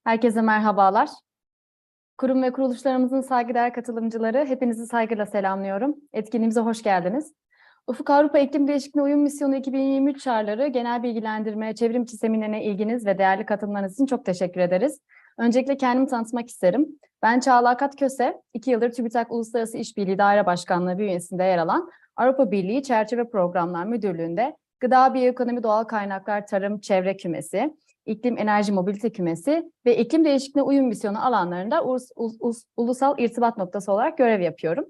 Herkese merhabalar. Kurum ve kuruluşlarımızın saygıdeğer katılımcıları, hepinizi saygıyla selamlıyorum. Etkinliğimize hoş geldiniz. Ufuk Avrupa İklim Değişikliğine Uyum Misyonu 2023 çağrıları genel bilgilendirme, çevrimçi seminerine ilginiz ve değerli katılımlarınız için çok teşekkür ederiz. Öncelikle kendimi tanıtmak isterim. Ben Çağla Köse, 2 yıldır TÜBİTAK Uluslararası İşbirliği Daire Başkanlığı bünyesinde yer alan Avrupa Birliği Çerçeve Programlar Müdürlüğü'nde Gıda, Biyoekonomi, Doğal Kaynaklar, Tarım, Çevre Kümesi, İklim, Enerji, Mobilite Kümesi ve İklim Değişikliğine Uyum Misyonu alanlarında ulusal irtibat noktası olarak görev yapıyorum.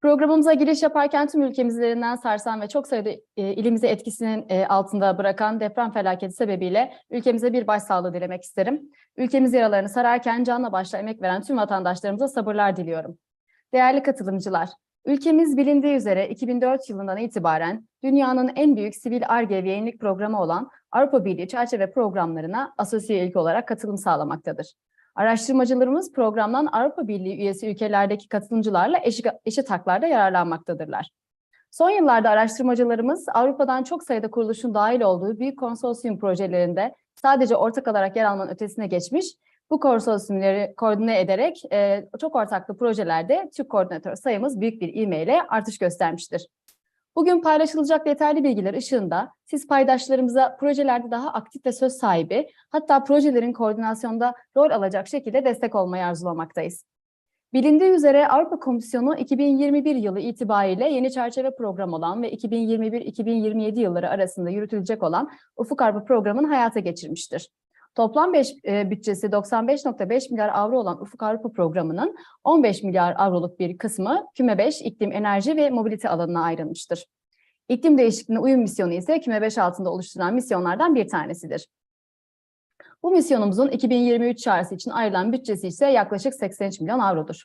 Programımıza giriş yaparken tüm ülkemizlerinden sarsan ve çok sayıda ilimize etkisinin altında bırakan deprem felaketi sebebiyle ülkemize bir başsağlığı dilemek isterim. Ülkemiz yaralarını sararken canla başla emek veren tüm vatandaşlarımıza sabırlar diliyorum. Değerli katılımcılar, ülkemiz bilindiği üzere 2004 yılından itibaren dünyanın en büyük sivil Ar-Ge ve yenilik programı olan Avrupa Birliği çerçeve programlarına asosiye ülke olarak katılım sağlamaktadır. Araştırmacılarımız programdan Avrupa Birliği üyesi ülkelerdeki katılımcılarla eşit haklarda yararlanmaktadırlar. Son yıllarda araştırmacılarımız Avrupa'dan çok sayıda kuruluşun dahil olduğu büyük konsorsiyum projelerinde sadece ortak olarak yer almanın ötesine geçmiş, bu konsorsiyumları koordine ederek çok ortaklı projelerde Türk koordinatör sayımız büyük bir ivmeyle artış göstermiştir. Bugün paylaşılacak yeterli bilgiler ışığında siz paydaşlarımıza projelerde daha aktif ve söz sahibi, hatta projelerin koordinasyonda rol alacak şekilde destek olmayı arzulamaktayız. Bilindiği üzere Avrupa Komisyonu 2021 yılı itibariyle yeni çerçeve program olan ve 2021-2027 yılları arasında yürütülecek olan Ufuk Avrupa programını hayata geçirmiştir. Toplam bütçesi 95,5 milyar avro olan Ufuk Avrupa programının 15 milyar avroluk bir kısmı Küme 5, iklim, enerji ve mobilite alanına ayrılmıştır. İklim değişikliğine uyum misyonu ise Küme 5 altında oluşturulan misyonlardan bir tanesidir. Bu misyonumuzun 2023 çağrısı için ayrılan bütçesi ise yaklaşık 83 milyon avrodur.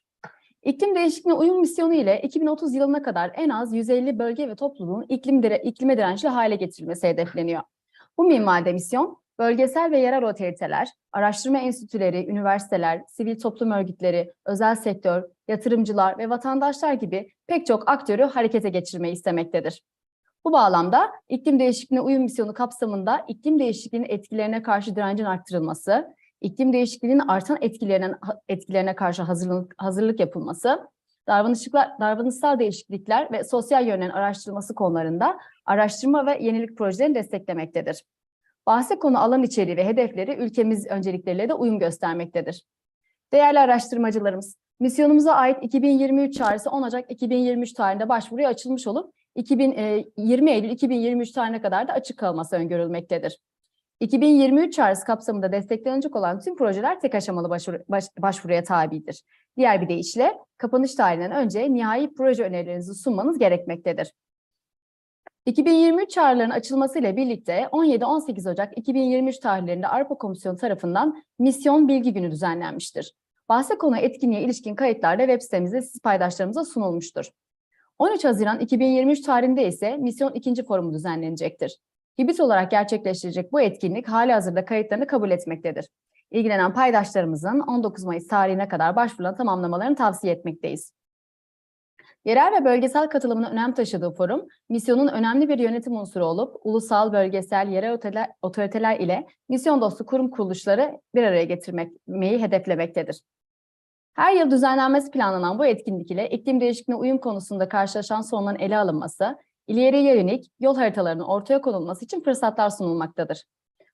İklim değişikliğine uyum misyonu ile 2030 yılına kadar en az 150 bölge ve topluluğun iklime dirençli hale getirilmesi hedefleniyor. Bu minvalde misyon, bölgesel ve yerel otoriteler, araştırma enstitüleri, üniversiteler, sivil toplum örgütleri, özel sektör, yatırımcılar ve vatandaşlar gibi pek çok aktörü harekete geçirmeyi istemektedir. Bu bağlamda iklim değişikliğine uyum misyonu kapsamında iklim değişikliğinin etkilerine karşı direncin arttırılması, iklim değişikliğinin artan etkilerine karşı hazırlık yapılması, davranışsal değişiklikler ve sosyal yönlerin araştırılması konularında araştırma ve yenilik projelerini desteklemektedir. Bahse konu alan içeriği ve hedefleri ülkemiz öncelikleriyle de uyum göstermektedir. Değerli araştırmacılarımız, misyonumuza ait 2023 çağrısı 10 Ocak 2023 tarihinde başvuruya açılmış olup 20 Eylül 2023 tarihine kadar da açık kalması öngörülmektedir. 2023 çağrısı kapsamında desteklenecek olan tüm projeler tek aşamalı başvuruya tabidir. Diğer bir deyişle kapanış tarihinden önce nihai proje önerilerinizi sunmanız gerekmektedir. 2023 çağrılarının açılmasıyla birlikte 17-18 Ocak 2023 tarihlerinde Avrupa Komisyonu tarafından Misyon Bilgi Günü düzenlenmiştir. Bahse konu etkinliğe ilişkin kayıtlar da web sitemizde siz paydaşlarımıza sunulmuştur. 13 Haziran 2023 tarihinde ise Misyon 2. Forumu düzenlenecektir. Hibrit olarak gerçekleştirecek bu etkinlik halihazırda kayıtlarını kabul etmektedir. İlgilenen paydaşlarımızın 19 Mayıs tarihine kadar başvurularını tamamlamalarını tavsiye etmekteyiz. Yerel ve bölgesel katılımının önem taşıdığı forum, misyonun önemli bir yönetim unsuru olup, ulusal, bölgesel, yerel otoriteler ile misyon dostu kurum kuruluşları bir araya getirmeyi hedeflemektedir. Her yıl düzenlenmesi planlanan bu etkinlik ile iklim değişikliğine uyum konusunda karşılaşan sorunların ele alınması, ileriye yönelik yol haritalarının ortaya konulması için fırsatlar sunulmaktadır.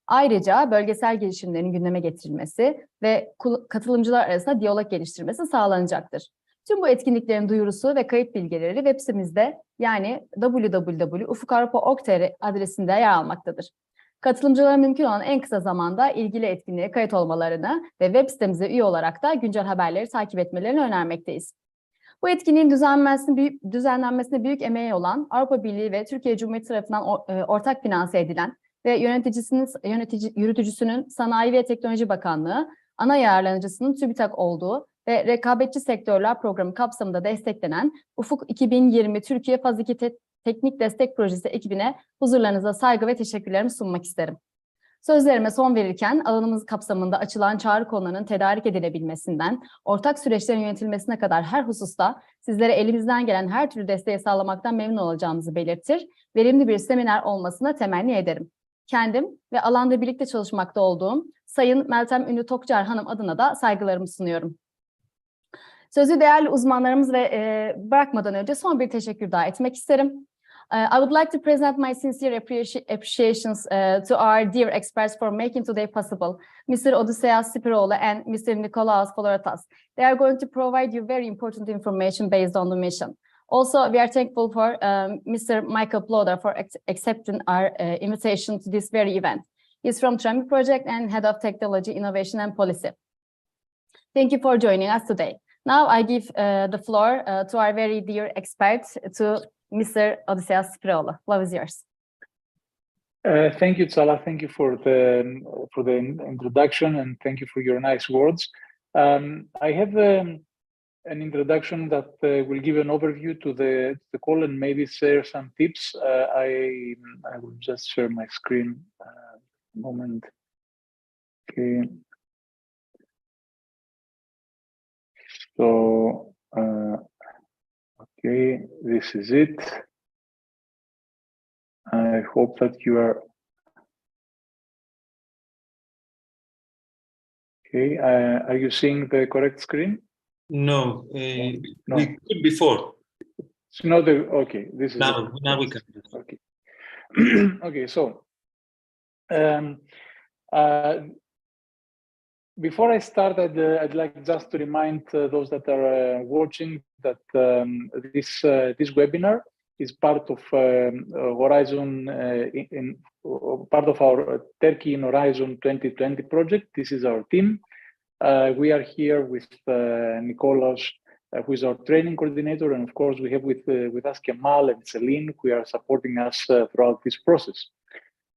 Ayrıca bölgesel gelişimlerin gündeme getirilmesi ve katılımcılar arasında diyalog geliştirmesi sağlanacaktır. Tüm bu etkinliklerin duyurusu ve kayıt bilgileri web sitemizde yani www.ufukavrupa.org.tr adresinde yer almaktadır. Katılımcılara mümkün olan en kısa zamanda ilgili etkinliğe kayıt olmalarını ve web sitemize üye olarak da güncel haberleri takip etmelerini önermekteyiz. Bu etkinliğin düzenlenmesine büyük emeği olan Avrupa Birliği ve Türkiye Cumhuriyeti tarafından ortak finanse edilen ve yürütücüsünün Sanayi ve Teknoloji Bakanlığı, ana yararlanıcısının TÜBİTAK olduğu ve rekabetçi sektörler programı kapsamında desteklenen Ufuk 2020 Türkiye Faz 2 Teknik Destek Projesi ekibine huzurlarınıza saygı ve teşekkürlerimi sunmak isterim. Sözlerime son verirken alanımız kapsamında açılan çağrı konularının tedarik edilebilmesinden, ortak süreçlerin yönetilmesine kadar her hususta sizlere elimizden gelen her türlü desteği sağlamaktan memnun olacağımızı belirtir, verimli bir seminer olmasını temenni ederim. kendim ve alanda birlikte çalışmakta olduğum Sayın Meltem Ünlü Tokçar Hanım adına da saygılarımı sunuyorum. Sözü değerli uzmanlarımız ve bırakmadan önce son bir teşekkür daha etmek isterim. I would like to present my sincere appreciations to our dear experts for making today possible, Mr. Odysseas Spiroğlu and Mr. Nikolaos Koloratas. They are going to provide you very important information based on the mission. Also, we are thankful for Mr. Michael Ploder for accepting our invitation to this very event. He's from TRAMI Project and Head of Technology, Innovation and Policy. Thank you for joining us today. Now I give the floor to our very dear expert, to Mr. Odysseas Spiroğlu. Floor is yours. Thank you, Tsala. Thank you for the introduction, and thank you for your nice words. I have an introduction that will give an overview to the call and maybe share some tips. I will just share my screen. A moment. Okay. So, okay, this is it. I hope that you are okay. Are you seeing the correct screen? No, No. we could before. It's not the okay. This is Now we can. okay. Okay, so before I start, I'd like just to remind those that are watching that this webinar is part of Horizon part of our Turkey in Horizon 2020 project. This is our team. We are here with Nikolaos, who is our training coordinator, and of course we have with us Kemal and Celine, who are supporting us throughout this process.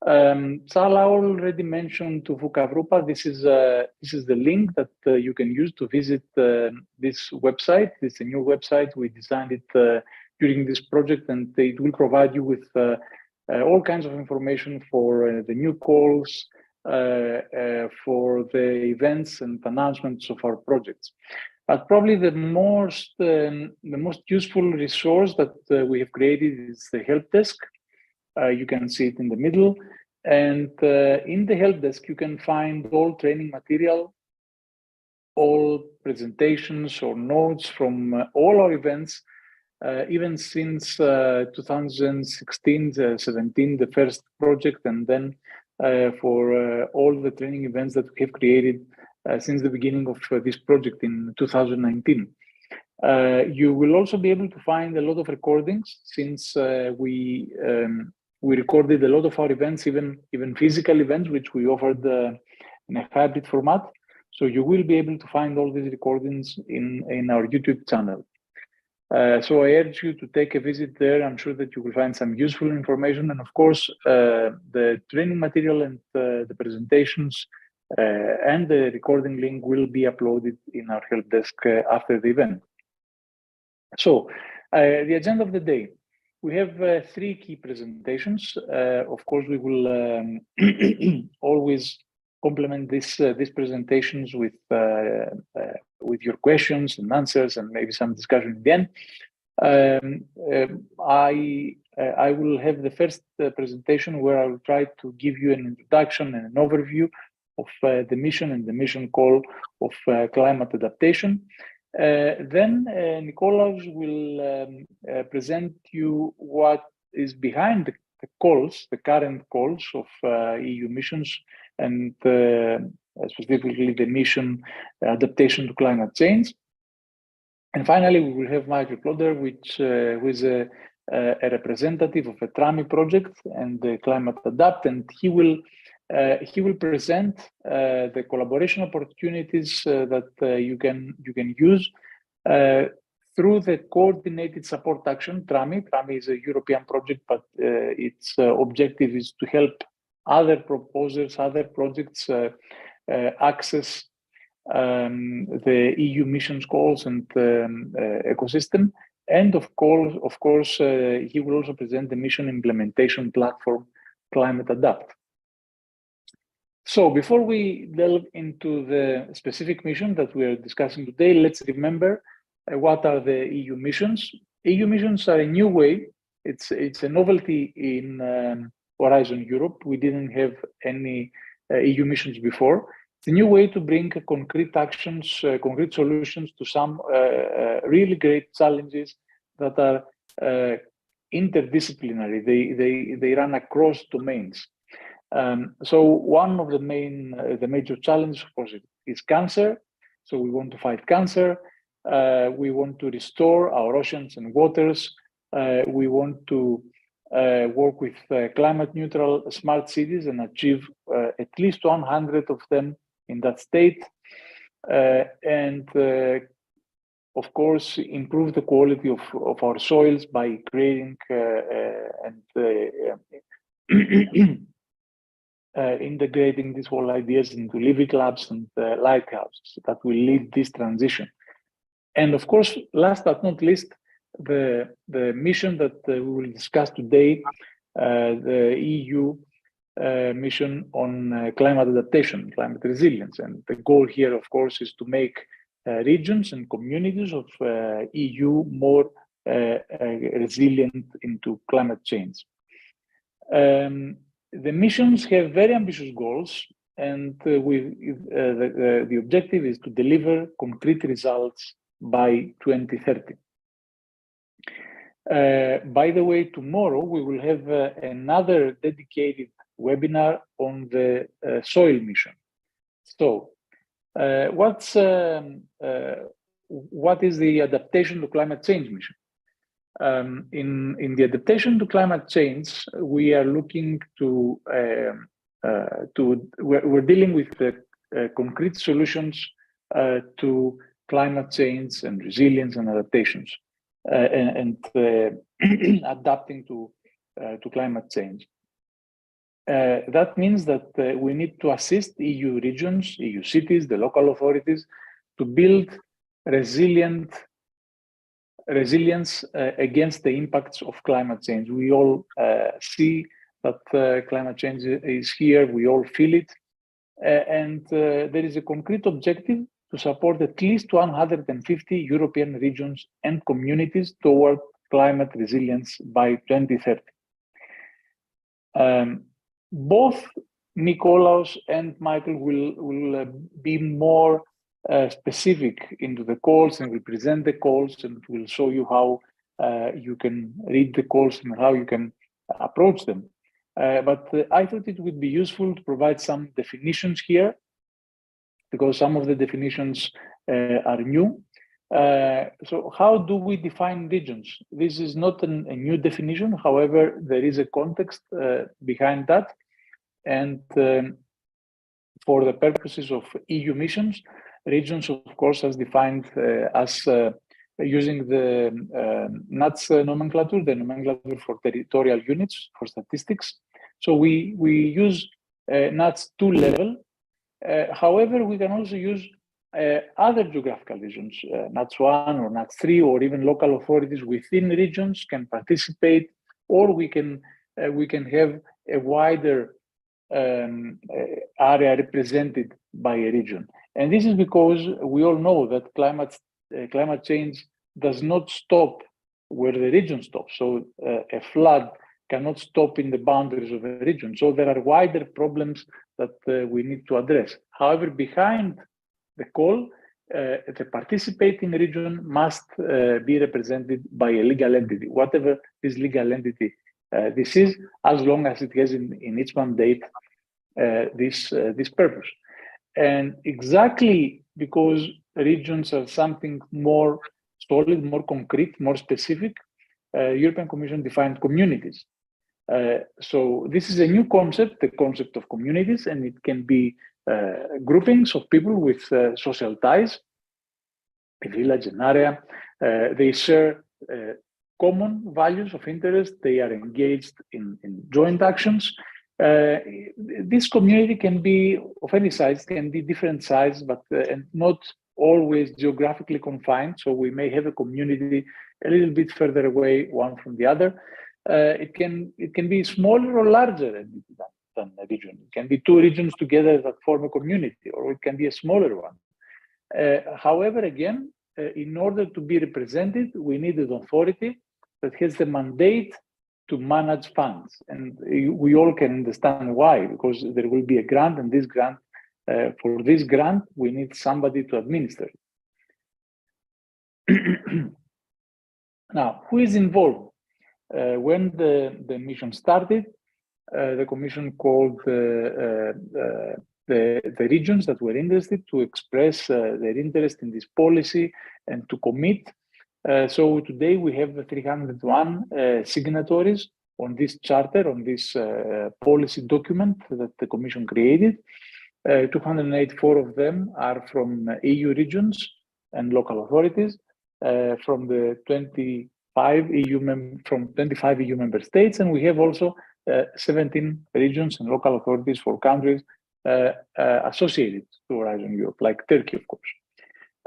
Tsala already mentioned to VUCA-VRUPA. This is the link that you can use to visit this website. It's a new website. We designed it during this project, and it will provide you with all kinds of information for the new calls, for the events and announcements of our projects. But probably the most useful resource that we have created is the help desk. You can see it in the middle, and in the help desk you can find all training material, all presentations or notes from all our events, even since 2016, 17, the first project, and then for all the training events that we have created since the beginning of this project in 2019. You will also be able to find a lot of recordings, since we recorded a lot of our events, even physical events, which we offered in a hybrid format. So you will be able to find all these recordings in our YouTube channel. So I urge you to take a visit there. I'm sure that you will find some useful information. And of course, the training material and the presentations and the recording link will be uploaded in our help desk after the event. So the agenda of the day, we have 3 key presentations. Of course, we will always complement these presentations with your questions and answers, and maybe some discussion at the end. I will have the first presentation where I will try to give you an introduction and an overview of the mission and the mission call of climate adaptation. Then Nikolaos will present you what is behind the calls, the current calls of EU missions, and specifically the mission adaptation to climate change. And finally, we will have Michael Ploder, who is a representative of a TRAMI project and the Climate Adapt, and he will present the collaboration opportunities that you can use through the coordinated support action. TRAMI is a European project, but its objective is to help other proposers, other projects access the EU missions goals and ecosystem. And of course, he will also present the mission implementation platform, Climate Adapt. So before we delve into the specific mission that we are discussing today, let's remember what are the EU missions. EU missions are a new way. It's a novelty in Horizon Europe. We didn't have any EU missions before. It's a new way to bring concrete actions, concrete solutions to some really great challenges that are interdisciplinary. They run across domains. So one of the major challenges, of course, is cancer. So we want to fight cancer. We want to restore our oceans and waters. We want to work with climate neutral smart cities and achieve at least 100 of them in that state. And of course, improve the quality of our soils by creating integrating these whole ideas into living labs and lighthouses that will lead this transition. And of course, last but not least, the mission that we will discuss today, the EU mission on climate adaptation, climate resilience. And the goal here, of course, is to make regions and communities of EU more resilient into climate change. The missions have very ambitious goals, and the objective is to deliver concrete results by 2030. By the way, tomorrow we will have another dedicated webinar on the soil mission. So, what is the adaptation to climate change mission? In the adaptation to climate change, we are looking to we're dealing with the concrete solutions to climate change and resilience and adaptations and adapting to climate change. That means that we need to assist EU regions, EU cities, the local authorities to build resilience against the impacts of climate change. We all see that climate change is here, we all feel it, and there is a concrete objective to support at least 150 European regions and communities toward climate resilience by 2030. Both Nikolaos and Michael will be more specific into the calls and will present the calls and will show you how you can read the calls and how you can approach them. But I thought it would be useful to provide some definitions here, because some of the definitions are new. So how do we define regions? This is not a new definition. However, there is a context behind that. And for the purposes of EU missions, regions, of course, as defined as using the NUTS nomenclature, the nomenclature for territorial units for statistics. So we use NUTS 2 level. However, we can also use other geographical regions, NUTS 1 or NUTS 3, or even local authorities within regions can participate, or we can have a wider area represented by a region. And this is because we all know that climate change does not stop where the region stops. So a flood cannot stop in the boundaries of a region. So there are wider problems that we need to address. However, behind the call, the participating region must be represented by a legal entity, whatever this legal entity this is, as long as it has in its mandate this purpose. And exactly because regions are something more solid, more concrete, more specific, European Commission defined communities. So this is a new concept, the concept of communities, and it can be groupings of people with social ties, a village, an area. They share common values of interest. They are engaged in joint actions. This community can be of any size, can be different size, but and not always geographically confined. So we may have a community a little bit further away one from the other. It can be smaller or larger than a region. It can be two regions together that form a community, or it can be a smaller one. However, again, in order to be represented, we need an authority that has the mandate to manage funds. And we all can understand why, because there will be a grant, and this grant, for this grant, we need somebody to administer it. Now, who is involved? When the mission started, the Commission called the regions that were interested to express their interest in this policy and to commit. So today we have 301 signatories on this charter, on this policy document that the Commission created. 284 of them are from EU regions and local authorities, from the 25 EU member states, and we have also 17 regions and local authorities for countries associated to Horizon Europe, like Turkey, of course.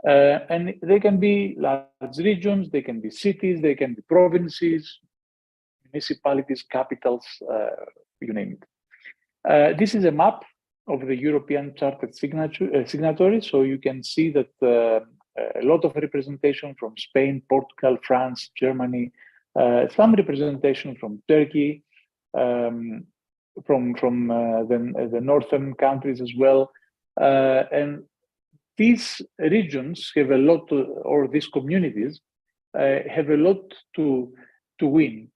And they can be large regions, they can be cities, they can be provinces, municipalities, capitals, you name it. This is a map of the European Charter signatories, so you can see that a lot of representation from Spain, Portugal, France, Germany, some representation from Turkey, from the northern countries as well, and these regions have a lot or these communities have a lot to win,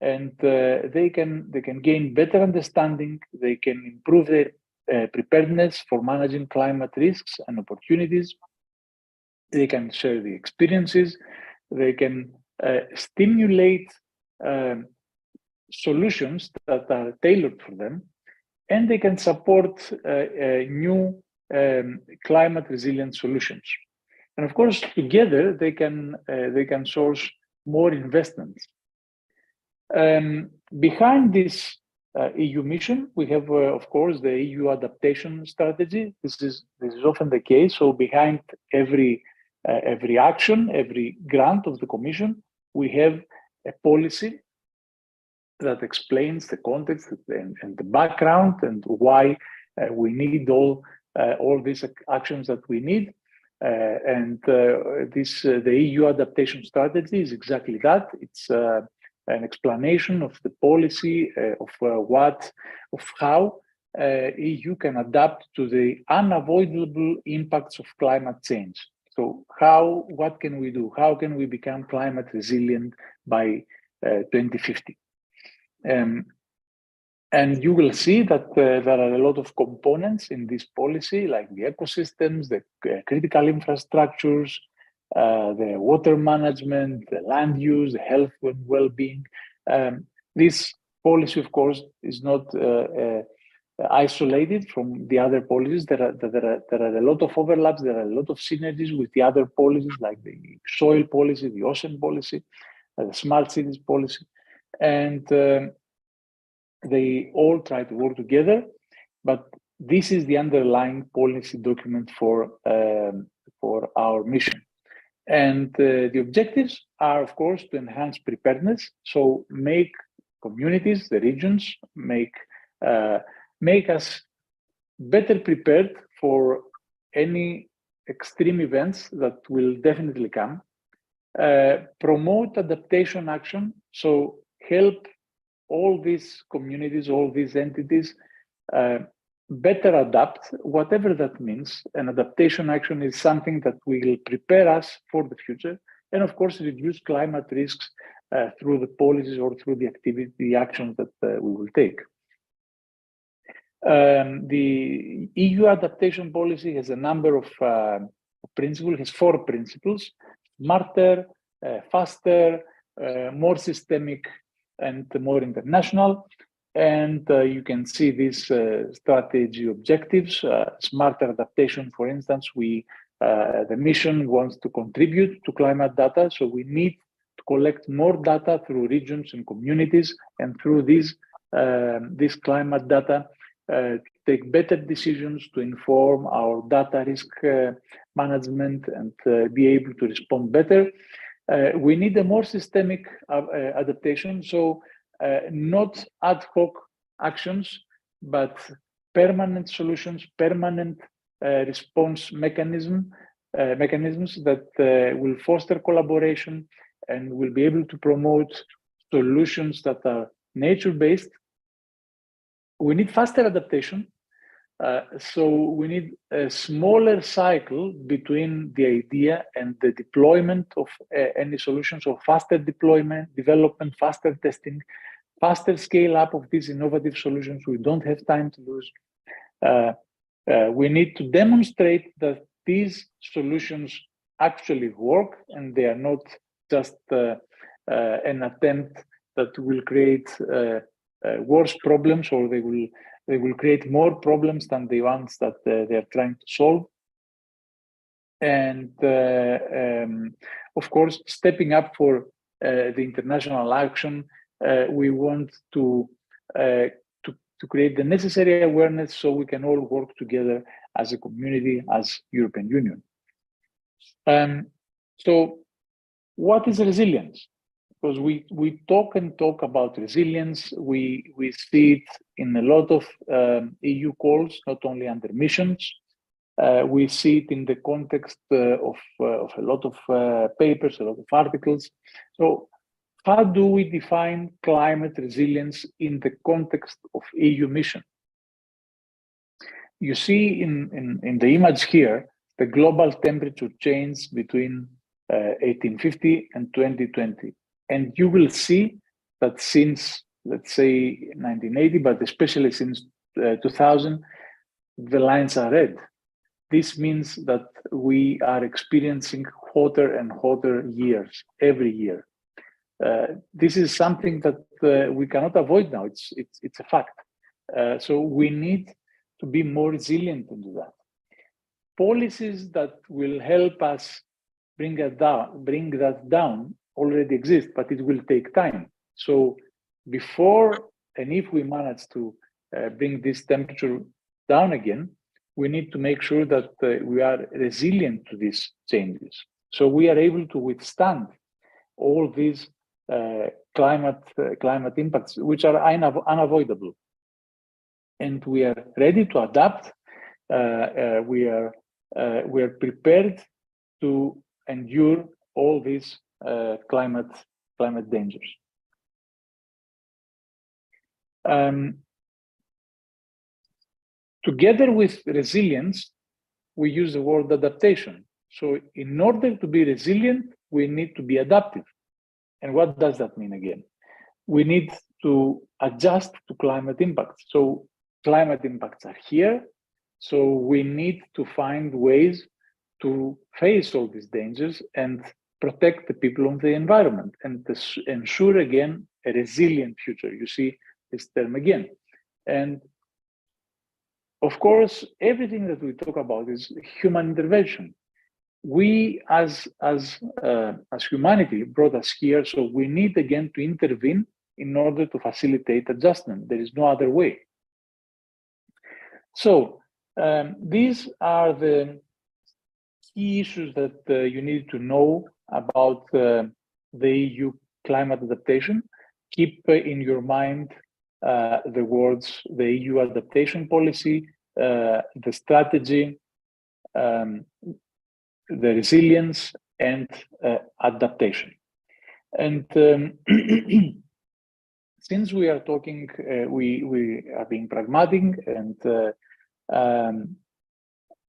and they can gain better understanding. They can improve their preparedness for managing climate risks and opportunities. They can share the experiences. They can stimulate solutions that are tailored for them, and they can support new climate resilient solutions. And of course, together they can source more investments. Behind this EU mission, we have, of course, the EU adaptation strategy. This is often the case. So behind every action, every grant of the Commission, we have a policy that explains the context and the background and why we need all these actions that we need. The EU adaptation strategy is exactly that. It's an explanation of the policy of how EU can adapt to the unavoidable impacts of climate change. So what can we do? How can we become climate resilient by 2050? And you will see that there are a lot of components in this policy, like the ecosystems, the critical infrastructures, the water management, the land use, the health and well-being. This policy, of course, is not isolated from the other policies. There are a lot of overlaps. There are a lot of synergies with the other policies, like the soil policy, the ocean policy, the smart cities policy, and they all try to work together. But this is the underlying policy document for our mission. And the objectives are, of course, to enhance preparedness. So make communities, the regions, make us better prepared for any extreme events that will definitely come. Promote adaptation action. So help all these communities, all these entities better adapt, whatever that means. And adaptation action is something that will prepare us for the future, and of course reduce climate risks through the policies or through the actions that we will take. The EU adaptation policy has a number of principles, has 4 principles: smarter, faster, more systemic, and more international. And you can see these strategy objectives. Smarter adaptation, for instance, the mission wants to contribute to climate data, so we need to collect more data through regions and communities, and through this climate data, take better decisions to inform our data risk management and be able to respond better. We need a more systemic adaptation, so not ad hoc actions, but permanent solutions, permanent response mechanisms that will foster collaboration and will be able to promote solutions that are nature-based. We need faster adaptation. So we need a smaller cycle between the idea and the deployment of any solution. So faster deployment, development, faster testing, faster scale up of these innovative solutions. We don't have time to lose. We need to demonstrate that these solutions actually work and they are not just an attempt that will create worse problems, or they will create more problems than the ones that they are trying to solve. And of course, stepping up for the international action, we want to create the necessary awareness so we can all work together as a community, as European Union. So what is resilience? Because we talk and talk about resilience, we see it in a lot of EU calls, not only under missions. We see it in the context of a lot of papers, a lot of articles. So how do we define climate resilience in the context of EU mission? You see in the image here, the global temperature change between 1850 and 2020. And you will see that since, let's say, 1980, but especially since 2000, the lines are red. This means that we are experiencing hotter and hotter years every year. This is something that we cannot avoid now. It's a fact. So we need to be more resilient into that. Policies that will help us bring that down already exist, but it will take time. So before and if we manage to bring this temperature down again, we need to make sure that we are resilient to these changes. So we are able to withstand all these climate impacts, which are unavoidable. And we are ready to adapt. We are prepared to endure all these climate dangers. Together with resilience, we use the word adaptation. So in order to be resilient, we need to be adaptive. And what does that mean again? We need to adjust to climate impacts. So climate impacts are here. So we need to find ways to face all these dangers and protect the people of the environment and to ensure, again, a resilient future. You see this term again. And of course, everything that we talk about is human intervention. We, as humanity, brought us here, so we need again to intervene in order to facilitate adjustment. There is no other way. So these are the key issues that you need to know about the EU climate adaptation. Keep in your mind the words, the EU adaptation policy, the strategy, the resilience, and adaptation. And since we are talking, we are being pragmatic, and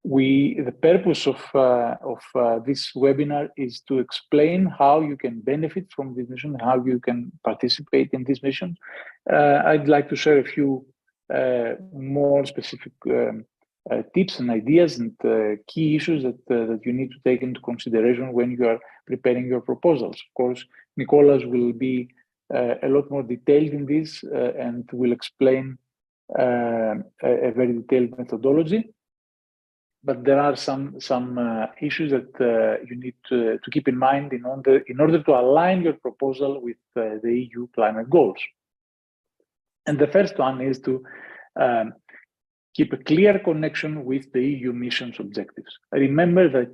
the purpose of this webinar is to explain how you can benefit from this mission, how you can participate in this mission. I'd like to share a few more specific tips and ideas and key issues that you need to take into consideration when you are preparing your proposals. Of course, Nicolas will be a lot more detailed in this and will explain a very detailed methodology. But there are some issues that you need to keep in mind in order to align your proposal with the EU climate goals. And the first one is to keep a clear connection with the EU mission's objectives. Remember that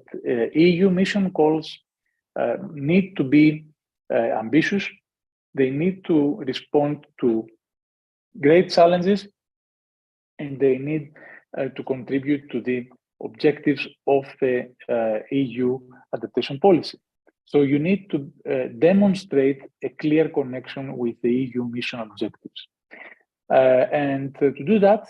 EU mission goals need to be ambitious. They need to respond to great challenges, and they need to contribute to the objectives of the EU adaptation policy. So you need to demonstrate a clear connection with the EU mission objectives. And to do that,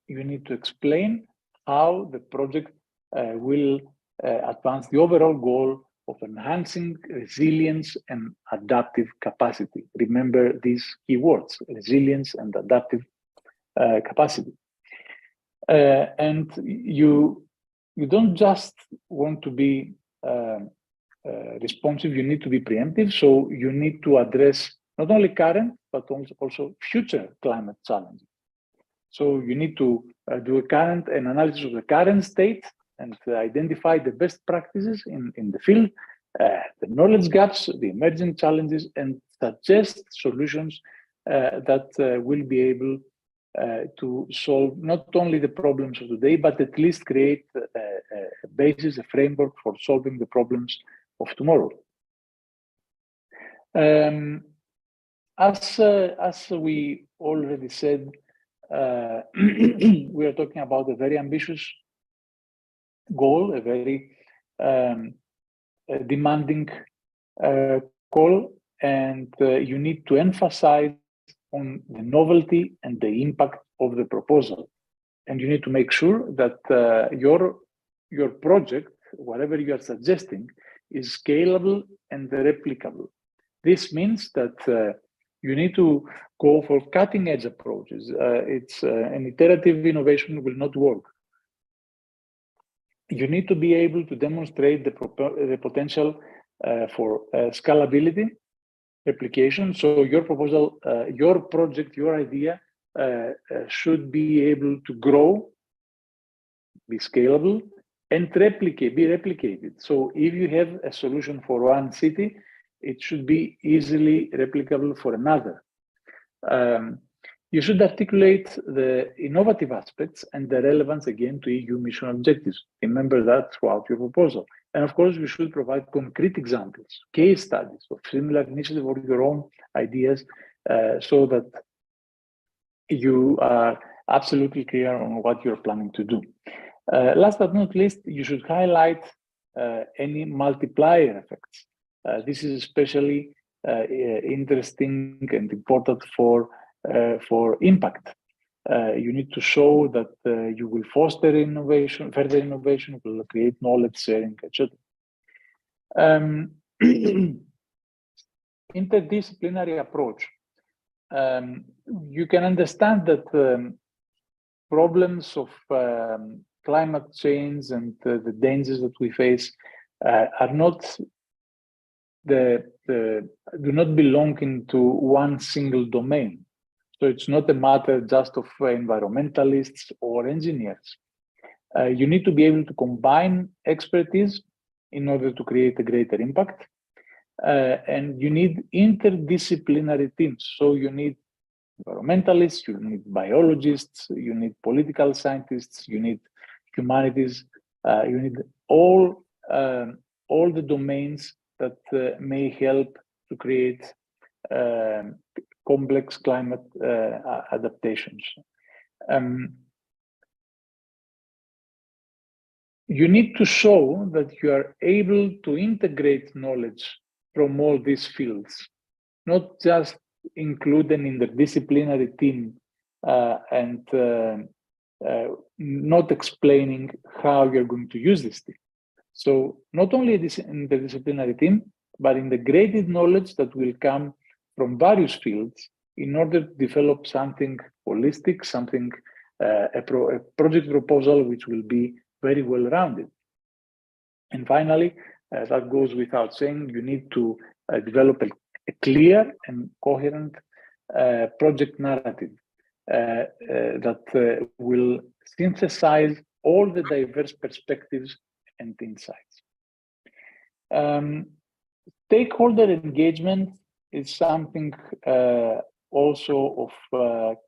you need to explain how the project will advance the overall goal of enhancing resilience and adaptive capacity. Remember these keywords: resilience and adaptive capacity. And you don't just want to be responsive, you need to be preemptive. So you need to address not only current, but also future climate challenges. So you need to do an analysis of the current state and identify the best practices in the field, the knowledge gaps, the emerging challenges, and suggest solutions that will be able to solve not only the problems of today, but at least create a basis, a framework for solving the problems of tomorrow. As we already said, we are talking about a very ambitious goal, a very demanding call, and you need to emphasize on the novelty and the impact of the proposal. And you need to make sure that your project, whatever you are suggesting, is scalable and replicable. This means that you need to go for cutting-edge approaches. An iterative innovation will not work. You need to be able to demonstrate the potential for scalability, replication. So your proposal, your project, your idea should be able to grow, be scalable, and be replicated. So if you have a solution for one city, it should be easily replicable for another. You should articulate the innovative aspects and the relevance again to EU mission objectives. Remember that throughout your proposal. And of course, you should provide concrete examples, case studies of similar initiatives or your own ideas so that you are absolutely clear on what you're planning to do. Last but not least, you should highlight any multiplier effects. This is especially interesting and important for impact. You need to show that you will foster innovation, further innovation, will create knowledge sharing, etc. Interdisciplinary approach. You can understand that problems of climate change and the dangers that we face are not do not belong into one single domain. So it's not a matter just of environmentalists or engineers. You need to be able to combine expertise in order to create a greater impact. And you need interdisciplinary teams. So you need environmentalists, you need biologists, you need political scientists, you need humanities, you need all the domains that may help to create complex climate adaptations. You need to show that you are able to integrate knowledge from all these fields, not just include an interdisciplinary team and not explaining how you're going to use this team. So not only this interdisciplinary team, but integrated knowledge that will come from various fields in order to develop something holistic, something, a project proposal which will be very well rounded. And finally, that goes without saying, you need to develop a clear and coherent project narrative that will synthesize all the diverse perspectives and insights. Stakeholder engagement is something also of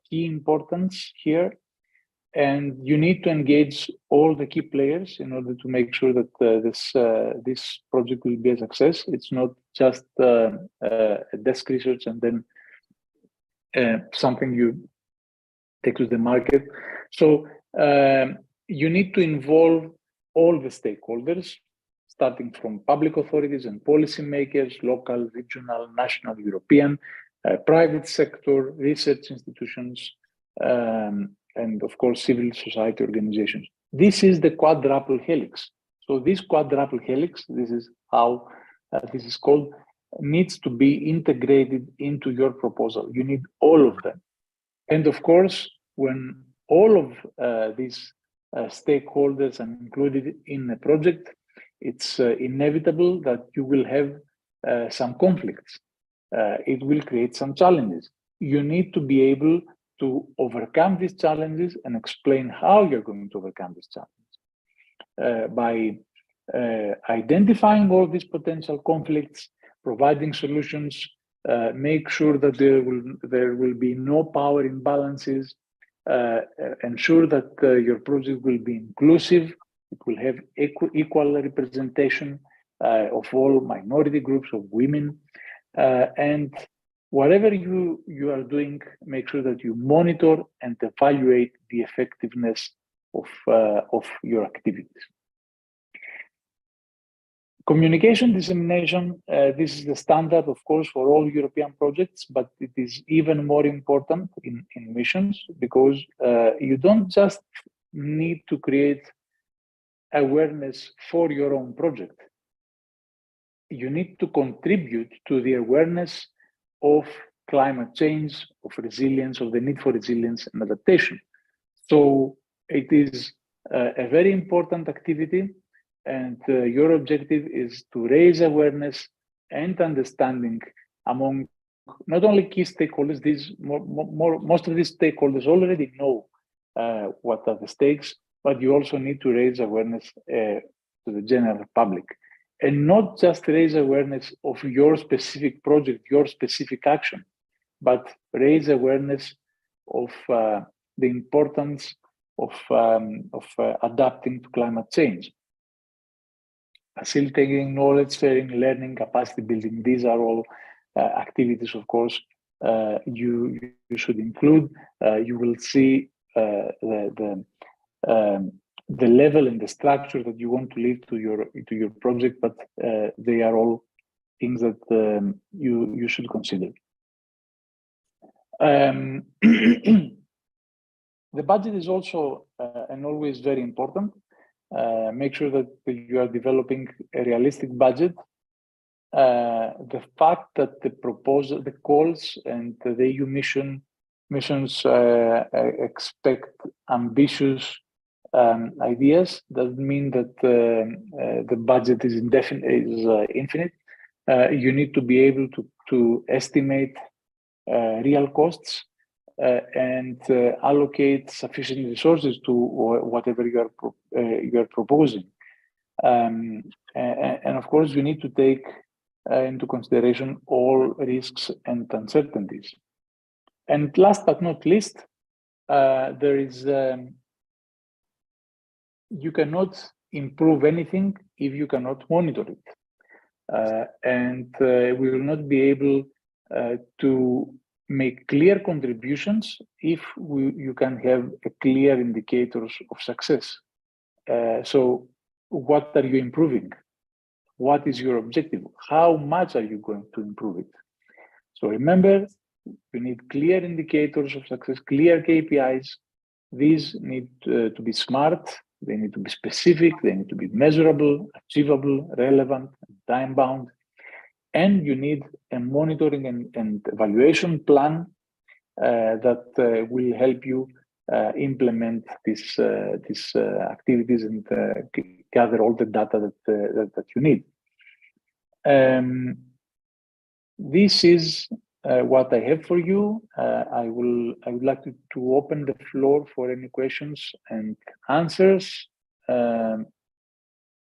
key importance here. And you need to engage all the key players in order to make sure that this project will be a success. It's not just a desk research and then something you take to the market. So you need to involve all the stakeholders, starting from public authorities and policymakers, local, regional, national, European, private sector, research institutions, and of course, civil society organizations. This is the quadruple helix. So this quadruple helix, this is how this is called, needs to be integrated into your proposal. You need all of them. And of course, when all of these stakeholders are included in a project, it's inevitable that you will have some conflicts. It will create some challenges. You need to be able to overcome these challenges and explain how you're going to overcome these challenges. By identifying all these potential conflicts, providing solutions, make sure that there will be no power imbalances, ensure that your project will be inclusive, it will have equal representation of all minority groups, of women, and whatever you are doing, make sure that you monitor and evaluate the effectiveness of your activities. Communication dissemination, this is the standard, of course, for all European projects, but it is even more important in missions because you don't just need to create awareness for your own project. You need to contribute to the awareness of climate change, of resilience, of the need for resilience and adaptation. So it is a very important activity. And your objective is to raise awareness and understanding among not only key stakeholders, most of these stakeholders already know what are the stakes, but you also need to raise awareness to the general public. And not just raise awareness of your specific project, your specific action, but raise awareness of the importance of adapting to climate change. Facilitating knowledge sharing, learning, capacity building. These are all activities, of course, you should include. You will see the level and the structure that you want to leave to your project, but they are all things that you should consider. The budget is also and always very important. Make sure that you are developing a realistic budget. The fact that the proposal, the calls, and the EU missions expect ambitious ideas doesn't mean that the budget is infinite. You need to be able to estimate real costs and allocate sufficient resources to whatever you are proposing. And of course, you need to take into consideration all risks and uncertainties. And last but not least, there is you cannot improve anything if you cannot monitor it. And we will not be able to make clear contributions if you can have a clear indicators of success. So what are you improving? What is your objective? How much are you going to improve it? So remember, you need clear indicators of success, clear KPIs. These need to be smart, they need to be specific, they need to be measurable, achievable, relevant, time-bound. And you need a monitoring and evaluation plan that will help you implement these activities and gather all the data that you need. This is what I have for you. I would like to open the floor for any questions and answers.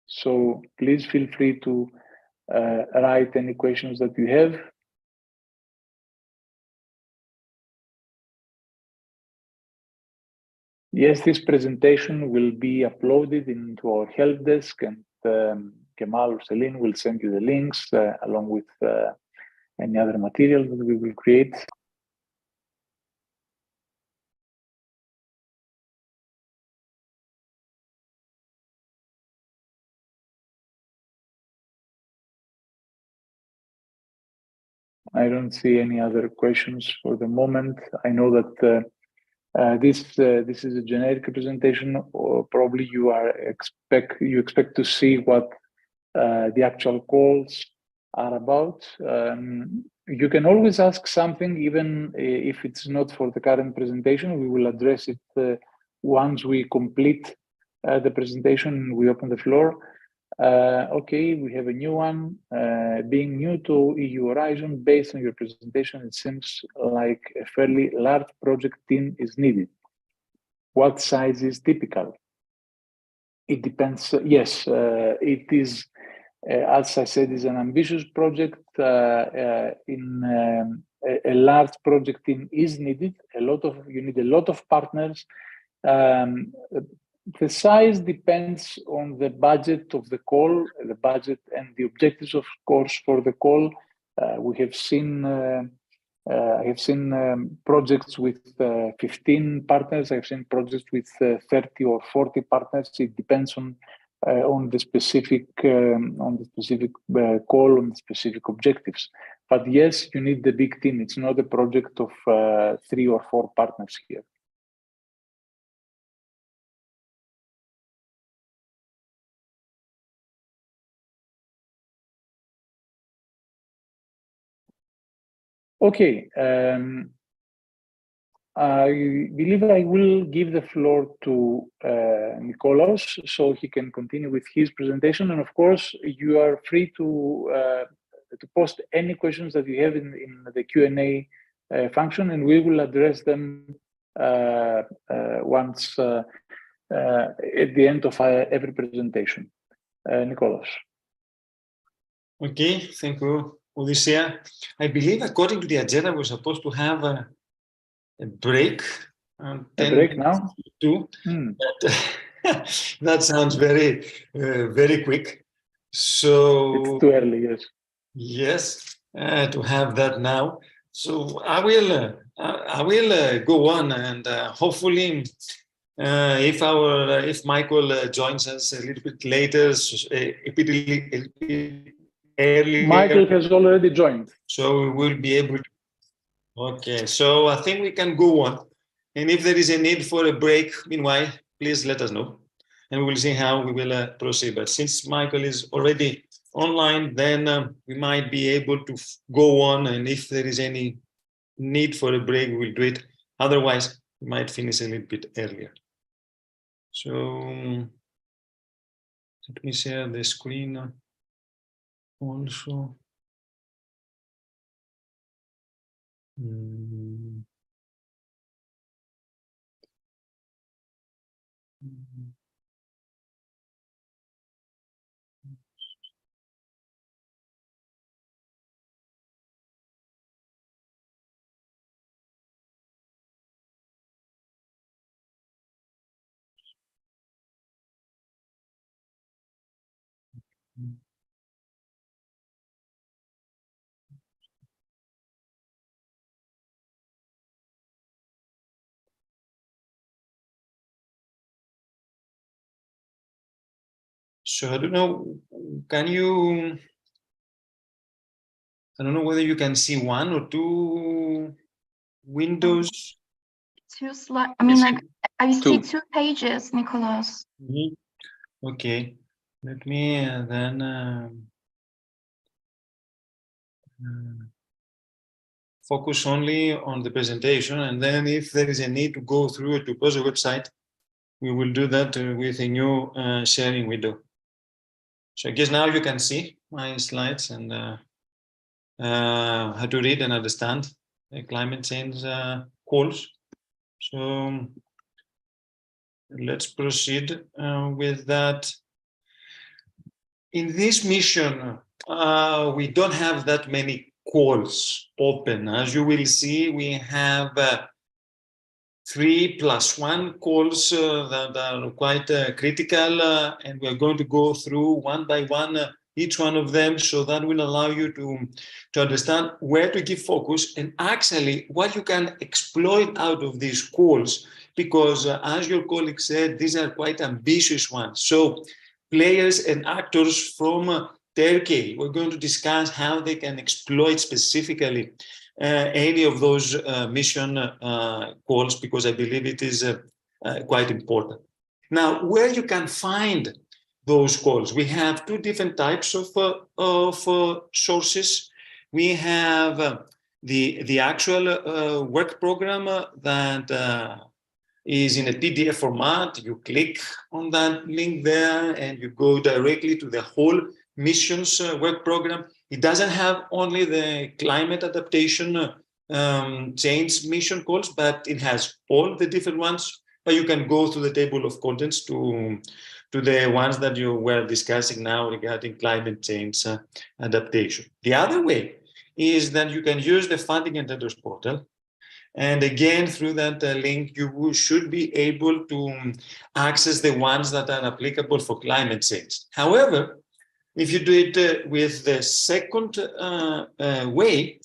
So please feel free to write any questions that you have. Yes, this presentation will be uploaded into our help desk, and Kemal or Celine will send you the links along with any other material that we will create. I don't see any other questions for the moment. I know that this is a generic representation, or probably you expect to see what the actual calls are about. You can always ask something, even if it's not for the current presentation. We will address it once we complete the presentation. We open the floor. Okay, we have a new one. Being new to EU Horizon, based on your presentation, it seems like a fairly large project team is needed. What size is typical? It depends. Yes, it is. As I said, is an ambitious project. A large project team is needed. You need a lot of partners. The size depends on the budget of the call, the budget and the objectives, of course, for the call. We have seen. I have seen projects with 15 partners. I've seen projects with 30 or 40 partners. It depends on the specific call, on the specific objectives. But yes, you need the big team. It's not a project of 3 or 4 partners here. Okay. I believe I will give the floor to Nikolaos so he can continue with his presentation. And of course, you are free to post any questions that you have in the Q&A function, and we will address them once at the end of every presentation. Nikolaos. Okay, thank you, Odysseia. I believe according to the agenda, we're supposed to have a break. A break now? But that sounds very, very quick. So it's too early, yes. Yes, to have that now. So I will go on, and hopefully, if Michael joins us a little bit later, a bit earlier. Michael has already joined. So we will be able to. Okay, so I think we can go on. And if there is a need for a break, meanwhile, please let us know. And we will see how we will proceed. But since Michael is already online, then we might be able to go on. And if there is any need for a break, we will do it. Otherwise, we might finish a little bit earlier. So let me share the screen also. So I don't know, I don't know whether you can see one or two windows. Two slides. I mean, like I see 2 pages, Nikolaos. Okay, let me then focus only on the presentation, and then if there is a need to go through it to close the website, we will do that with a new sharing window. So I guess now you can see my slides and how to read and understand the climate change calls. So let's proceed with that. In this mission, we don't have that many calls open. As you will see, we have 3+1 calls that are quite critical, and we're going to go through one by one each one of them, so that will allow you to understand where to give focus and actually what you can exploit out of these calls, because as your colleague said, these are quite ambitious ones. So players and actors from Turkey, we're going to discuss how they can exploit specifically any of those mission calls, because I believe it is quite important. Now, where you can find those calls, we have two different types of sources. We have the actual work program that is in a PDF format. You click on that link there and you go directly to the whole missions work program. It doesn't have only the climate adaptation change mission calls, but it has all the different ones. But you can go through the table of contents to the ones that you were discussing now regarding climate change adaptation. The other way is that you can use the funding and tenders portal. And again, through that link, you should be able to access the ones that are applicable for climate change. However, if you do it with the second way,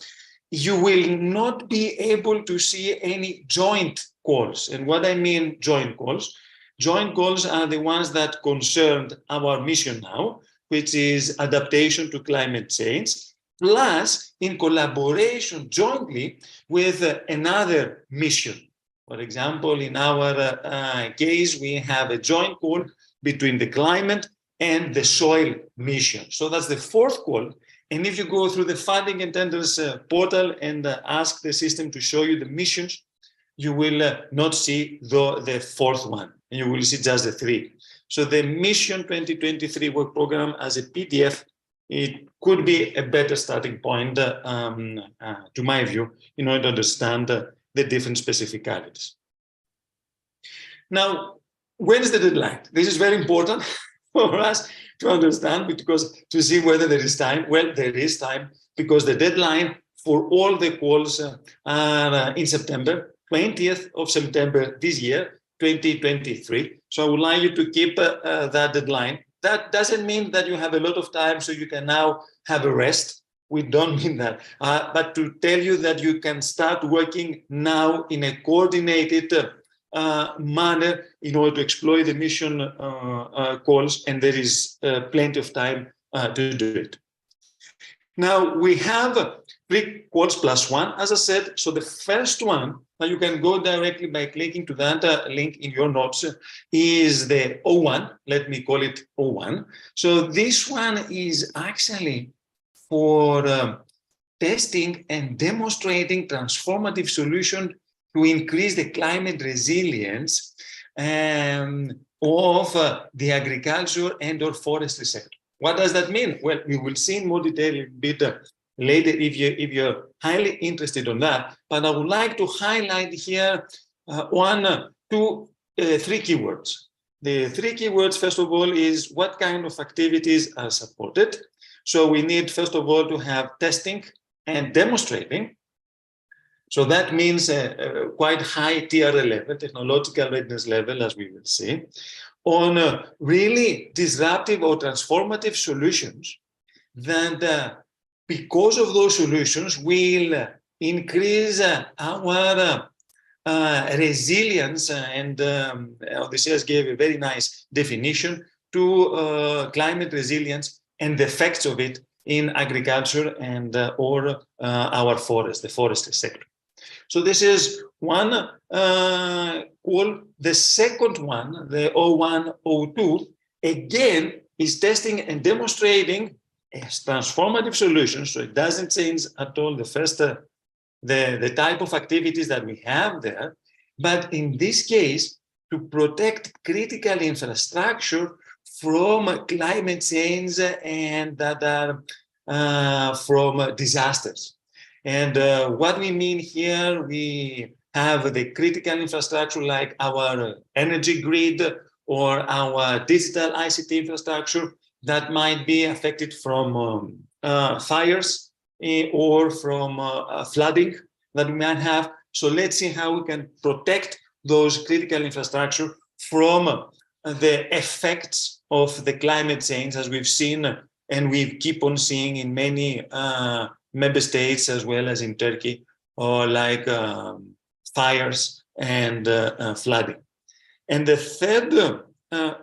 you will not be able to see any joint calls. And what I mean joint calls are the ones that concerned our mission now, which is adaptation to climate change, plus in collaboration jointly with another mission. For example, in our case, we have a joint call between the climate and the soil mission. So that's the fourth call. And if you go through the funding and tenders portal and ask the system to show you the missions, you will not see the fourth one, and you will see just the three. So the Mission 2023 work program as a PDF, it could be a better starting point, to my view, in order to understand the different specificalities. Now, when is the deadline? This is very important for us to understand, because to see whether there is time. Well, there is time, because the deadline for all the calls are in September, 20th of September this year, 2023. So I would like you to keep that deadline. That doesn't mean that you have a lot of time so you can now have a rest. We don't mean that. But to tell you that you can start working now in a coordinated manner in order to exploit the mission calls, and there is plenty of time to do it. Now, we have 3 calls plus 1, as I said. So the first one, that you can go directly by clicking to that link in your notes, is the O1. Let me call it O1. So this one is actually for testing and demonstrating transformative solution to increase the climate resilience of the agriculture and or forestry sector. What does that mean? Well, we will see in more detail a bit later if you're highly interested on that. But I would like to highlight here 1, 2, 3 keywords. The 3 keywords, first of all, is what kind of activities are supported. So we need, first of all, to have testing and demonstrating. So that means quite high TRL level, technological readiness level, as we will see, on really disruptive or transformative solutions that because of those solutions will increase our resilience, and Odysseus gave a very nice definition to climate resilience and the effects of it in agriculture and or our forest, the forestry sector. So this is one call. The second one, the O1, O2, again, is testing and demonstrating transformative solutions. So it doesn't change at all the first, the type of activities that we have there. But in this case, to protect critical infrastructure from climate change and that are from disasters. And what we mean here, we have the critical infrastructure like our energy grid or our digital ICT infrastructure that might be affected from fires or from flooding that we might have. So let's see how we can protect those critical infrastructure from the effects of the climate change, as we've seen and we keep on seeing in many member states as well as in Turkey, or like fires and flooding. And the third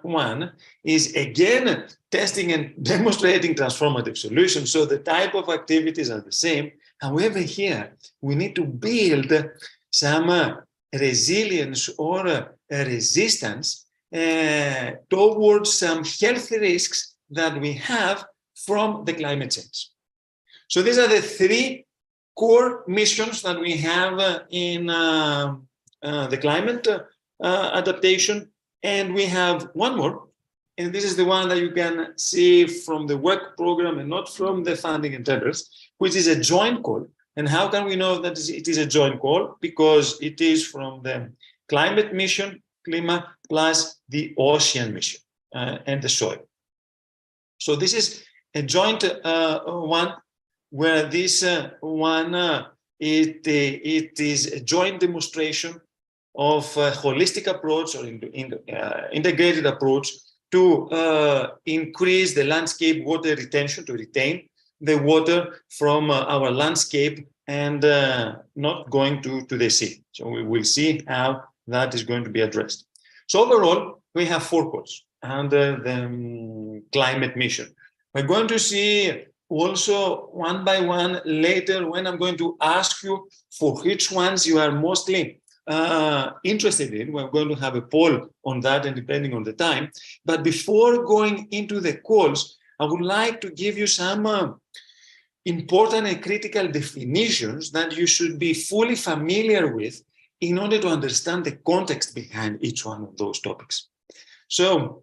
one is again testing and demonstrating transformative solutions. So the type of activities are the same. However, here we need to build some resilience or resistance towards some health risks that we have from the climate change. So these are the three core missions that we have in the climate adaptation. And we have one more, and this is the one that you can see from the work program and not from the funding and tenders, which is a joint call. And how can we know that it is a joint call? Because it is from the climate mission, CLIMA, plus the ocean mission and the soil. So this is a joint one, where this it is a joint demonstration of a holistic approach or integrated approach to increase the landscape water retention, to retain the water from our landscape and not going to the sea. So we will see how that is going to be addressed. So overall, we have 4 calls under the climate mission. We're going to see also one by one later when I'm going to ask you for which ones you are mostly interested in. We're going to have a poll on that and depending on the time. But before going into the calls, I would like to give you some important and critical definitions that you should be fully familiar with in order to understand the context behind each one of those topics. So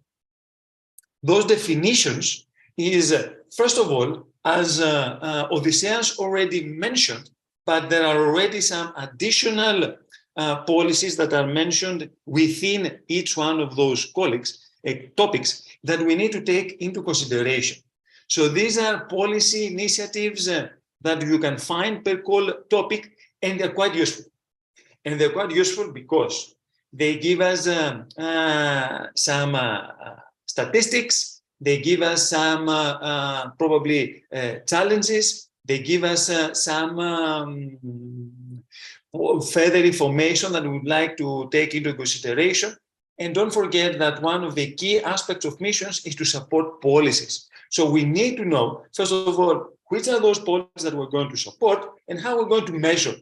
those definitions is, first of all, as Odysseus already mentioned, but there are already some additional policies that are mentioned within each one of those topics that we need to take into consideration. So these are policy initiatives that you can find per call topic, and they're quite useful. And they're quite useful because they give us some statistics, they give us some probably challenges, they give us some further information that we would like to take into consideration. And don't forget that one of the key aspects of missions is to support policies. So we need to know, first of all, which are those policies that we're going to support and how we're going to measure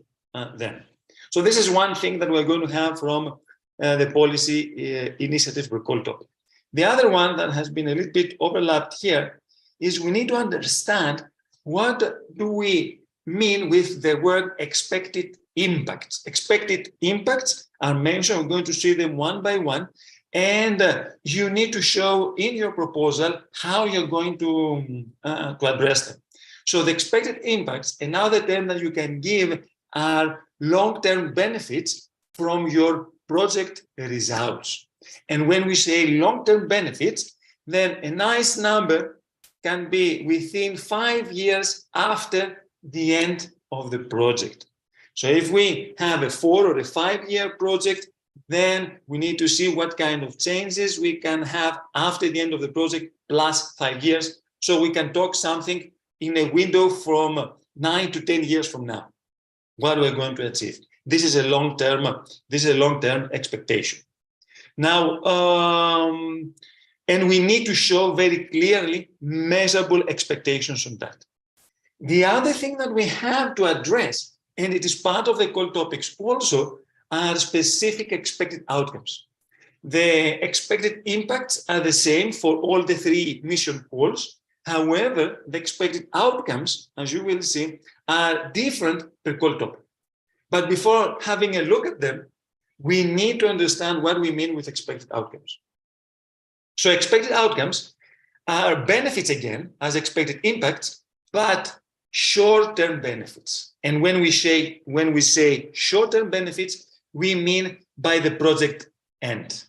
them. So this is one thing that we're going to have from the policy initiative per call topic. The other one that has been a little bit overlapped here is we need to understand what do we mean with the word expected impacts. Expected impacts are mentioned. We're going to see them one by one. And you need to show in your proposal how you're going to address them. So the expected impacts, another term that you can give are long-term benefits from your project results. And when we say long-term benefits, then a nice number can be within 5 years after the end of the project. So if we have a 4 or a 5 year project, then we need to see what kind of changes we can have after the end of the project plus 5 years. So we can talk something in a window from 9 to 10 years from now, what we're going to achieve. This is a long-term expectation. Now, and we need to show very clearly measurable expectations on that. The other thing that we have to address, and it is part of the call topics also, are specific expected outcomes. The expected impacts are the same for all the 3 mission calls. However, the expected outcomes, as you will see, are different per call topic. But before having a look at them, we need to understand what we mean with expected outcomes. So expected outcomes are benefits again, as expected impacts, but short-term benefits. And when we say short-term benefits, we mean by the project end.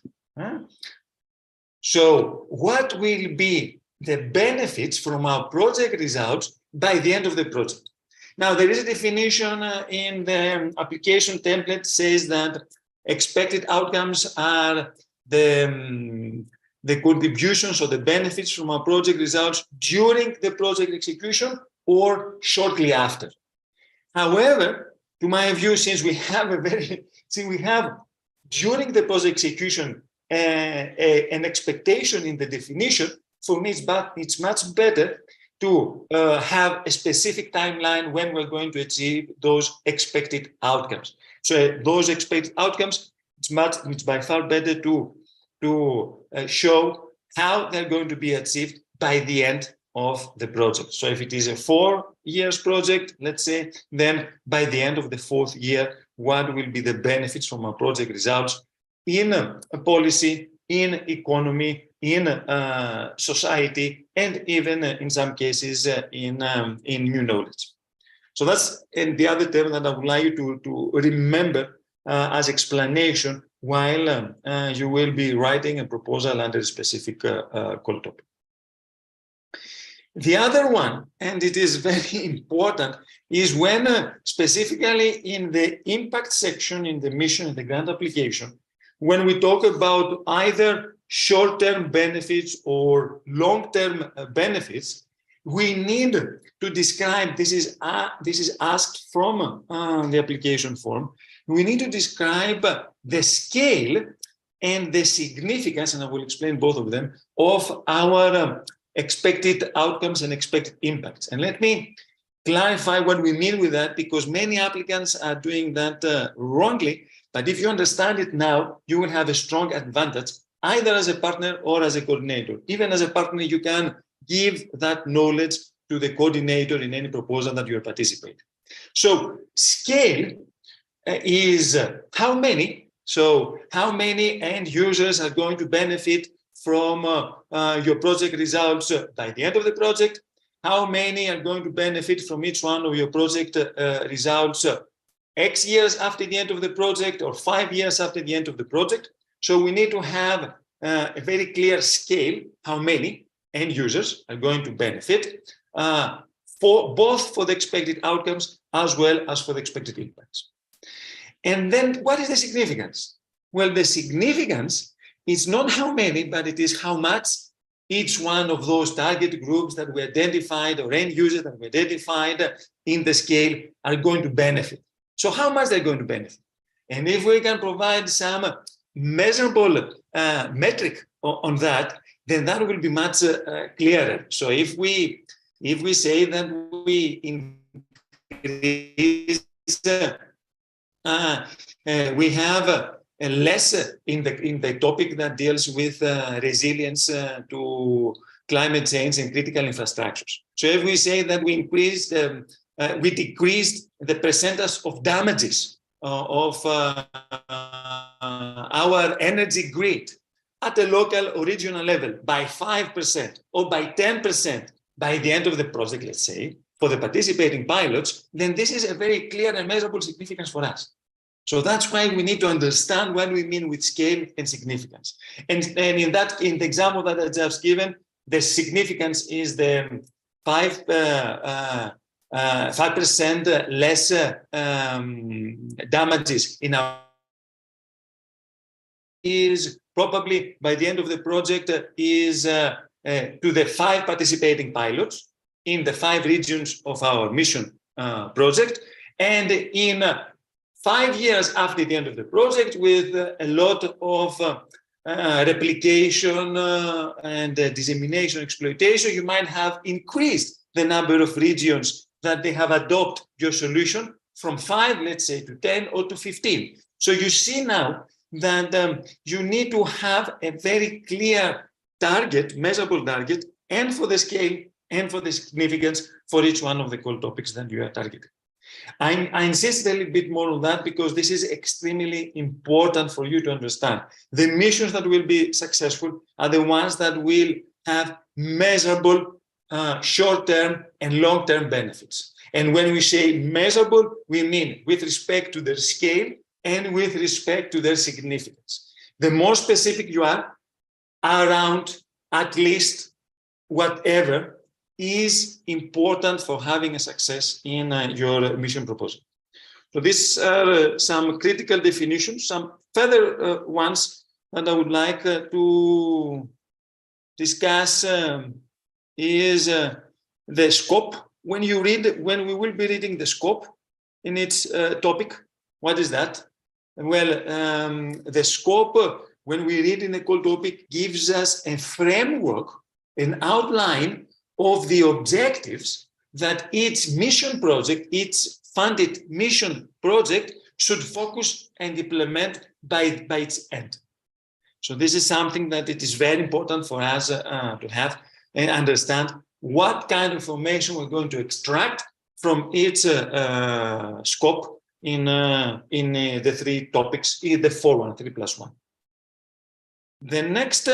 So what will be the benefits from our project results by the end of the project? Now, there is a definition in the application template says that expected outcomes are the contributions or the benefits from our project results during the project execution or shortly after. However, to my view, since we have during the project execution an expectation in the definition, for me, it's much better to have a specific timeline when we're going to achieve those expected outcomes. So those expected outcomes, it's by far better to show how they're going to be achieved by the end of the project. So if it is a 4 years project, let's say, then by the end of the 4th year, what will be the benefits from our project results in policy, in economy, in society, and even in some cases in new knowledge. So that's the other term that I would like you to remember as explanation while you will be writing a proposal under a specific call topic. The other one, and it is very important, is when specifically in the impact section in the mission and the grant application, when we talk about either short-term benefits or long-term benefits, we need to describe, this is asked from the application form, we need to describe the scale and the significance, and I will explain both of them, of our expected outcomes and expected impacts. And let me clarify what we mean with that, because many applicants are doing that wrongly. But if you understand it now, you will have a strong advantage, either as a partner or as a coordinator. Even as a partner, you can give that knowledge to the coordinator in any proposal that you're participating. So scale is how many, so how many end users are going to benefit from your project results by the end of the project, how many are going to benefit from each one of your project results X years after the end of the project or 5 years after the end of the project. So we need to have a very clear scale, how many end users are going to benefit for both for the expected outcomes as well as for the expected impacts. And then what is the significance? Well, the significance is not how many, but it is how much each one of those target groups that we identified or end users that we identified in the scale are going to benefit. So how much they're going to benefit. And if we can provide some measurable metric on that, then that will be much clearer. So if we say that we increase, we have less in the topic that deals with resilience to climate change and critical infrastructures. So if we say that we increased, we decreased the percentage of damages of our energy grid at a local or regional level by 5% or by 10% by the end of the project, let's say, for the participating pilots, then this is a very clear and measurable significance for us. So that's why we need to understand what we mean with scale and significance. And in the example that I just given, the significance is the 5% less damages in our is probably by the end of the project is to the 5 participating pilots in the 5 regions of our mission project, and in 5 years after the end of the project, with a lot of replication and dissemination exploitation, you might have increased the number of regions that they have adopted your solution from 5, let's say, to 10 or to 15. So you see now that you need to have a very clear target, measurable target, and for the scale and for the significance for each one of the core topics that you are targeting. I insist a little bit more on that because this is extremely important for you to understand. The missions that will be successful are the ones that will have measurable short-term and long-term benefits. And when we say measurable, we mean with respect to their scale and with respect to their significance. The more specific you are, around at least whatever is important for having a success in your mission proposal. So these are some critical definitions. Some further ones that I would like to discuss is the scope. When we will be reading the scope in its topic, what is that? Well, the scope when we read in a cold topic, gives us a framework, an outline of the objectives that each mission project, each funded mission project should focus and implement by its end. So this is something that it is very important for us to have and understand what kind of information we're going to extract from each scope in the three topics, the 3+1. The next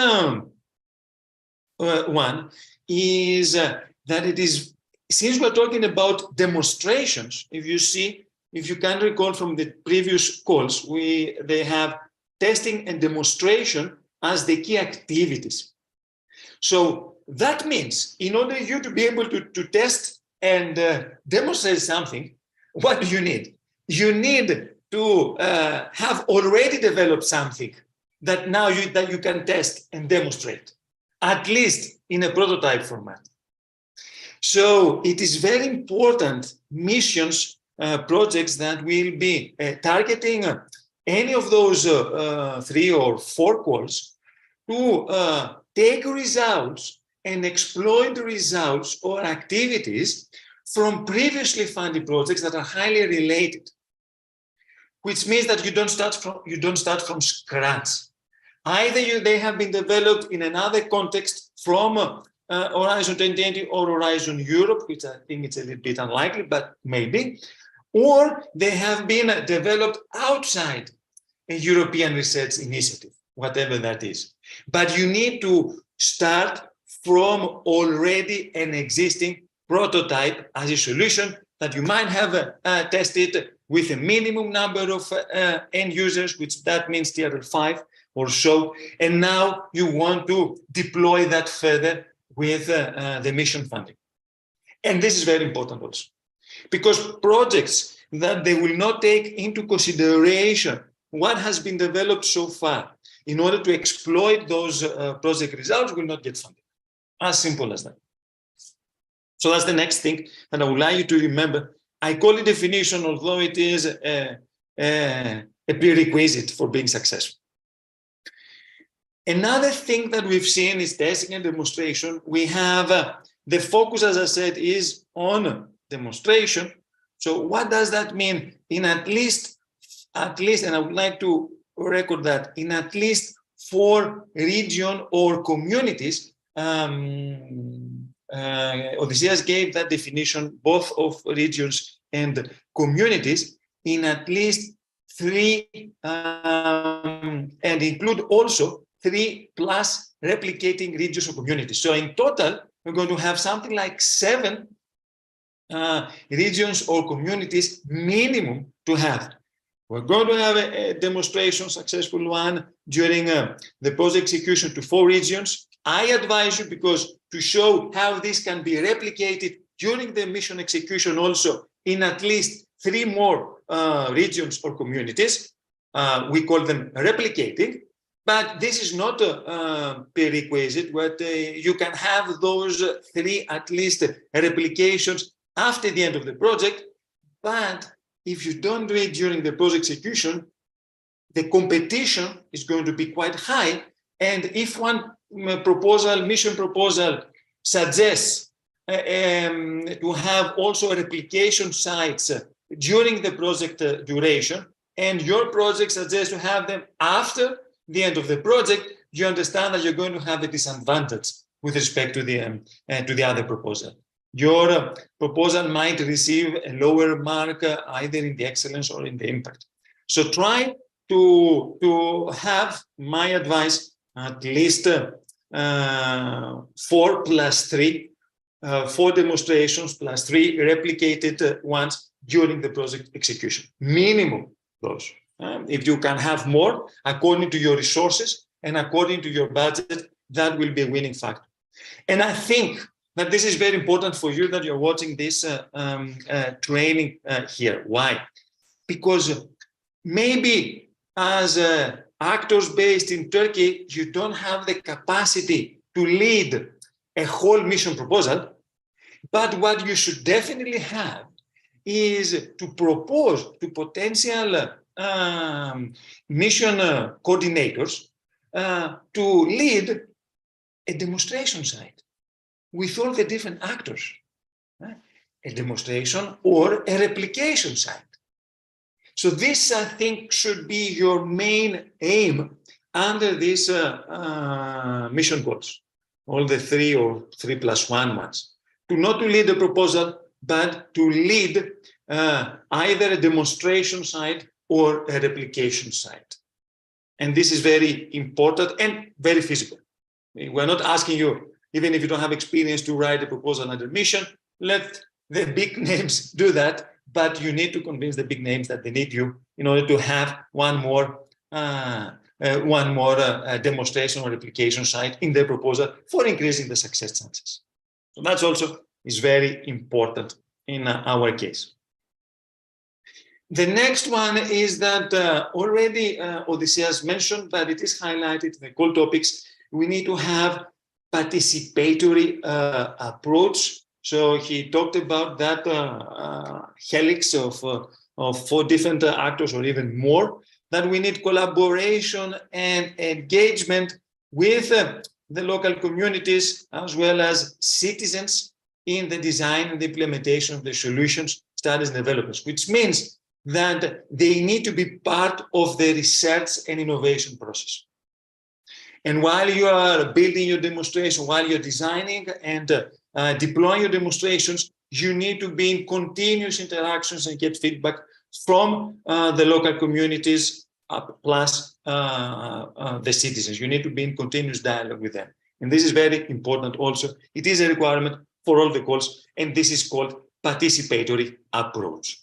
one is that it is, since we're talking about demonstrations, if you can recall from the previous calls, they have testing and demonstration as the key activities. So that means in order you to be able to test and demonstrate something, what do you need? You need to have already developed something that now you can test and demonstrate, at least in a prototype format. So it is very important missions, projects that will be targeting any of those 3 or 4 calls to take results and exploit the results or activities from previously funded projects that are highly related, which means that you don't start from scratch. Either they have been developed in another context from Horizon 2020 or Horizon Europe, which I think it's a little bit unlikely, but maybe, or they have been developed outside a European research initiative, whatever that is. But you need to start from already an existing prototype as a solution that you might have tested with a minimum number of end users, which that means TRL 5 or so. And now you want to deploy that further with the mission funding. And this is very important also, because projects that they will not take into consideration what has been developed so far in order to exploit those project results will not get funded. As simple as that. So that's the next thing that I would like you to remember. I call it definition, although it is a prerequisite for being successful. Another thing that we've seen is testing and demonstration. We have the focus, as I said, is on demonstration. So what does that mean? In at least, and I would like to record that, in at least 4 regions or communities, Odysseas gave that definition, both of regions and communities, in at least 3, and include also 3+ replicating regions or communities. So in total, we're going to have something like 7 regions or communities minimum to have. We're going to have a demonstration, successful one, during the project execution to 4 regions. I advise you, because to show how this can be replicated during the mission execution also in at least 3 more regions or communities. We call them replicating, but this is not a prerequisite, but you can have those 3 at least replications after the end of the project. But if you don't do it during the project execution, the competition is going to be quite high. And if one mission proposal suggests to have also replication sites during the project duration, and your project suggests to have them after the end of the project, you understand that you're going to have a disadvantage with respect to the other proposal. Your proposal might receive a lower mark either in the excellence or in the impact. So try to have, my advice, at least 4 + 3, 4 demonstrations plus 3 replicated ones during the project execution. Minimum those. If you can have more, according to your resources and according to your budget, that will be a winning factor. And I think that this is very important for you that you're watching this training here. Why? Because maybe as actors based in Turkey, you don't have the capacity to lead a whole mission proposal, but what you should definitely have is to propose to potential mission coordinators to lead a demonstration site with all the different actors, a demonstration or a replication site. So this, I think, should be your main aim under these mission goals, all the 3 or 3+1 ones. Not to lead a proposal, but to lead either a demonstration site or a replication site. And this is very important and very feasible. We're not asking you, even if you don't have experience, to write a proposal under mission. Let the big names do that, but you need to convince the big names that they need you in order to have one more demonstration or replication site in their proposal for increasing the success chances. So that's also is very important in our case. The next one is that already Odysseas mentioned, but it is highlighted in the core topics. We need to have participatory approach. So he talked about that helix of 4 different actors or even more, that we need collaboration and engagement with the local communities as well as citizens in the design and the implementation of the solutions, studies, and developments, which means that they need to be part of the research and innovation process. And while you are building your demonstration, while you're designing and deploying your demonstrations, you need to be in continuous interactions and get feedback from the local communities plus the citizens. You need to be in continuous dialogue with them. And this is very important also. It is a requirement for all the calls, and this is called participatory approach.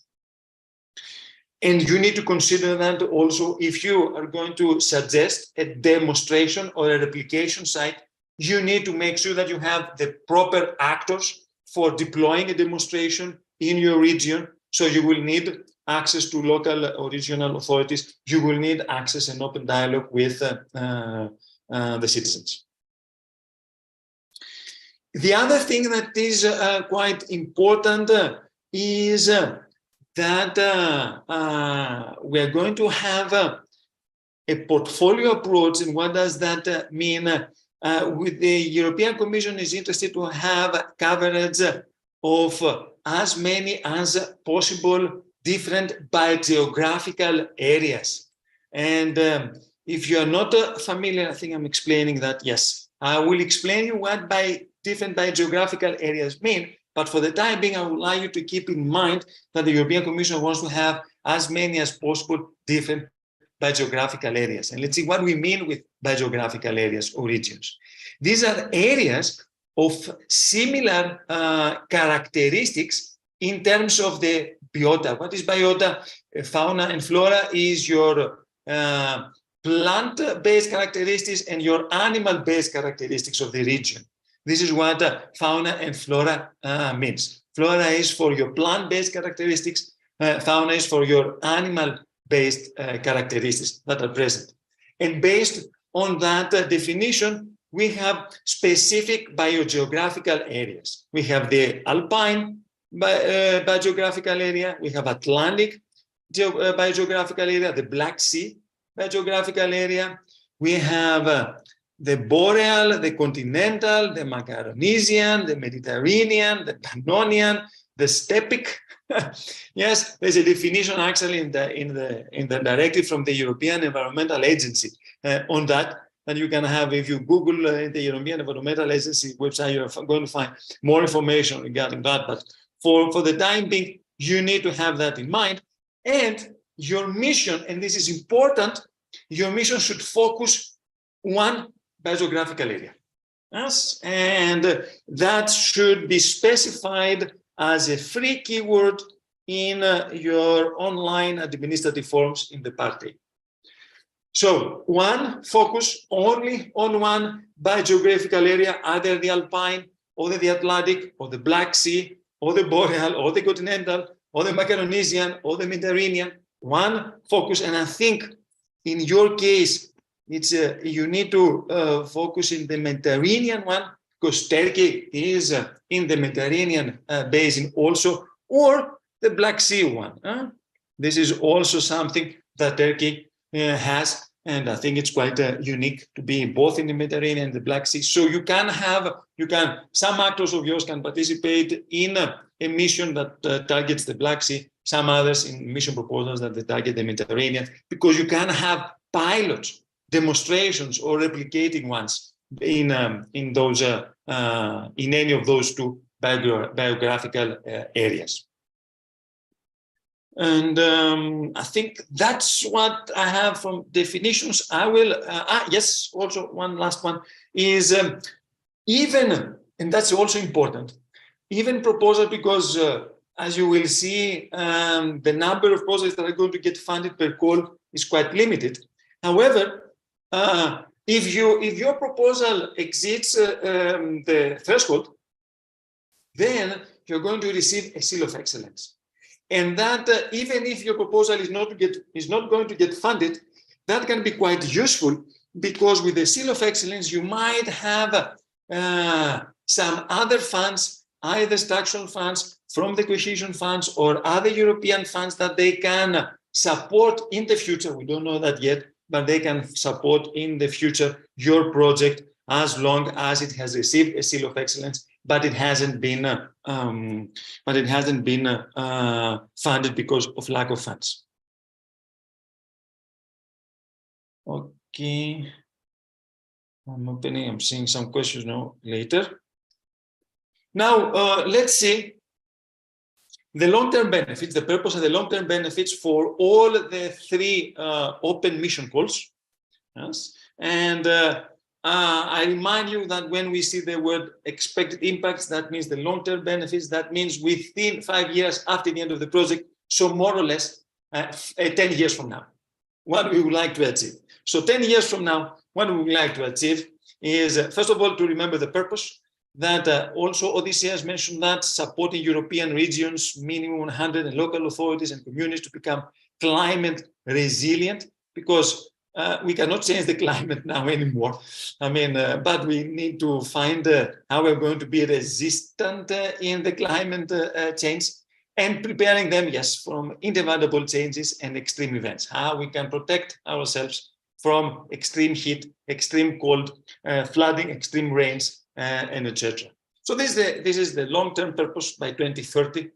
And you need to consider that also if you are going to suggest a demonstration or a replication site, you need to make sure that you have the proper actors for deploying a demonstration in your region. So you will need access to local or regional authorities. You will need access and open dialogue with the citizens. The other thing that is quite important is that we're going to have a portfolio approach. And what does that mean? With the European Commission is interested to have coverage of as many as possible different biogeographical areas. And if you are not familiar, I think I'm explaining that, yes. I will explain you what different biogeographical areas mean. But for the time being, I would like you to keep in mind that the European Commission wants to have as many as possible different biogeographical areas. And let's see what we mean with biogeographical areas or regions. These are areas of similar characteristics in terms of the biota. What is biota? Fauna and flora is your plant-based characteristics and your animal-based characteristics of the region. This is what fauna and flora means. Flora is for your plant-based characteristics. Fauna is for your animal-based characteristics that are present. And based on that definition, we have specific biogeographical areas. We have the alpine biogeographical area. We have Atlantic biogeographical area, the Black Sea biogeographical area. We have the boreal, the continental, the Macaronesian, the Mediterranean, the Pannonian, the steppic. Yes, there's a definition actually in the directive from the European Environmental Agency on that. And you can have, if you Google the European Environmental Agency website, you're going to find more information regarding that. But for the time being, you need to have that in mind. And your mission, and this is important, your mission should focus one biogeographical area. Yes? And that should be specified as a free keyword in your online administrative forms in the Part A. So one, focus only on one biogeographical area, either the Alpine or the Atlantic or the Black Sea or the Boreal or the Continental or the Macaronesian or the Mediterranean. One focus, and I think in your case, it's you need to focus in the Mediterranean one, because Turkey is in the Mediterranean basin also, or the Black Sea one. This is also something that Turkey has And I think it's quite unique to be both in the Mediterranean and the Black Sea. So some actors of yours can participate in a mission that targets the Black Sea, some others in mission proposals that they target the Mediterranean, because you can have pilots, demonstrations, or replicating ones in any of those two biographical areas. And I think that's what I have from definitions. I will, yes, also one last one is even, and that's also important, even proposal, because as you will see, the number of projects that are going to get funded per call is quite limited. However, if your proposal exceeds the threshold, then you're going to receive a seal of excellence. And that even if your proposal is not going to get funded, that can be quite useful, because with the seal of excellence, you might have some other funds, either structural funds from the cohesion funds or other European funds that they can support in the future. We don't know that yet, but they can support in the future your project as long as it has received a seal of excellence, but it hasn't been funded because of lack of funds. Okay, I'm seeing some questions now later. Now let's see the long-term benefits, the purpose of the long-term benefits for all the three open mission calls. Yes, and I remind you that when we see the word expected impacts, that means the long-term benefits, that means within 5 years after the end of the project, so more or less 10 years from now, what we would like to achieve. So 10 years from now, what we would like to achieve is, first of all, to remember the purpose, that also Odysseus has mentioned that supporting European regions, minimum 100 and local authorities and communities to become climate resilient, because we cannot change the climate now anymore. I mean, but we need to find how we're going to be resistant in the climate change, and preparing them, yes, from inevitable changes and extreme events. How we can protect ourselves from extreme heat, extreme cold, flooding, extreme rains, and etc. So this is the long-term purpose by 2030.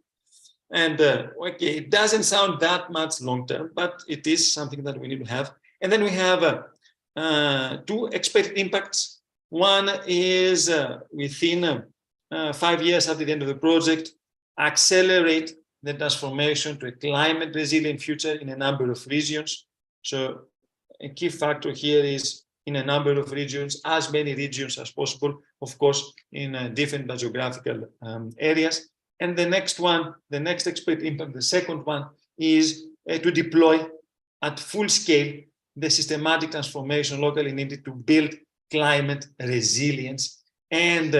And okay, it doesn't sound that much long-term, but it is something that we need to have. And then we have two expected impacts. One is within 5 years after the end of the project, accelerate the transformation to a climate resilient future in a number of regions. So a key factor here is in a number of regions, as many regions as possible, of course, in different geographical areas. And the next one, the next expected impact, the second one, is to deploy at full scale the systematic transformation locally needed to build climate resilience, and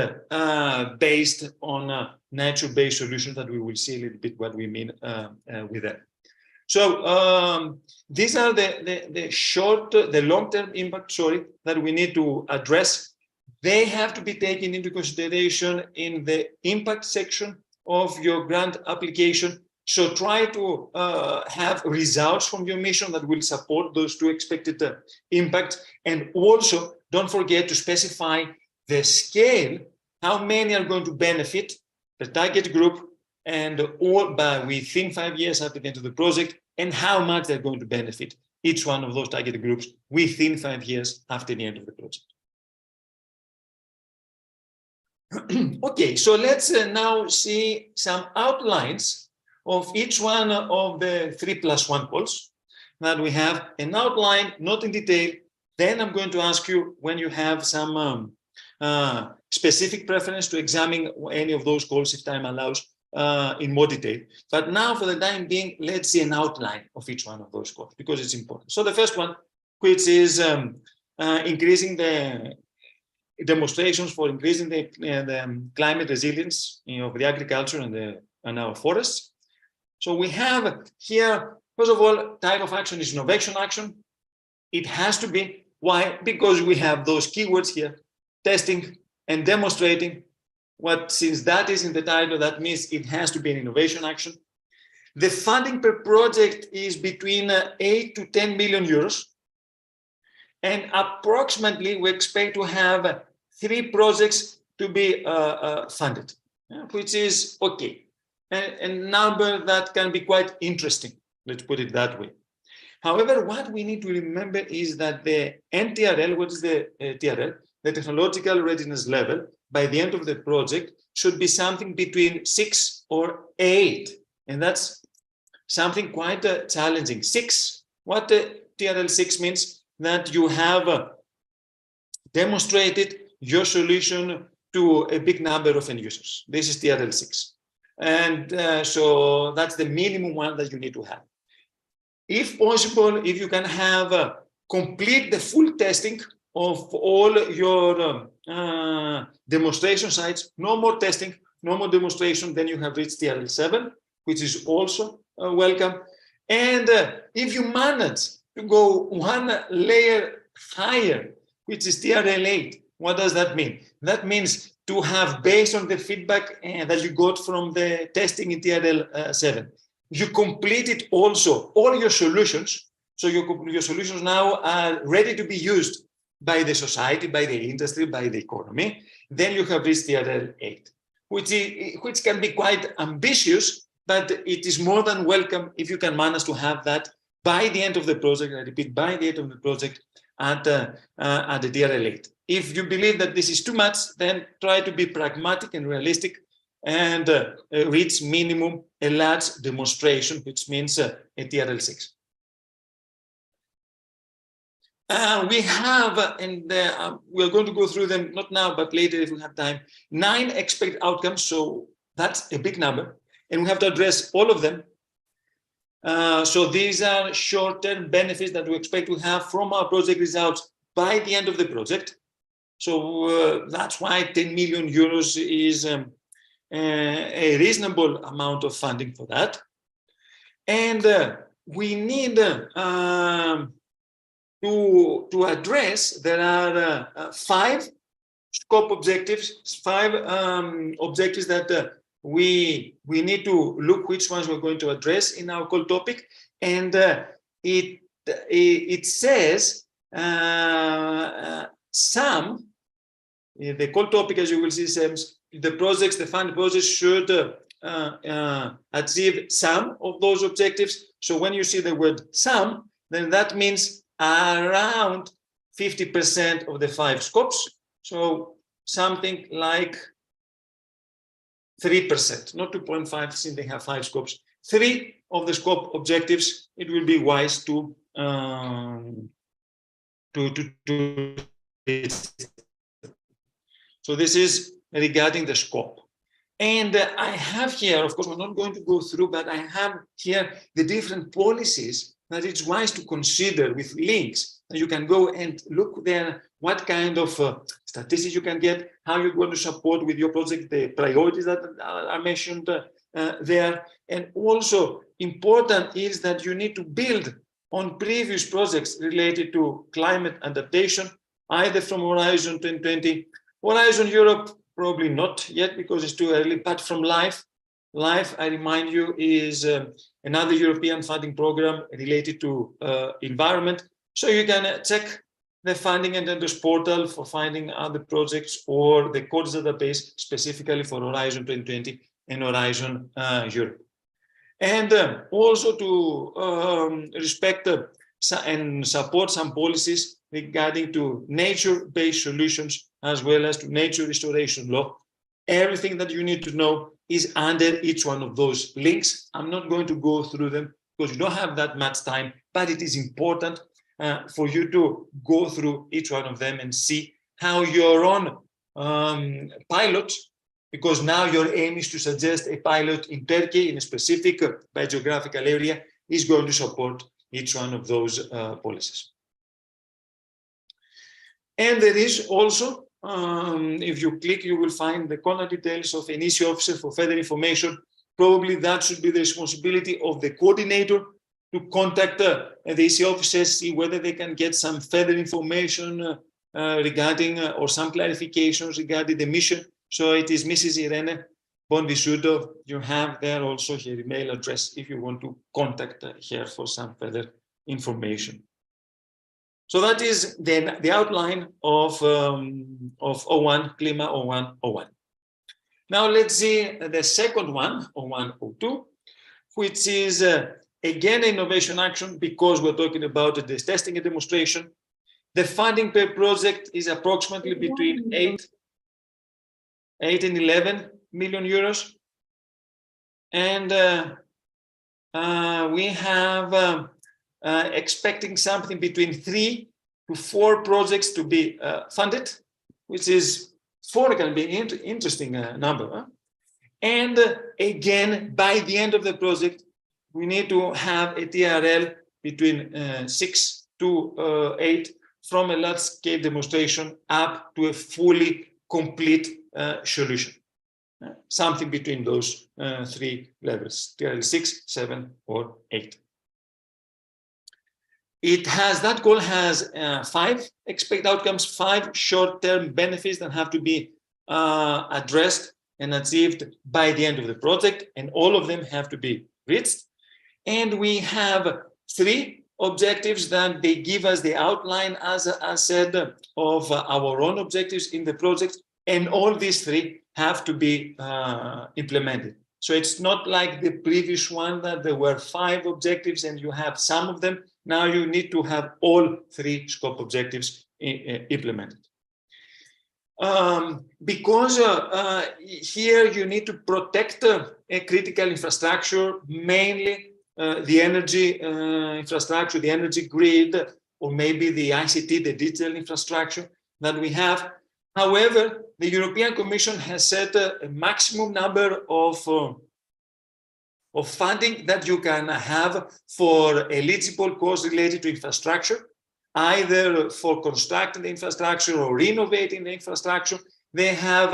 based on nature-based solutions that we will see a little bit what we mean with that. So these are the long-term impact, that we need to address. They have to be taken into consideration in the impact section of your grant application. So try to have results from your mission that will support those two expected impacts. And also don't forget to specify the scale, how many are going to benefit the target group, and all by within 5 years after the end of the project, and how much they're going to benefit each one of those target groups within 5 years after the end of the project. Okay, so let's now see some outlines of each one of the 3+1 calls that we have. An outline, not in detail. Then I'm going to ask you when you have some specific preference to examine any of those calls, if time allows, in more detail. But now, for the time being, let's see an outline of each one of those calls, because it's important. So the first one, which is increasing the demonstrations for increasing the climate resilience of the agriculture and our forests. So we have here, first of all, type of action is innovation action. It has to be. Why? Because we have those keywords here, testing and demonstrating. Since that is in the title, that means it has to be an innovation action. The funding per project is between 8 to 10 million euros. And approximately, we expect to have 3 projects to be funded, which is okay. A number that can be quite interesting, let's put it that way. However, what we need to remember is that the NTRL, what is the TRL, the technological readiness level, by the end of the project should be something between 6 or 8. And that's something quite challenging. 6, what TRL 6 means that you have demonstrated your solution to a big number of end users. This is TRL 6. And so that's the minimum one that you need to have. If possible, if you can have complete the full testing of all your demonstration sites, no more testing, no more demonstration, then you have reached TRL 7, which is also welcome. And if you manage to go one layer higher, which is TRL 8, what does that mean? That means to have, based on the feedback that you got from the testing in TRL 7, you completed also all your solutions. So your solutions now are ready to be used by the society, by the industry, by the economy. Then you have reached TRL 8, which can be quite ambitious, but it is more than welcome if you can manage to have that by the end of the project. I repeat, by the end of the project at the TRL 8. If you believe that this is too much, then try to be pragmatic and realistic and reach minimum a large demonstration, which means a TRL 6. We have, and we're going to go through them, not now, but later if we have time, 9 expected outcomes. So that's a big number, and we have to address all of them. So these are short-term benefits that we expect to have from our project results by the end of the project. So that's why 10 million euros is a reasonable amount of funding for that. And we need to address, there are 5 scope objectives, 5 objectives that we need to look which ones we're going to address in our call topic. And it says some, the call topic, as you will see, says the projects, the fund projects should achieve some of those objectives. So when you see the word some, then that means around 50% of the 5 scopes. So something like 3%, not 2.5, since they have 5 scopes. 3 of the scope objectives, it will be wise to so this is regarding the scope. And I have here, of course, we're not going to go through, but I have here the different policies that it's wise to consider with links. You can go and look there, what kind of statistics you can get, how you're going to support with your project, the priorities that are mentioned there. And also important is that you need to build on previous projects related to climate adaptation, either from Horizon 2020, Horizon Europe, probably not yet because it's too early, but from LIFE. LIFE, I remind you, is another European funding program related to environment. So you can check the funding and tenders portal for finding other projects or the codes database specifically for Horizon 2020 and Horizon Europe. And also to respect and support some policies regarding to nature-based solutions as well as to nature restoration law. Everything that you need to know is under each one of those links. I'm not going to go through them because you don't have that much time, but it is important for you to go through each one of them and see how your own pilot, because now your aim is to suggest a pilot in Turkey in a specific biogeographical area, is going to support each one of those policies. And there is also, if you click, you will find the contact details of an EC officer for further information. Probably that should be the responsibility of the coordinator to contact the EC officers, see whether they can get some further information regarding or some clarifications regarding the mission. So it is Mrs. Irene Bonvisuto. You have there also her email address if you want to contact her for some further information. So that is the outline of O1, Klima O1. Now let's see the second one, O1, which is again innovation action, because we're talking about this testing and demonstration. The funding per project is approximately between 8 and 11 million euros. And we have expecting something between 3 to 4 projects to be funded, which is 4 can be an interesting number. Huh? And again, by the end of the project, we need to have a TRL between 6 to 8 from a large-scale demonstration up to a fully complete solution. Something between those 3 levels, TRL 6, 7, or 8. That goal has 5 expected outcomes, 5 short-term benefits that have to be addressed and achieved by the end of the project, and all of them have to be reached. And we have 3 objectives that they give us the outline, as I said, of our own objectives in the project, and all these 3 have to be implemented. So it's not like the previous one that there were 5 objectives and you have some of them. Now you need to have all 3 scope objectives implemented. Because here you need to protect a critical infrastructure, mainly the energy infrastructure, the energy grid, or maybe the ICT, the digital infrastructure that we have. However, the European Commission has set a maximum number of funding that you can have for eligible costs related to infrastructure, either for constructing the infrastructure or renovating the infrastructure. They have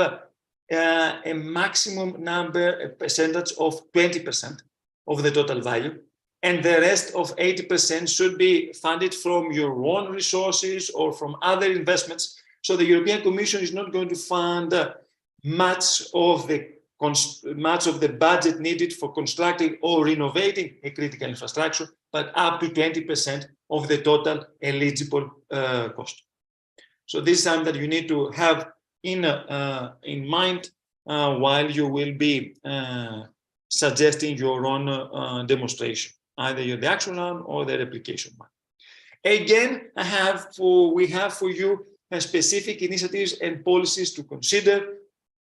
a maximum number, a percentage of 20% of the total value. And the rest of 80% should be funded from your own resources or from other investments. So the European Commission is not going to fund much of the budget needed for constructing or renovating a critical infrastructure, but up to 20% of the total eligible cost. So this is something that you need to have in mind while you will be suggesting your own demonstration, either the actual one or the replication one. Again, we have for you specific initiatives and policies to consider.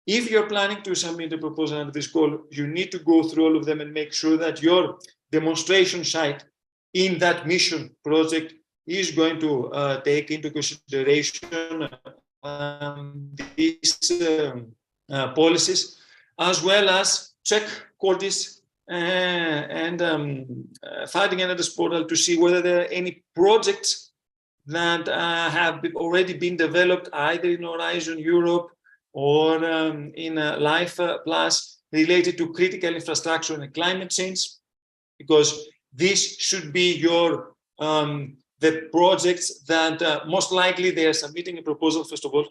If you're planning to submit a proposal under this call, you need to go through all of them and make sure that your demonstration site in that mission project is going to take into consideration these policies, as well as check qualities and finding another portal to see whether there are any projects that have already been developed either in Horizon Europe or in Life Plus related to critical infrastructure and climate change, because this should be your the projects that most likely they are submitting a proposal, first of all,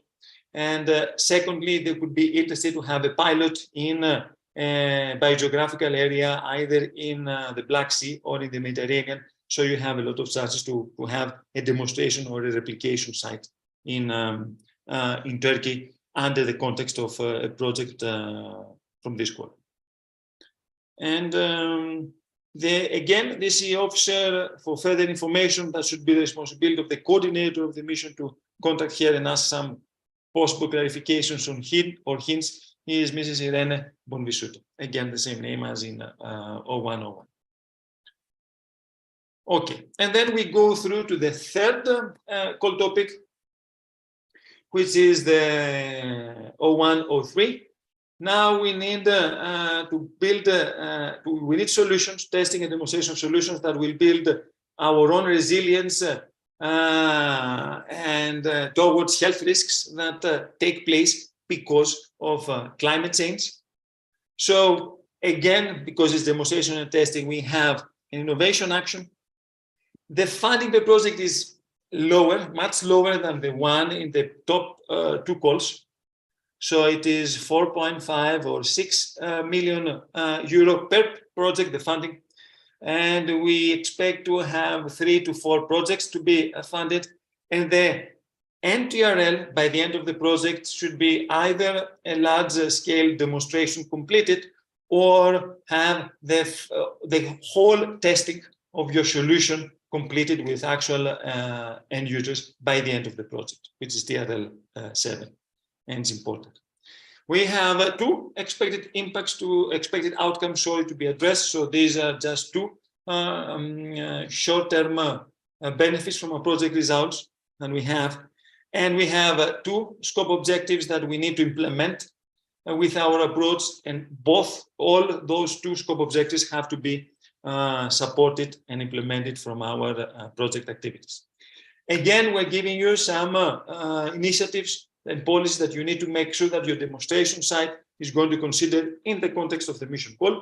and secondly, they would be interested to have a pilot in a biogeographical area, either in the Black Sea or in the Mediterranean. So you have a lot of chances to have a demonstration or a replication site in Turkey under the context of a project from this call. And again, the CE officer, for further information, that should be the responsibility of the coordinator of the mission to contact here and ask some possible clarifications on him or hints. He is Mrs. Irene Bonvisuto. Again, the same name as in 0101. Okay, and then we go through to the third call topic, which is the 0103. Now we need to build, we need solutions, testing and demonstration solutions that will build our own resilience and towards health risks that take place because of climate change. So again, because it's demonstration and testing, we have an innovation action. The funding per project is lower, much lower than the one in the top 2 calls. So it is 4.5 or 6 million euro per project, the funding. And we expect to have 3 to 4 projects to be funded. And the NTRL by the end of the project should be either a large scale demonstration completed or have the whole testing of your solution completed with actual end users by the end of the project, which is TRL 7, and it's important. We have two expected impacts to expected outcomes to be addressed. So these are just two short-term benefits from our project results that we have. And we have two scope objectives that we need to implement with our approach, and all those two scope objectives have to be supported and implemented from our project activities. Again, we're giving you some initiatives and policies that you need to make sure that your demonstration site is going to consider in the context of the mission call.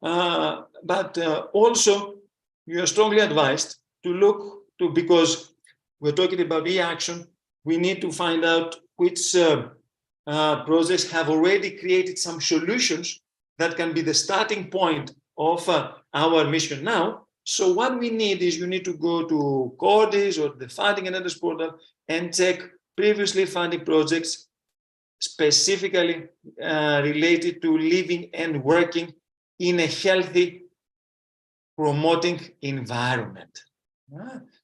But also, you are strongly advised to look to, because we're talking about e-action, we need to find out which projects have already created some solutions that can be the starting point of our mission now. So what we need is you need to go to Cordis or the Funding and Others portal and check previously funded projects specifically related to living and working in a healthy, promoting environment.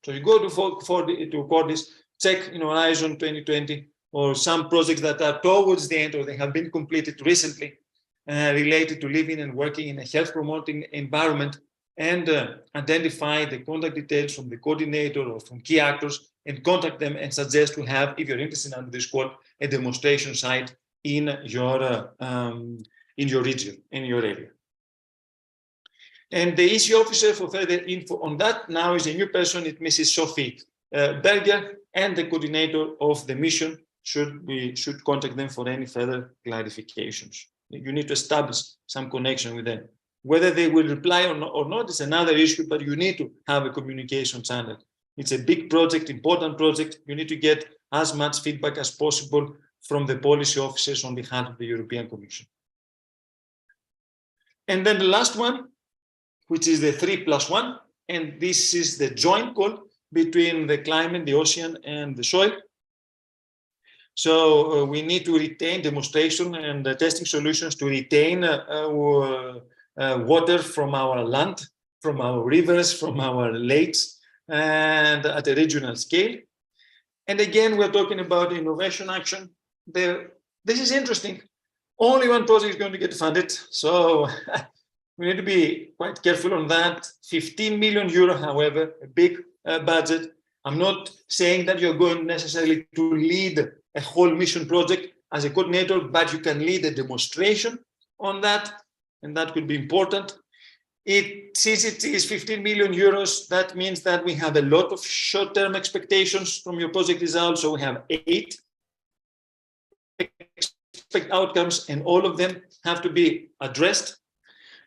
So you go to Cordis, check in Horizon 2020 or some projects that are towards the end or they have been completed recently related to living and working in a health promoting environment, and identify the contact details from the coordinator or from key actors and contact them and suggest to have, if you're interested under this call, a demonstration site in your region, in your area. And the EC officer for further info on that now is a new person, it's Mrs. Sophie Berger, and the coordinator of the mission should contact them for any further clarifications. You need to establish some connection with them. Whether they will reply or not is another issue, but you need to have a communication channel. It's a big project, important project. You need to get as much feedback as possible from the policy officers on behalf of the European Commission. And then the last one, which is the 3+1, and this is the joint call between the climate, the ocean, and the soil. So we need to retain demonstration and testing solutions to retain water from our land, from our rivers, from our lakes, and at a regional scale. And again, we're talking about innovation action. This is interesting. Only one project is going to get funded. So we need to be quite careful on that. 15 million euro, however, a big budget. I'm not saying that you're going necessarily to lead a whole mission project as a coordinator, but you can lead a demonstration on that, and that could be important. Since it is 15 million euros, that means that we have a lot of short-term expectations from your project results. So we have 8 expect outcomes, and all of them have to be addressed.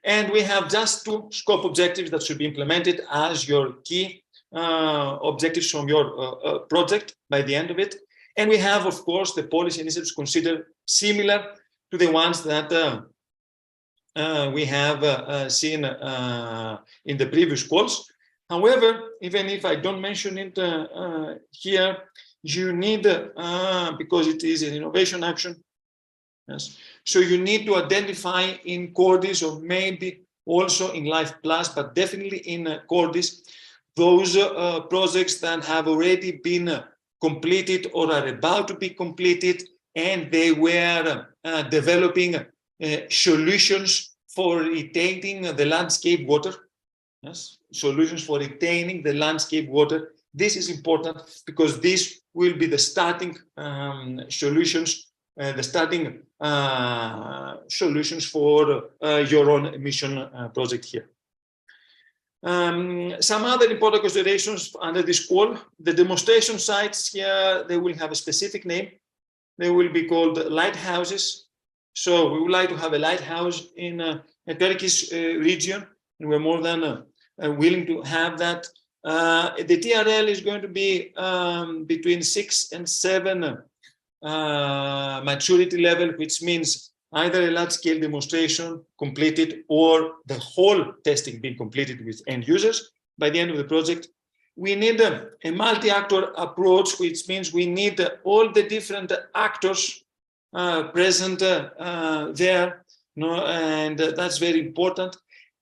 And we have just 2 scope objectives that should be implemented as your key objectives from your project by the end of it. And we have, of course, the policy initiatives considered similar to the ones that we have seen in the previous calls. However, even if I don't mention it here, you need, because it is an innovation action, yes. So you need to identify in Cordis, or maybe also in Life Plus, but definitely in Cordis, those projects that have already been completed or are about to be completed, and they were developing solutions for retaining the landscape water. Yes, solutions for retaining the landscape water. This is important because this will be the starting solutions, solutions for your own mission project here. Some other important considerations under this call: the demonstration sites here, they will have a specific name. They will be called lighthouses. So we would like to have a lighthouse in a Turkish region, and we're more than willing to have that. The TRL is going to be between 6 and 7 maturity level, which means either a large-scale demonstration completed or the whole testing being completed with end users by the end of the project. we need a multi-actor approach, which means we need all the different actors present there, and that's very important.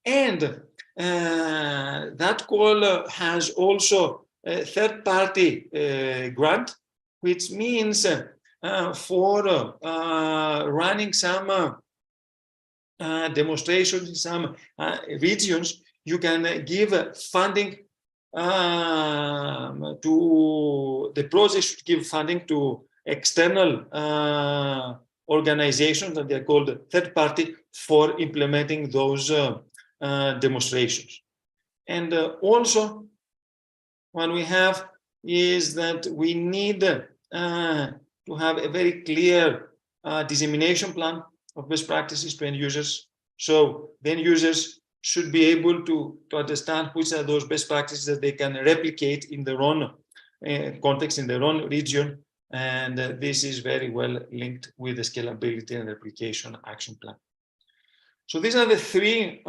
And that call has also a third-party grant, which means for running some demonstrations in some regions, you can give funding to the project, should give funding to external organizations that they're called third party for implementing those demonstrations. And also what we have is that we need to have a very clear dissemination plan of best practices to end users. So the end users should be able to understand which are those best practices that they can replicate in their own context, in their own region. And this is very well linked with the scalability and replication action plan. So these are the three,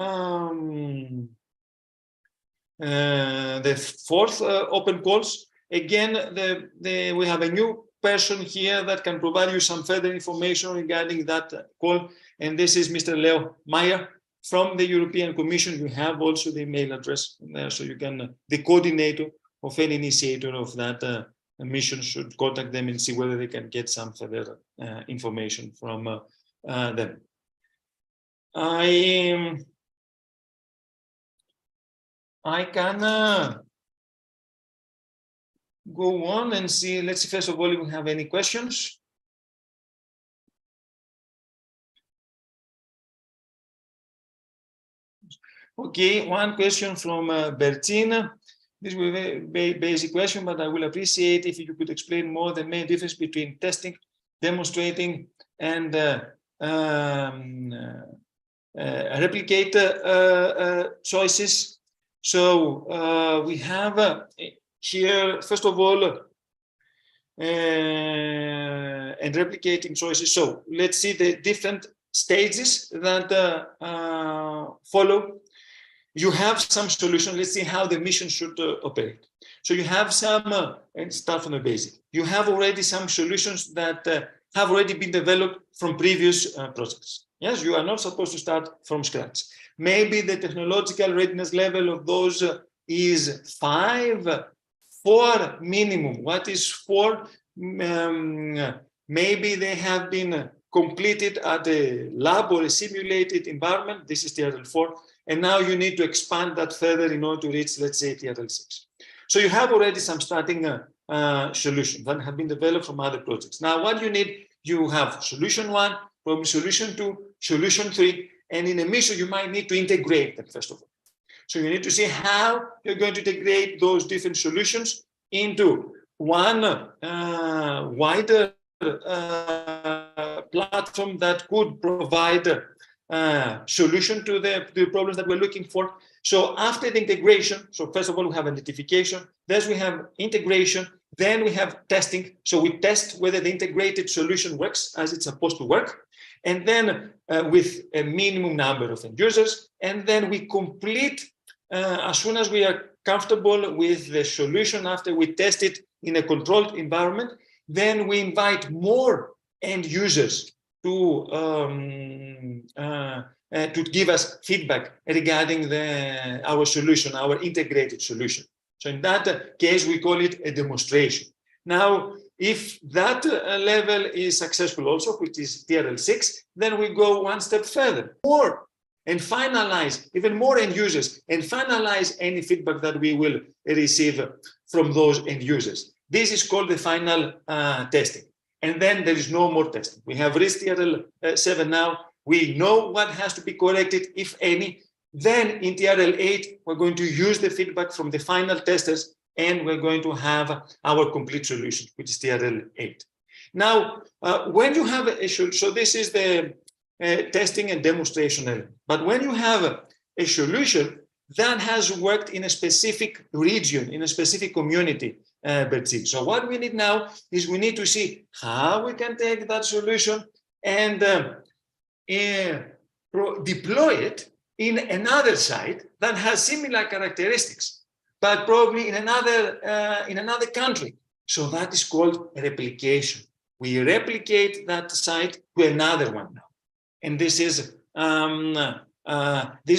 the fourth open calls. Again, we have a new person here that can provide you some further information regarding that call. And this is Mr. Leo Meyer from the European Commission. You have also the email address there, so you can, the coordinator of any initiator of that mission should contact them and see whether they can get some further information from them. I can go on and see. Let's see, first of all, if we have any questions. Okay, one question from Bertina. This will be a very basic question, but I will appreciate if you could explain more the main difference between testing, demonstrating, and replicate choices. So we have here, first of all, and replicating choices. So let's see the different stages that follow. You have some solution. Let's see how the mission should operate. So you have some, and start from the basic. You have already some solutions that have already been developed from previous projects. Yes, you are not supposed to start from scratch. Maybe the technological readiness level of those is 5, 4 minimum. What is 4? Maybe they have been completed at a lab or a simulated environment. This is TRL 4. And now you need to expand that further in order to reach, let's say, TRL 6. So you have already some starting solutions that have been developed from other projects. Now, what you need, you have solution 1, probably solution 2, solution 3, and in a mission, you might need to integrate them, first of all. So you need to see how you're going to integrate those different solutions into one wider platform that could provide solution to the problems that we're looking for. So after the integration, so first of all, we have identification, then we have integration, then we have testing. So we test whether the integrated solution works as it's supposed to work. And then with a minimum number of end users, and then we complete as soon as we are comfortable with the solution after we test it in a controlled environment, then we invite more end users to give us feedback regarding our solution, our integrated solution. So in that case, we call it a demonstration. Now, if that level is successful also, which is TRL 6, then we go one step further, more, and finalize even more end users and finalize any feedback that we will receive from those end users. This is called the final testing. And then there is no more testing. We have reached TRL 7 now. We know what has to be corrected, if any. Then in TRL 8, we're going to use the feedback from the final testers, and we're going to have our complete solution, which is TRL 8. Now, when you have so this is the testing and demonstration element. But when you have a solution that has worked in a specific region, in a specific community, so what we need now is we need to see how we can take that solution and deploy it in another site that has similar characteristics. but probably in another country. So that is called replication. We replicate that site to another one now. And this is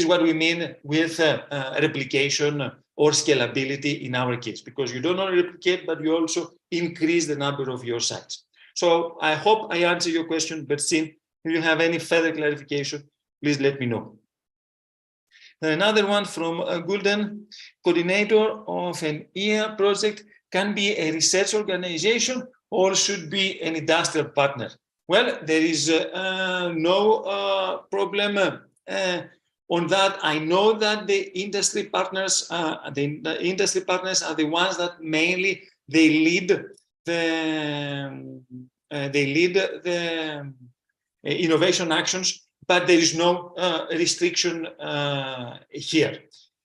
what we mean with replication or scalability in our case, because you don't only replicate, but you also increase the number of your sites. So I hope I answer your question, but since if you have any further clarification, please let me know. Another one from Gulden, coordinator of an EA project can be a research organization or should be an industrial partner. Well, there is no problem on that. I know that the industry partners, are the ones that mainly they lead the innovation actions, but there is no restriction here.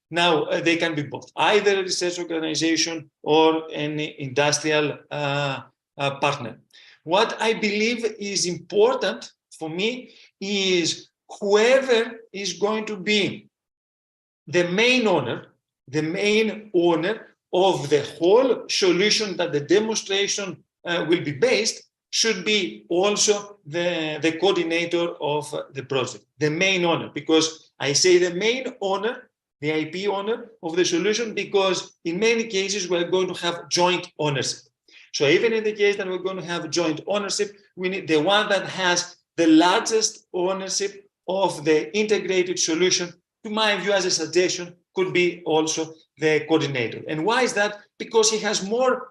Now, they can be both, either a research organization or an industrial partner. What I believe is important for me is whoever is going to be the main owner of the whole solution that the demonstration will be based should be also the coordinator of the project, the main owner, because I say the main owner, the IP owner of the solution, because in many cases we're going to have joint ownership. So even in the case that we're going to have joint ownership, we need the one that has the largest ownership of the integrated solution, to my view as a suggestion, could be also the coordinator. And why is that? Because he has more,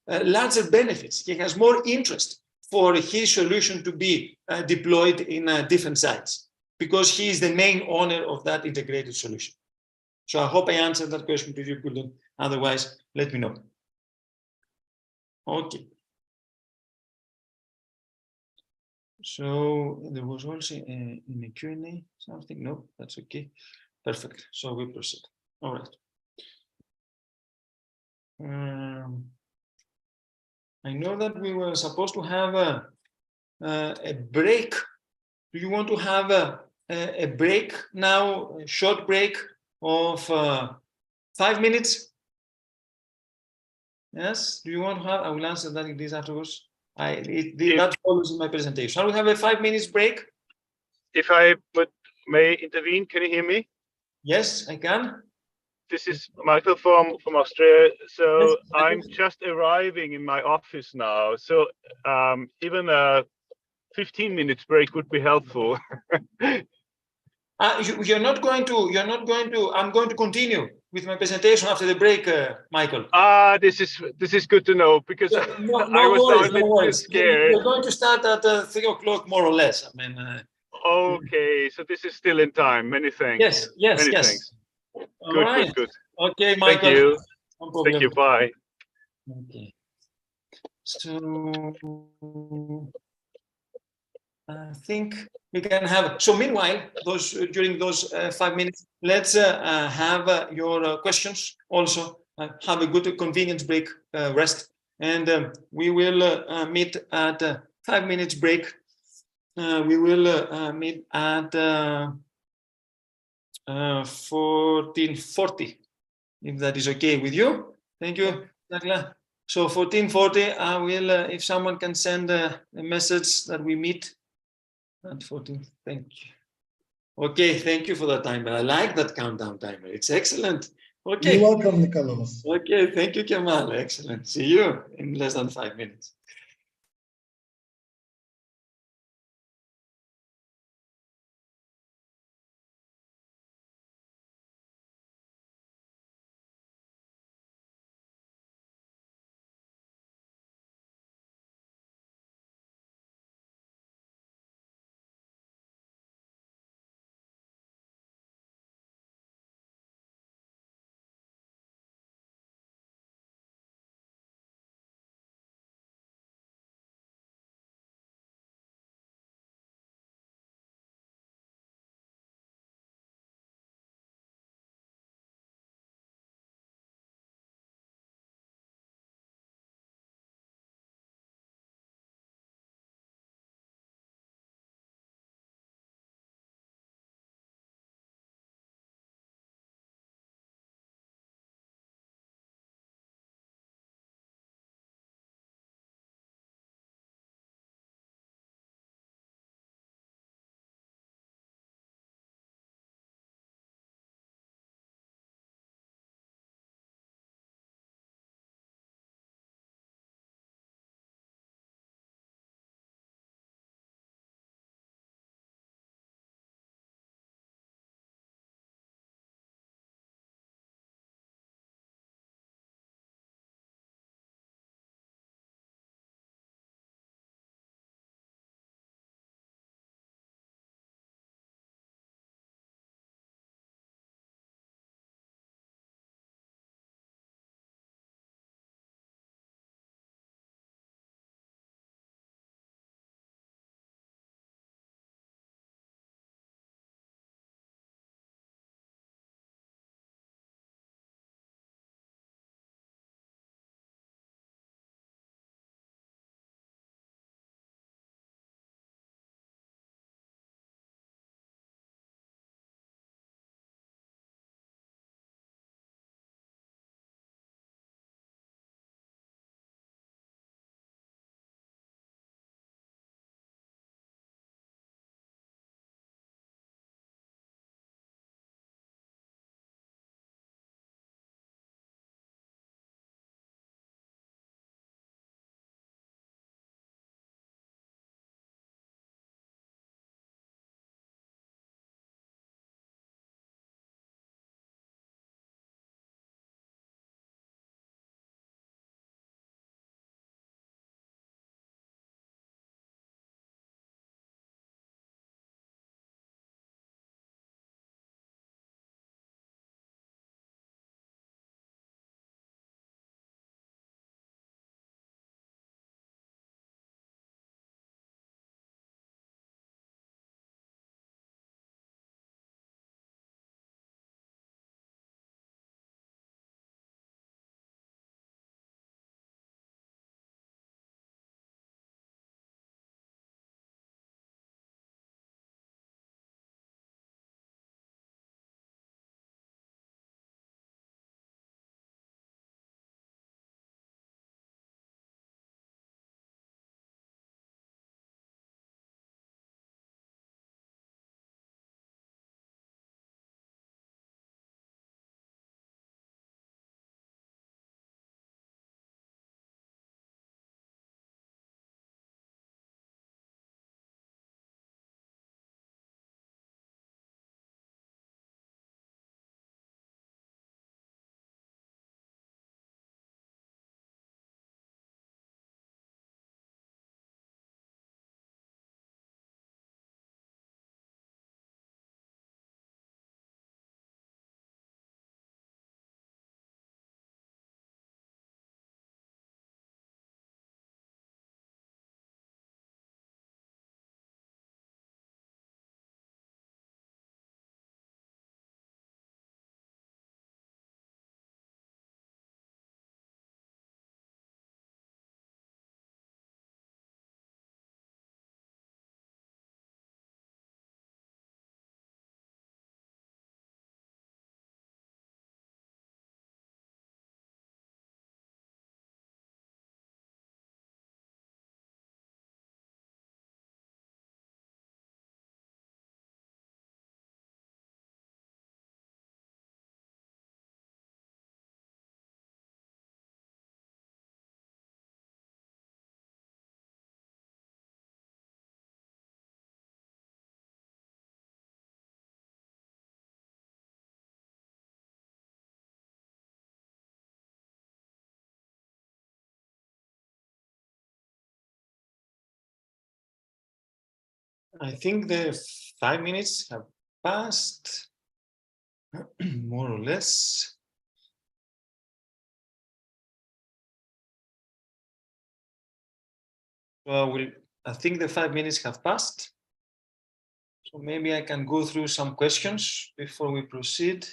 larger benefits. He has more interest for his solution to be deployed in different sites, because he is the main owner of that integrated solution. So I hope I answered that question to you, Gulden. Otherwise, let me know. Okay. So there was also in the Q&A something. No, that's okay. Perfect. So we proceed. All right. I know that we were supposed to have a break. Do you want to have a break now, a short break of 5 minutes? Yes, do you want to have? I will answer that in this afterwards. That follows in my presentation. Shall we have a 5 minutes break? If I may intervene, can you hear me? Yes, I can. This is Michael from Australia. So Yes, I'm just arriving in my office now. So even a 15 minutes break would be helpful. You're not going to. I'm going to continue with my presentation after the break, Michael. This is good to know, because No I was worries, now a bit scared. We're going to start at 3 o'clock, more or less. I mean. Okay, so this is still in time. Many thanks. Yes. Many thanks. All Good, right. good. Okay, Michael. Thank you. No problem. Thank you. Bye. Okay. So I think we can have. So meanwhile, during those 5 minutes, let's have your questions. Also, have a good convenience break, rest, and we will meet at 5 minutes break. We will meet at 14:40, if that is okay with you. Thank you, Dagla. So 14:40, I will, if someone can send a message that we meet at 14. Thank you. Okay, thank you for that timer. I like that countdown timer. It's excellent. Okay. You're welcome, Nicholas. Okay, thank you, Kemal. Excellent. See you in less than 5 minutes. I think the 5 minutes have passed, more or less. So I think the 5 minutes have passed. So maybe I can go through some questions before we proceed.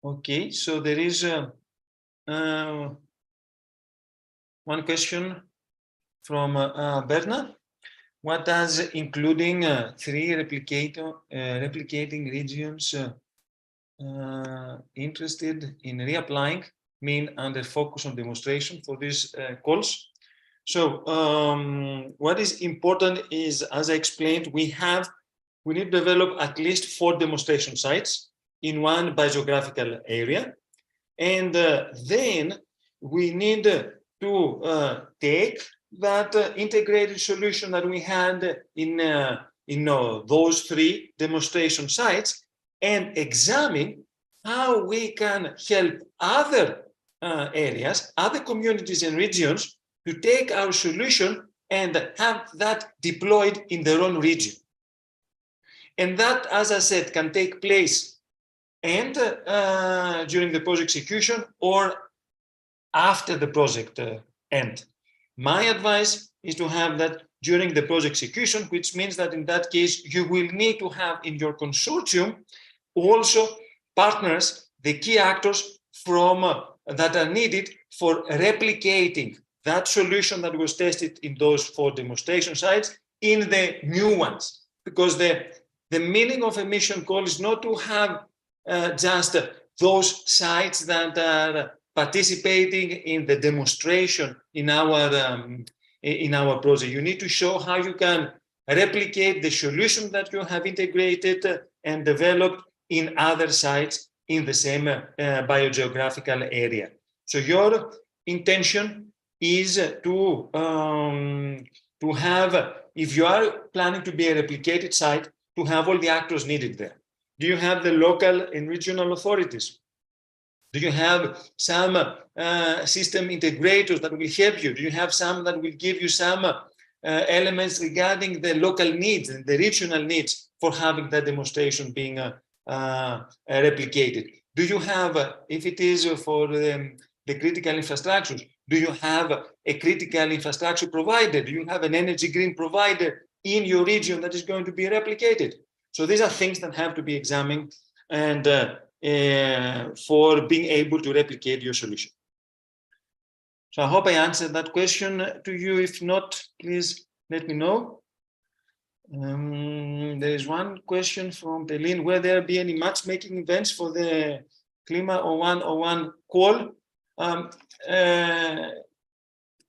Okay, so there is one question from Berna. What does including 3 replicating regions interested in reapplying mean under focus on demonstration for these calls? So what is important is, as I explained, we need to develop at least 4 demonstration sites in one biogeographical area. And then we need to take that integrated solution that we had in those 3 demonstration sites and examine how we can help other areas, other communities and regions to take our solution and have that deployed in their own region. And that, as I said, can take place and during the project execution or after the project end. My advice is to have that during the project execution, which means that in that case, you will need to have in your consortium also partners, the key actors from that are needed for replicating that solution that was tested in those 4 demonstration sites in the new ones. Because the meaning of a mission call is not to have just those sites that are participating in the demonstration in our project. You need to show how you can replicate the solution that you have integrated and developed in other sites in the same biogeographical area. So your intention is to have, if you are planning to be a replicated site, to have all the actors needed there. Do you have the local and regional authorities? Do you have some system integrators that will help you? Do you have some that will give you some elements regarding the local needs and the regional needs for having that demonstration being replicated? Do you have, if it is for the critical infrastructures, do you have a critical infrastructure provider? Do you have an energy green provider in your region that is going to be replicated? So these are things that have to be examined and for being able to replicate your solution. So I hope I answered that question to you. If not, please let me know. There is one question from Pelin. Will there be any matchmaking events for the Klima 0101 call?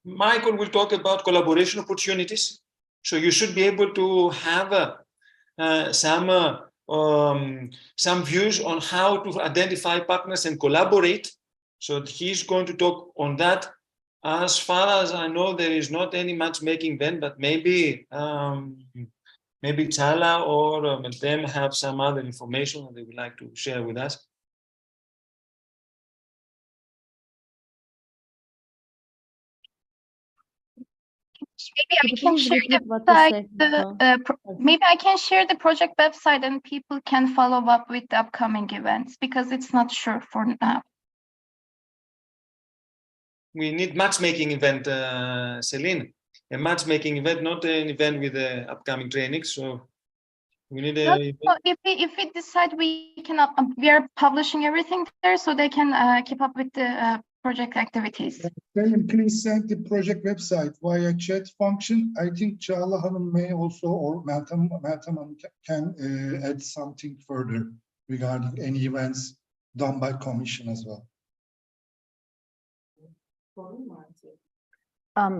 Michael will talk about collaboration opportunities. So you should be able to have some views on how to identify partners and collaborate. So he's going to talk on that. As far as I know, there is not any matchmaking event, but maybe Chala or Meltem have some other information that they would like to share with us. Maybe I can share the website. Maybe I can share the project website and people can follow up with the upcoming events because it's not sure for now. We need matchmaking event, Celine. A matchmaking event, not an event with the upcoming training. So we need a. If we decide we are publishing everything there, so they can keep up with the project activities. Please send the project website via chat function. I think Çağla Hanım may also, or Meltem Hanım can add something further regarding any events done by Commission as well.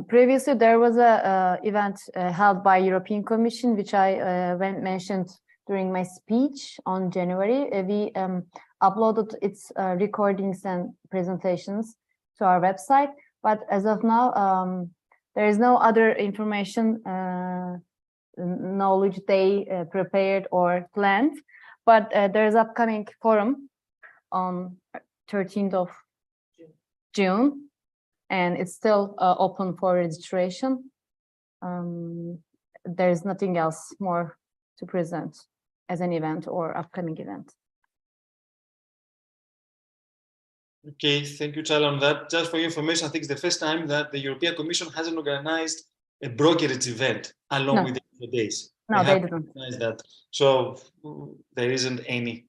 Previously, there was a event held by European Commission, which I mentioned during my speech on January. We uploaded its recordings and presentations to our website, but as of now, there is no other information, knowledge they prepared or planned, but there is upcoming forum on 13th of June, and it's still open for registration. There's nothing else more to present as an event or upcoming event. Okay, thank you, Charles, on that. Just for your information, I think it's the first time that the European Commission hasn't organized a brokerage event along with the days. No, they didn't. That. So there isn't any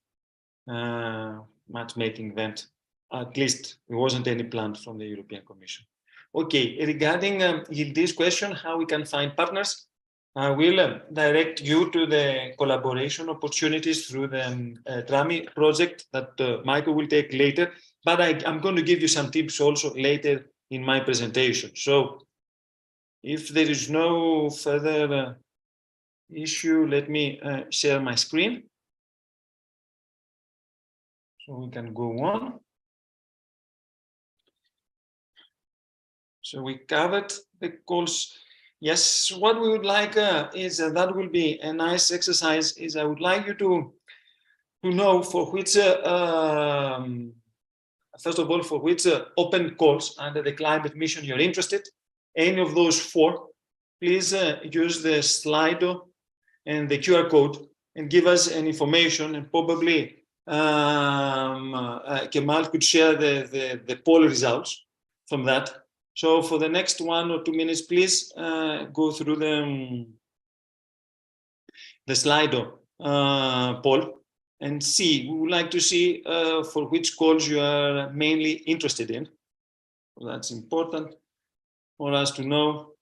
matchmaking event. At least there wasn't any planned from the European Commission. Okay, regarding Yildiz question, how we can find partners, I will direct you to the collaboration opportunities through the TRAMI project that Michael will take later. But I'm going to give you some tips also later in my presentation. So if there is no further issue, let me share my screen. So we can go on. So we covered the calls. Yes, what we would like is that will be a nice exercise. Is I would like you to know for which first of all, for which open calls under the climate mission you're interested. Any of those four, please use the Slido and the QR code and give us an information, and probably Kemal could share the poll results from that. So for the next 1 or 2 minutes, please go through the Slido poll and see. We would like to see for which calls you are mainly interested in. So that's important for us to know.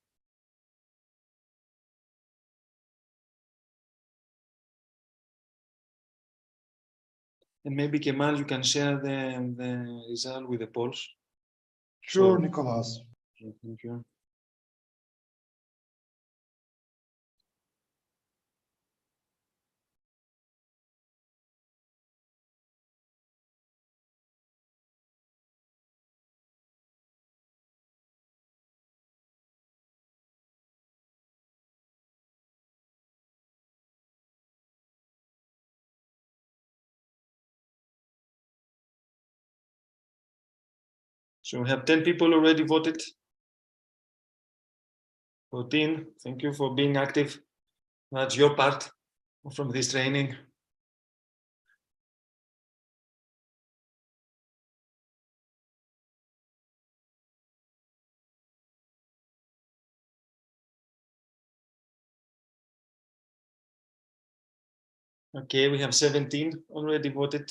And maybe Kemal, you can share the result with the polls. Sure, Nicholas. Thank you. So we have 10 people already voted. 14. Thank you for being active. That's your part from this training. Okay, we have 17 already voted.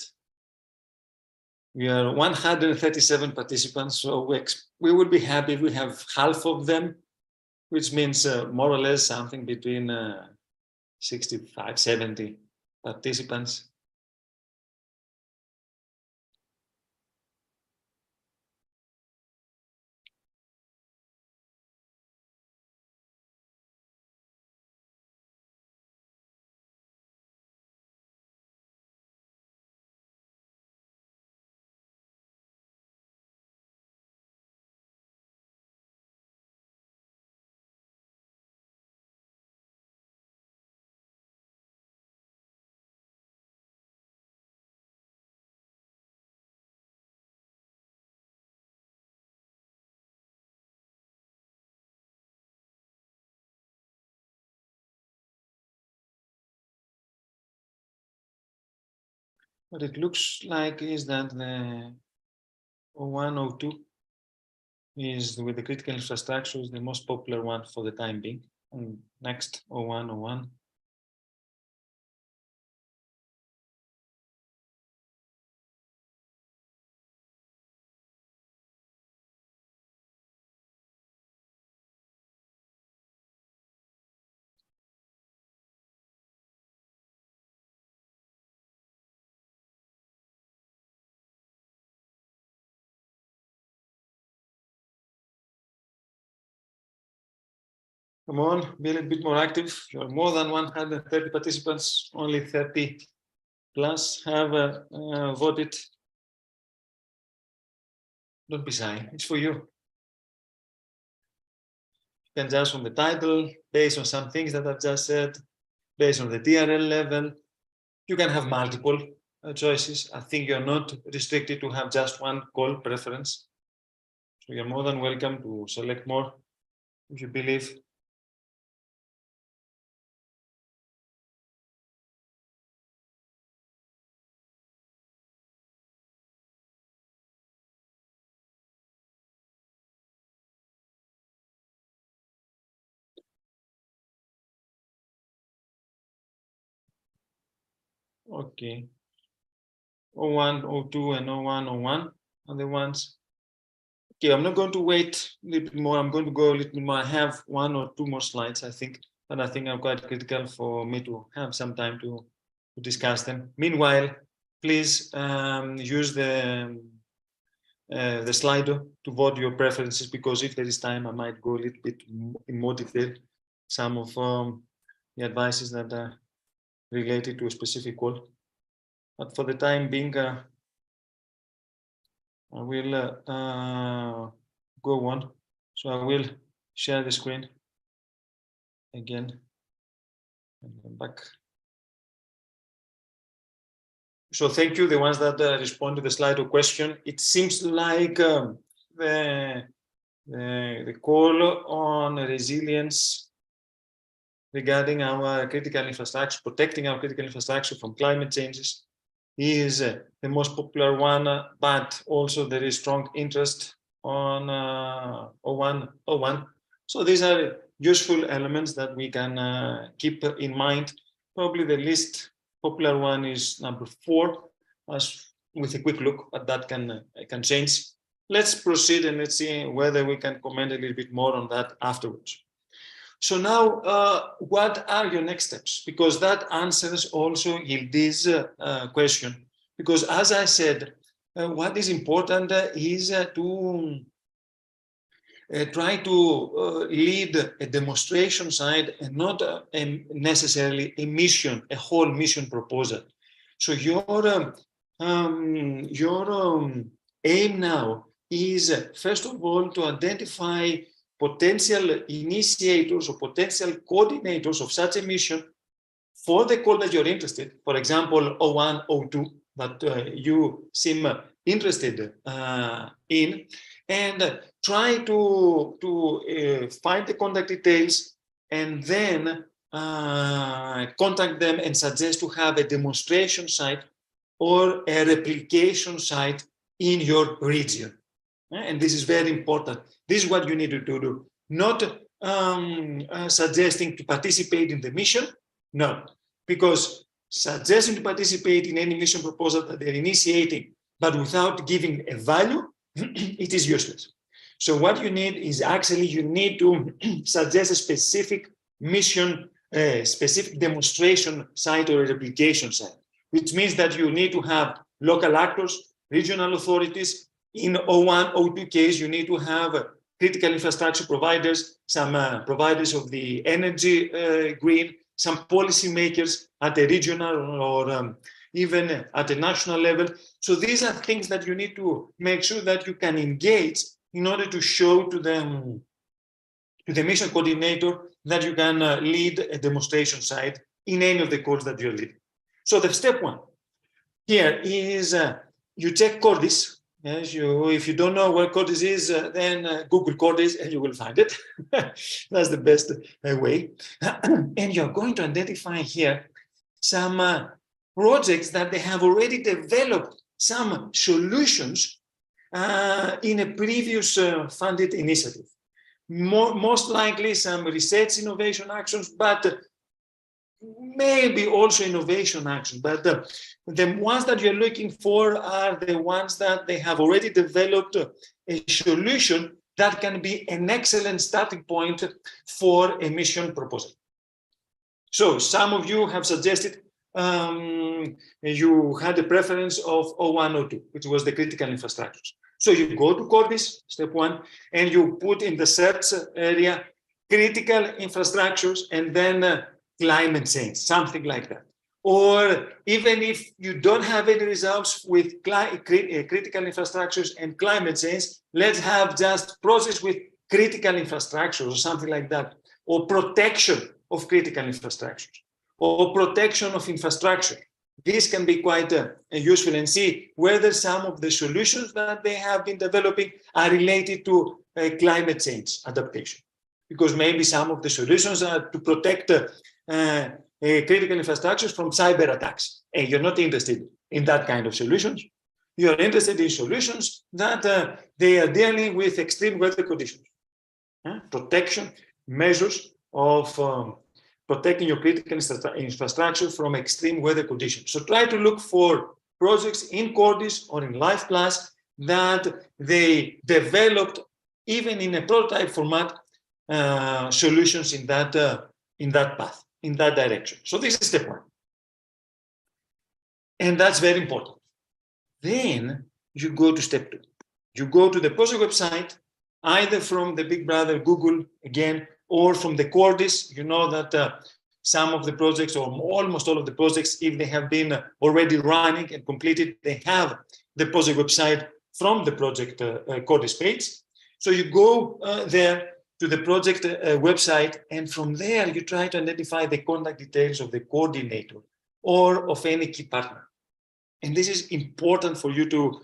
We are 137 participants, so we will be happy if we have half of them, which means more or less something between 65, 70 participants. What it looks like is that the 0102 is with the critical infrastructure is the most popular one for the time being. And next 0101. Come on, be a little bit more active. You're more than 130 participants, only 30 plus have voted. Don't be shy, it's for you. You can judge from the title, based on some things that I've just said, based on the TRL level. You can have multiple choices. I think you're not restricted to have just one call preference. So you're more than welcome to select more if you believe. Okay. 01, 02, and 01, 01 are the ones. Okay, I'm not going to wait a little bit more. I'm going to go a little bit more. I have 1 or 2 more slides, I think, and I think are quite critical for me to have some time to discuss them. Meanwhile, please use the Slido to vote your preferences, because if there is time, I might go a little bit in more detail some of the advices that are related to a specific call. But for the time being, I will go on. So I will share the screen again and come back. So thank you, the ones that respond to the Slido question. It seems like the call on resilience regarding our critical infrastructure, protecting our critical infrastructure from climate changes, is the most popular one, but also there is strong interest on 01. So these are useful elements that we can keep in mind. Probably the least popular one is number 4, as with a quick look, but that can change. Let's proceed and let's see whether we can comment a little bit more on that afterwards. So now, what are your next steps? Because that answers also Yildiz question. Because as I said, what is important is to try to lead a demonstration side and not necessarily a whole mission proposal. So your aim now is, first of all, to identify potential initiators or potential coordinators of such a mission for the call that you're interested. For example, 01, 02, that you seem interested in, and try to find the contact details and then contact them and suggest to have a demonstration site or a replication site in your region. And this is very important. This is what you need to do. Not suggesting to participate in the mission. No, because suggesting to participate in any mission proposal that they're initiating, but without giving a value, it is useless. So what you need is actually you need to suggest a specific mission, a specific demonstration site or a replication site, which means that you need to have local actors, regional authorities. In 01, 02 case, you need to have critical infrastructure providers, some providers of the energy grid, some policymakers at a regional or even at a national level. So these are things that you need to make sure that you can engage in order to show to the mission coordinator that you can lead a demonstration site in any of the calls that you're leading. So the step 1 here is you check Cordis. Yes, if you don't know where Cordis is, then Google Cordis and you will find it. That's the best way. And you're going to identify here some projects that they have already developed some solutions in a previous funded initiative. Most likely some research innovation actions, but maybe also innovation action. But the ones that you're looking for are the ones that they have already developed a solution that can be an excellent starting point for a mission proposal. So some of you have suggested you had a preference of 0102, which was the critical infrastructures. So you go to Cordis, step 1, and you put in the search area critical infrastructures and then climate change, something like that. Or even if you don't have any results with critical infrastructures and climate change, let's have just process with critical infrastructures or something like that, or protection of critical infrastructures, or protection of infrastructure, this can be quite useful and see whether some of the solutions that they have been developing are related to climate change adaptation. Because maybe some of the solutions are to protect critical infrastructures from cyber attacks. And you're not interested in that kind of solutions. You're interested in solutions that they are dealing with extreme weather conditions. Protection measures of protecting your critical infrastructure from extreme weather conditions. So try to look for projects in Cordis or in Life Plus that they developed, even in a prototype format, solutions in that path, in that direction. So this is step one. And that's very important. Then you go to step two. You go to the project website, either from the big brother Google again, or from the Cordis. You know that some of the projects, or almost all of the projects, if they have been already running and completed, they have the project website from the project Cordis page. So you go there to the project website, and from there you try to identify the contact details of the coordinator or of any key partner. And this is important for you to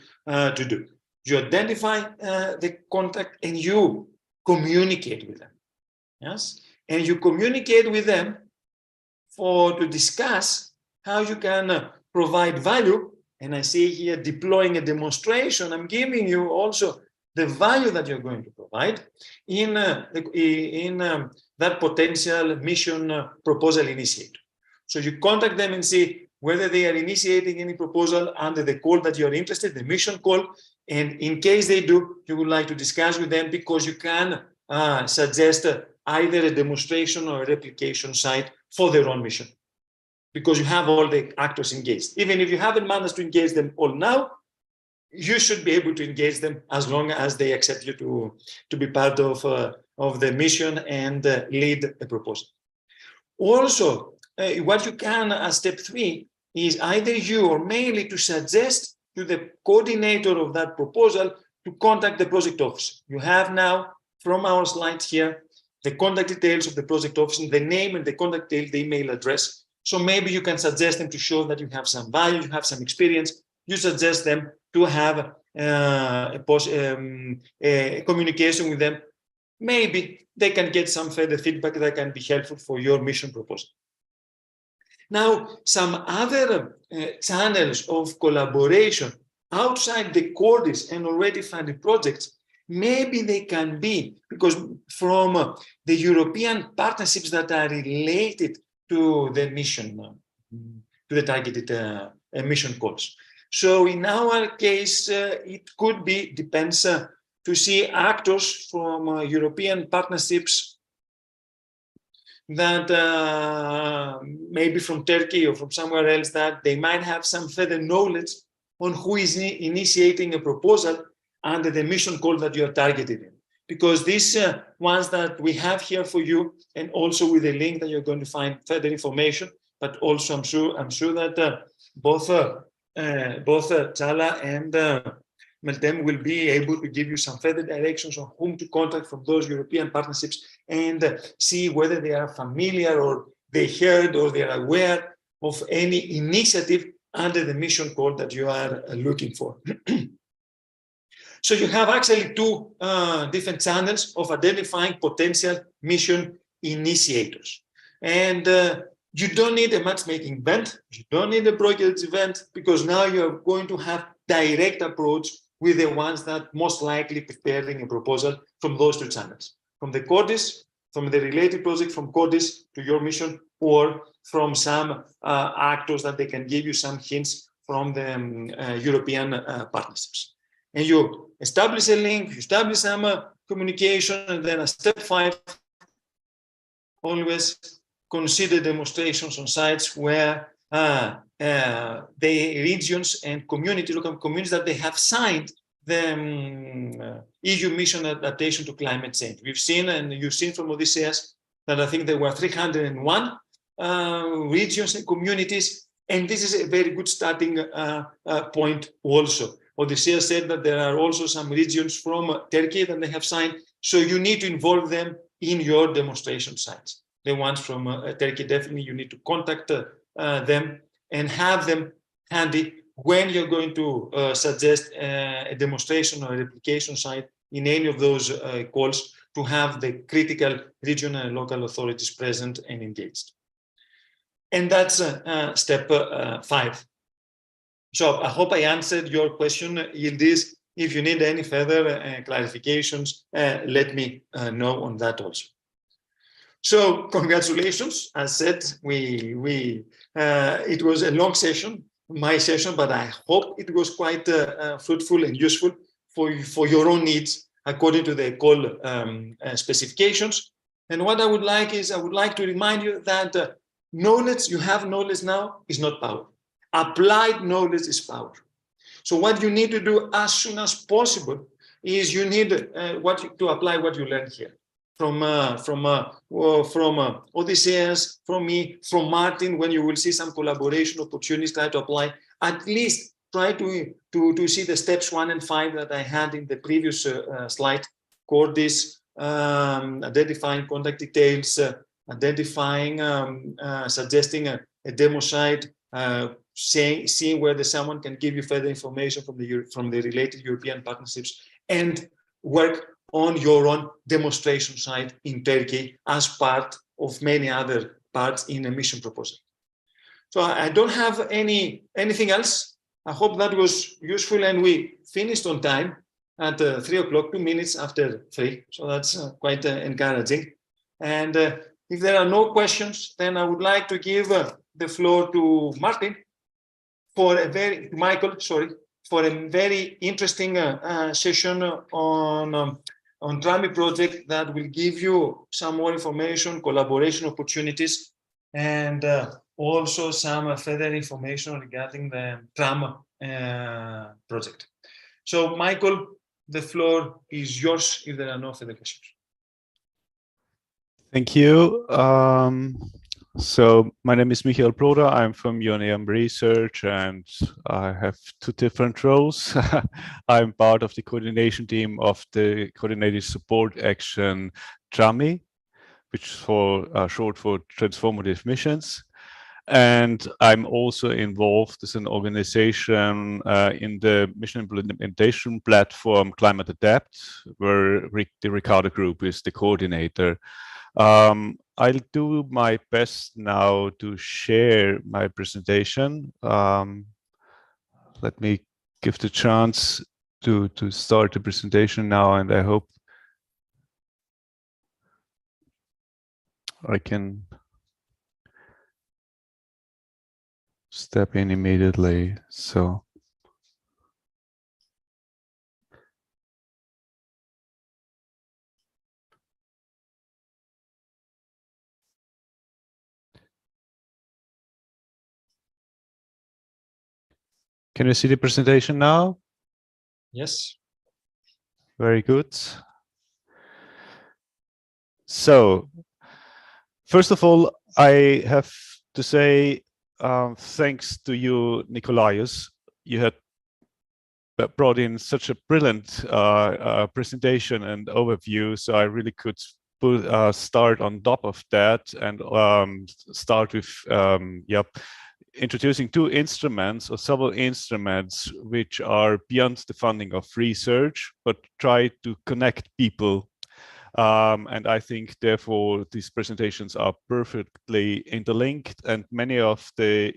do. You identify the contact and you communicate with them. Yes, and you communicate with them to discuss how you can provide value. And I see here deploying a demonstration. I'm giving you also the value that you're going to provide in that potential mission proposal initiator. So you contact them and see whether they are initiating any proposal under the call that you're interested, the mission call. And in case they do, you would like to discuss with them, because you can suggest either a demonstration or a replication site for their own mission, because you have all the actors engaged. Even if you haven't managed to engage them all now, you should be able to engage them as long as they accept you to be part of the mission and lead a proposal. Also, what you can as step 3 is either you or mainly to suggest to the coordinator of that proposal to contact the project office. You have now, from our slides here, the contact details of the project office, the name and the contact details, the email address. So maybe you can suggest them to show that you have some value, you have some experience. You suggest them to have a communication with them. Maybe they can get some further feedback that can be helpful for your mission proposal. Now, some other channels of collaboration outside the Cordis and already funded projects, maybe they can be, because from the European partnerships that are related to the mission, to the targeted mission calls. So in our case, it could be, depends, to see actors from European partnerships that maybe from Turkey or from somewhere else, that they might have some further knowledge on who is initiating a proposal under the mission call that you are targeted in. Because these ones that we have here for you, and also with the link that you're going to find further information, but also I'm sure that both Chala and Meltem will be able to give you some further directions on whom to contact from those European partnerships, and see whether they are familiar or they heard or they are aware of any initiative under the mission call that you are looking for. So you have actually two different channels of identifying potential mission initiators. And you don't need a matchmaking event, you don't need a brokerage event, because now you're going to have direct approach with the ones that most likely preparing a proposal from those two channels. From the Cordis, from the related project from Cordis to your mission, or from some actors that they can give you some hints from the European partnerships. And you establish a link, you establish some communication, and then a step 5, always consider demonstrations on sites where the regions and local communities that they have signed the EU mission adaptation to climate change. We've seen, and you've seen from Odysseus, that I think there were 301 regions and communities, and this is a very good starting point also. Odysseus said that there are also some regions from Turkey that they have signed, so you need to involve them in your demonstration sites. The ones from Turkey, definitely you need to contact them and have them handy when you're going to suggest a demonstration or a replication site in any of those calls, to have the critical regional and local authorities present and engaged. And that's step 5. So I hope I answered your question, Yildiz. If you need any further clarifications, let me know on that also. So congratulations. As said, it was a long session, my session, but I hope it was quite fruitful and useful for your own needs according to the call specifications. And what I would like is, I would like to remind you that knowledge, you have knowledge now, is not power. Applied knowledge is power. So what you need to do as soon as possible is you need to apply what you learned here from Odysseus, from me, from Martin. When you will see some collaboration opportunities, try to apply. At least try to see the steps 1 and 5 that I had in the previous slide. Cordis, identifying contact details, identifying, suggesting a demo site, seeing whether someone can give you further information from the related European partnerships, and work on your own demonstration site in Turkey as part of many other parts in a mission proposal. So I don't have anything else. I hope that was useful, and we finished on time at 3 o'clock, 2 minutes after 3. So that's quite encouraging. And if there are no questions, then I would like to give the floor to Martin for a very interesting session on TRAMI project that will give you some more information, collaboration opportunities, and also some further information regarding the TRAM project. So, Michael, the floor is yours if there are no further questions. Thank you. So my name is Michael Broder. I'm from UNAM Research, and I have 2 different roles. I'm part of the coordination team of the Coordinated Support Action TRAMI, which is short for Transformative Missions. And I'm also involved as an organization in the mission implementation platform Climate Adapt, where the Ricardo Group is the coordinator. I'll do my best now to share my presentation. Let me give the chance to start the presentation now, and I hope I can step in immediately. So can you see the presentation now? Yes. Very good. So, first of all, I have to say thanks to you, Nikolaos. You had brought in such a brilliant presentation and overview, so I really could start on top of that and start with introducing 2 instruments or several instruments which are beyond the funding of research, but try to connect people. And I think, therefore, these presentations are perfectly interlinked, and many of the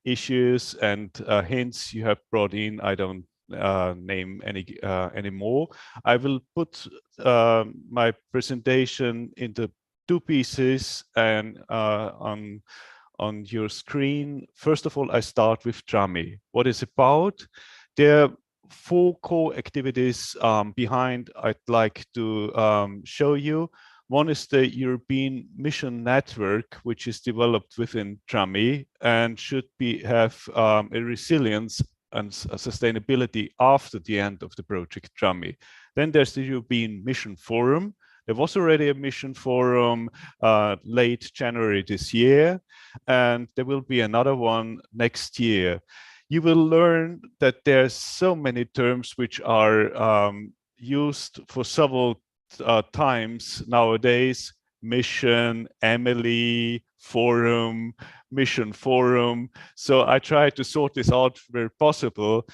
issues and hints you have brought in, I don't name any more. I will put my presentation into 2 pieces and on your screen. First of all, I start with TRAMI. What it's about? There are 4 core activities behind I'd like to show you. One is the European Mission Network, which is developed within TRAMI and should have a resilience and a sustainability after the end of the project TRAMI. Then there's the European Mission Forum. There was already a mission forum late January this year, and there will be another one next year. You will learn that there's so many terms which are used for several times nowadays. mission, Emily, forum, mission forum. So I try to sort this out where possible.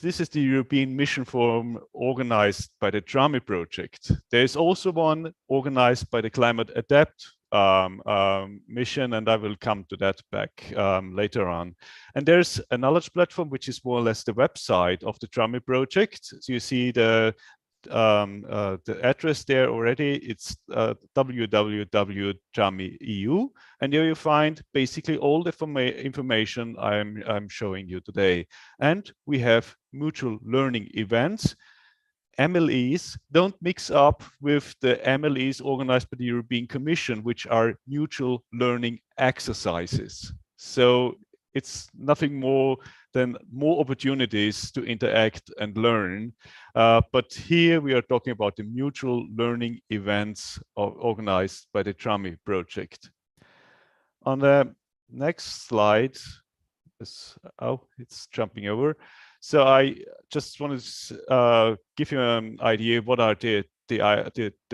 This is the European Mission Forum organized by the TRAMI project. There's also one organized by the Climate Adapt mission, and I will come to that back later on. And there's a knowledge platform, which is more or less the website of the TRAMI project. So you see the address there already. It's www.trami.eu, and there you find basically all the information I'm showing you today. And we have mutual learning events. MLEs, don't mix up with the MLEs organized by the European Commission, which are mutual learning exercises. So it's nothing more than more opportunities to interact and learn. But here we are talking about the mutual learning events organized by the TRAMI project. On the next slide, it's jumping over. So I just wanted to give you an idea what are the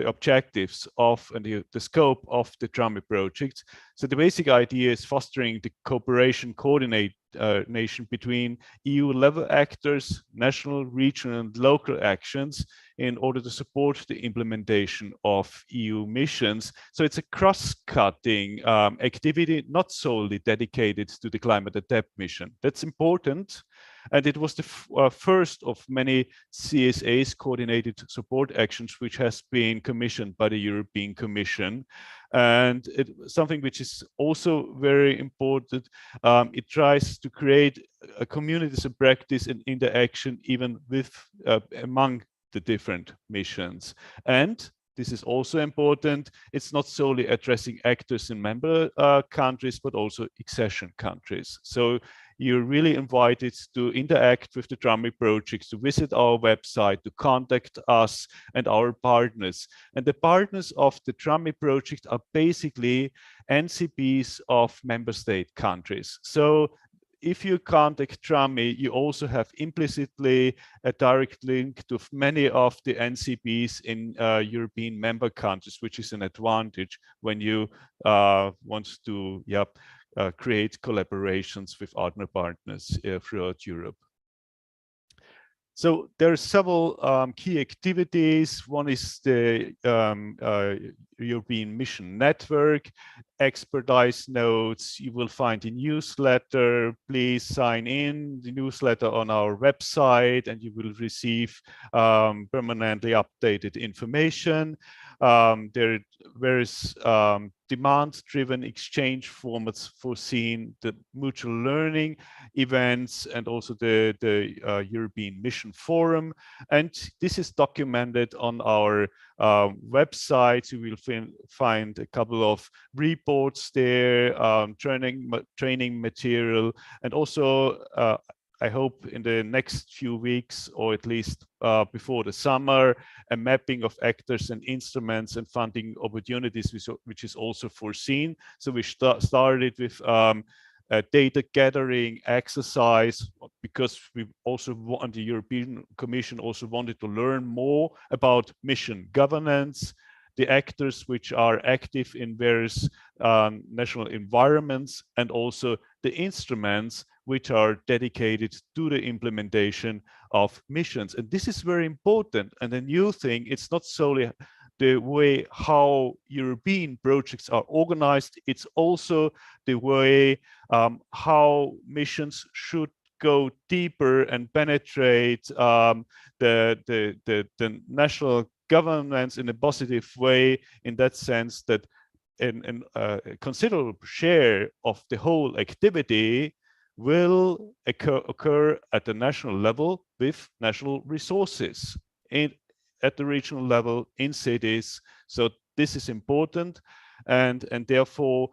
objectives of and the scope of the TRAMI project. So the basic idea is fostering the cooperation, coordination between EU-level actors, national, regional, and local actions in order to support the implementation of EU missions. So it's a cross-cutting activity, not solely dedicated to the Climate Adapt mission. That's important. And it was the first of many CSAs, coordinated support actions, which has been commissioned by the European Commission. And something which is also very important, it tries to create a communities of practice and interaction even with among the different missions. And this is also important. It's not solely addressing actors in member countries, but also accession countries. So you're really invited to interact with the TRAMI projects, to visit our website, to contact us and our partners. And the partners of the TRAMI project are basically NCPs of member state countries. So if you contact TRAMI, you also have implicitly a direct link to many of the NCPs in European member countries, which is an advantage when you want to create collaborations with other partners throughout Europe. So there are several key activities. One is the European Mission Network, expertise notes. You will find a newsletter. Please sign in the newsletter on our website and you will receive permanently updated information. There are various demand-driven exchange formats foreseen, the mutual learning events, and also the European Mission Forum. And this is documented on our website. You will find a couple of reports there, training material, and also I hope in the next few weeks, or at least before the summer, a mapping of actors and instruments and funding opportunities, which is also foreseen. So we started with a data gathering exercise, because we also want, the European Commission also wanted to learn more about mission governance, the actors which are active in various national environments, and also the instruments which are dedicated to the implementation of missions. And this is very important. And the new thing, it's not solely the way how European projects are organized, it's also the way how missions should go deeper and penetrate the national governments in a positive way, in that sense that a considerable share of the whole activity will occur at the national level with national resources, at the regional level, in cities. So this is important, and therefore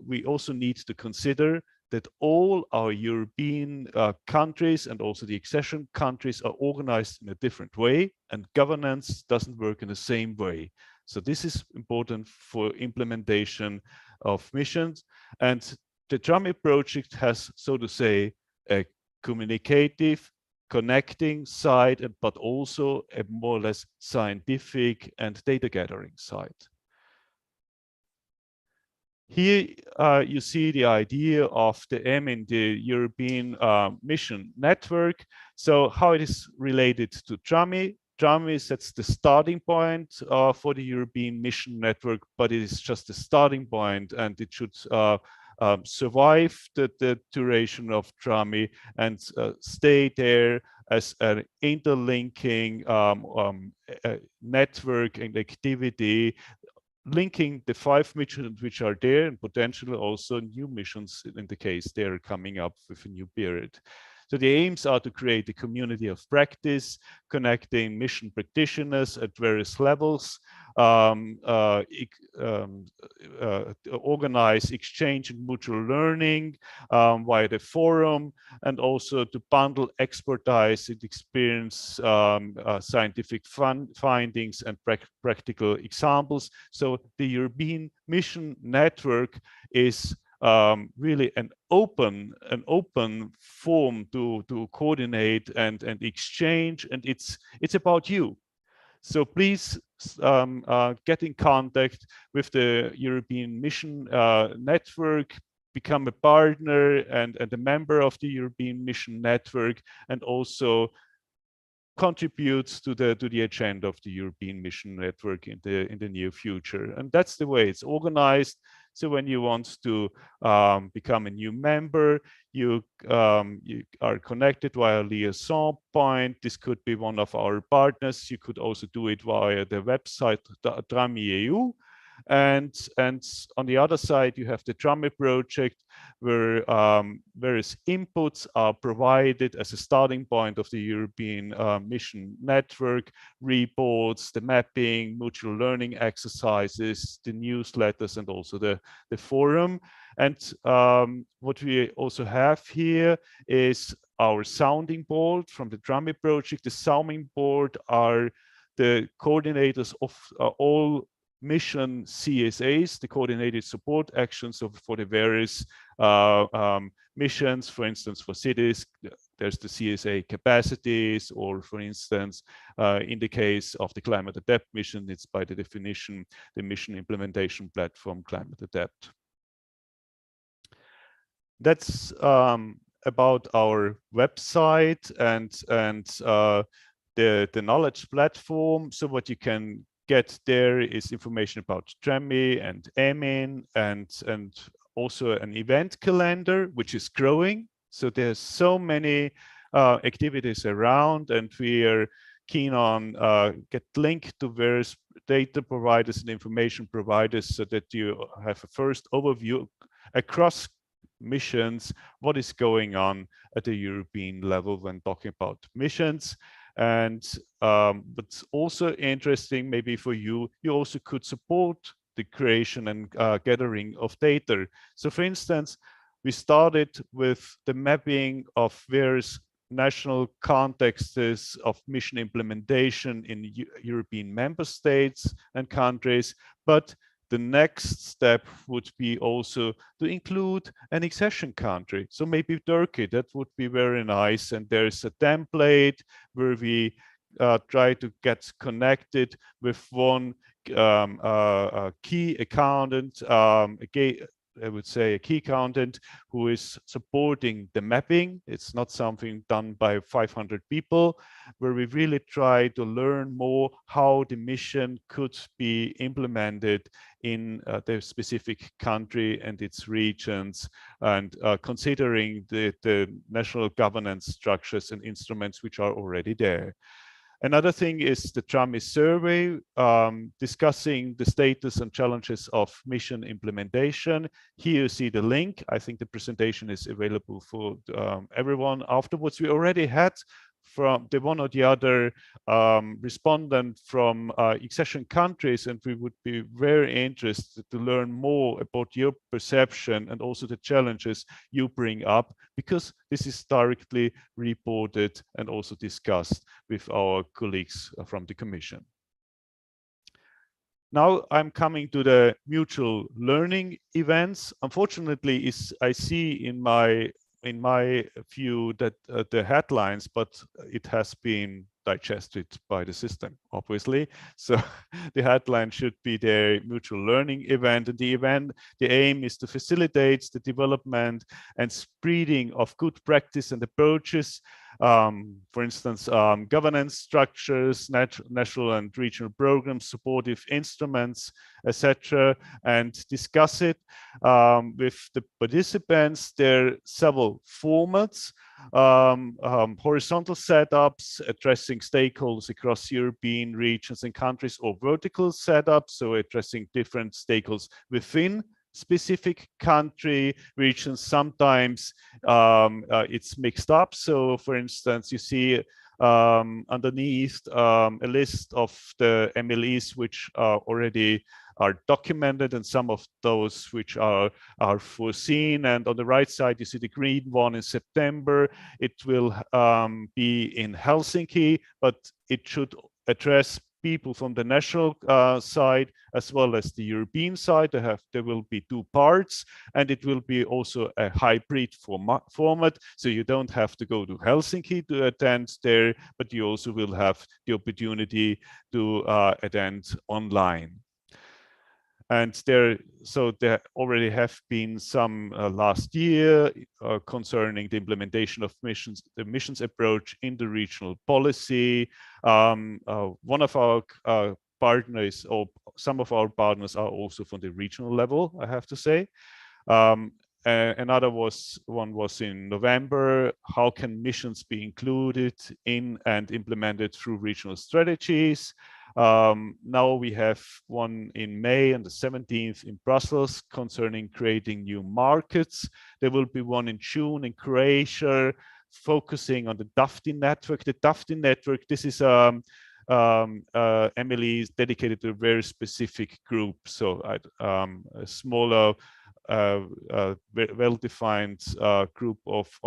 we also need to consider that all our European countries and also the accession countries are organized in a different way, and governance doesn't work in the same way. So this is important for implementation of missions. And the TRAMI project has, so to say, a communicative, connecting side, but also a more or less scientific and data gathering side. Here you see the idea of the EMIN, the European Mission Network. So how it is related to TRAMI. TRAMI sets the starting point for the European Mission Network, but it is just the starting point, and it should survive the duration of TRAMI and stay there as an interlinking network and activity, linking the 5 missions which are there and potentially also new missions in the case they're coming up with a new period. So the aims are to create a community of practice, connecting mission practitioners at various levels, organize exchange and mutual learning via the forum, and also to bundle expertise and experience, scientific findings and practical examples. So the European Mission Network is really an open form to coordinate and exchange, and it's about you. So please get in contact with the European Mission Network, become a partner and a member of the European Mission Network, and also contributes to the agenda of the European Mission Network in the near future. And that's the way it's organized. So when you want to become a new member, you are connected via liaison point. This could be one of our partners. You could also do it via the website TRAMI.eu. And on the other side, you have the TRAMI project, where various inputs are provided as a starting point of the European Mission Network, reports, the mapping, mutual learning exercises, the newsletters, and also the forum. And what we also have here is our sounding board from the TRAMI project. The sounding board are the coordinators of all mission CSAs, the coordinated support actions for the various missions. For instance, for cities, there's the CSA capacities, or for instance, in the case of the climate adapt mission, it's by the definition, the mission implementation platform climate adapt. That's about our website and the knowledge platform. So what you can get there is information about TRAMI and EMIN, and also an event calendar, which is growing. So there's so many activities around, and we are keen on get linked to various data providers and information providers, so that you have a first overview across missions, what is going on at the European level when talking about missions. And what's also interesting, maybe for you, you also could support the creation and gathering of data. So for instance, we started with the mapping of various national contexts of mission implementation in European member states and countries, but the next step would be also to include an accession country. So maybe Turkey, that would be very nice. And there's a template where we try to get connected with one key accountant, I would say a key accountant who is supporting the mapping. It's not something done by 500 people, where we really try to learn more how the mission could be implemented in the specific country and its regions, and considering the national governance structures and instruments which are already there. Another thing is the TRAMI survey, discussing the status and challenges of mission implementation. Here you see the link. I think the presentation is available for everyone afterwards. We already had from the one or the other respondent from accession countries, and we would be very interested to learn more about your perception and also the challenges you bring up, because this is directly reported and also discussed with our colleagues from the Commission. Now I'm coming to the mutual learning events. Unfortunately, I see in my view that the headlines, but it has been digested by the system, obviously. So the headline should be their mutual learning event. And the aim is to facilitate the development and spreading of good practice and approaches. For instance, governance structures, national and regional programs, supportive instruments, etc., and discuss it with the participants. There are several formats. Horizontal setups addressing stakeholders across European regions and countries, or vertical setups, so addressing different stakeholders within specific country regions. Sometimes it's mixed up. So for instance, you see underneath a list of the MLEs which already are documented, and some of those which are foreseen. And on the right side, you see the green one in September. It will be in Helsinki, but it should address people from the national side as well as the European side. There will be two parts, and it will be also a hybrid format. So you don't have to go to Helsinki to attend there, but you also will have the opportunity to attend online. And there already have been some last year concerning the implementation of the missions approach in the regional policy. One of our partners, or some of our partners, are also from the regional level, I have to say. Another one was in November. How can missions be included in and implemented through regional strategies? Now we have one in May and the 17th in Brussels concerning creating new markets. There will be one in June in Croatia focusing on the DAFTI network. The DAFTI network, this is MLE is dedicated to a very specific group. So a smaller, well-defined group of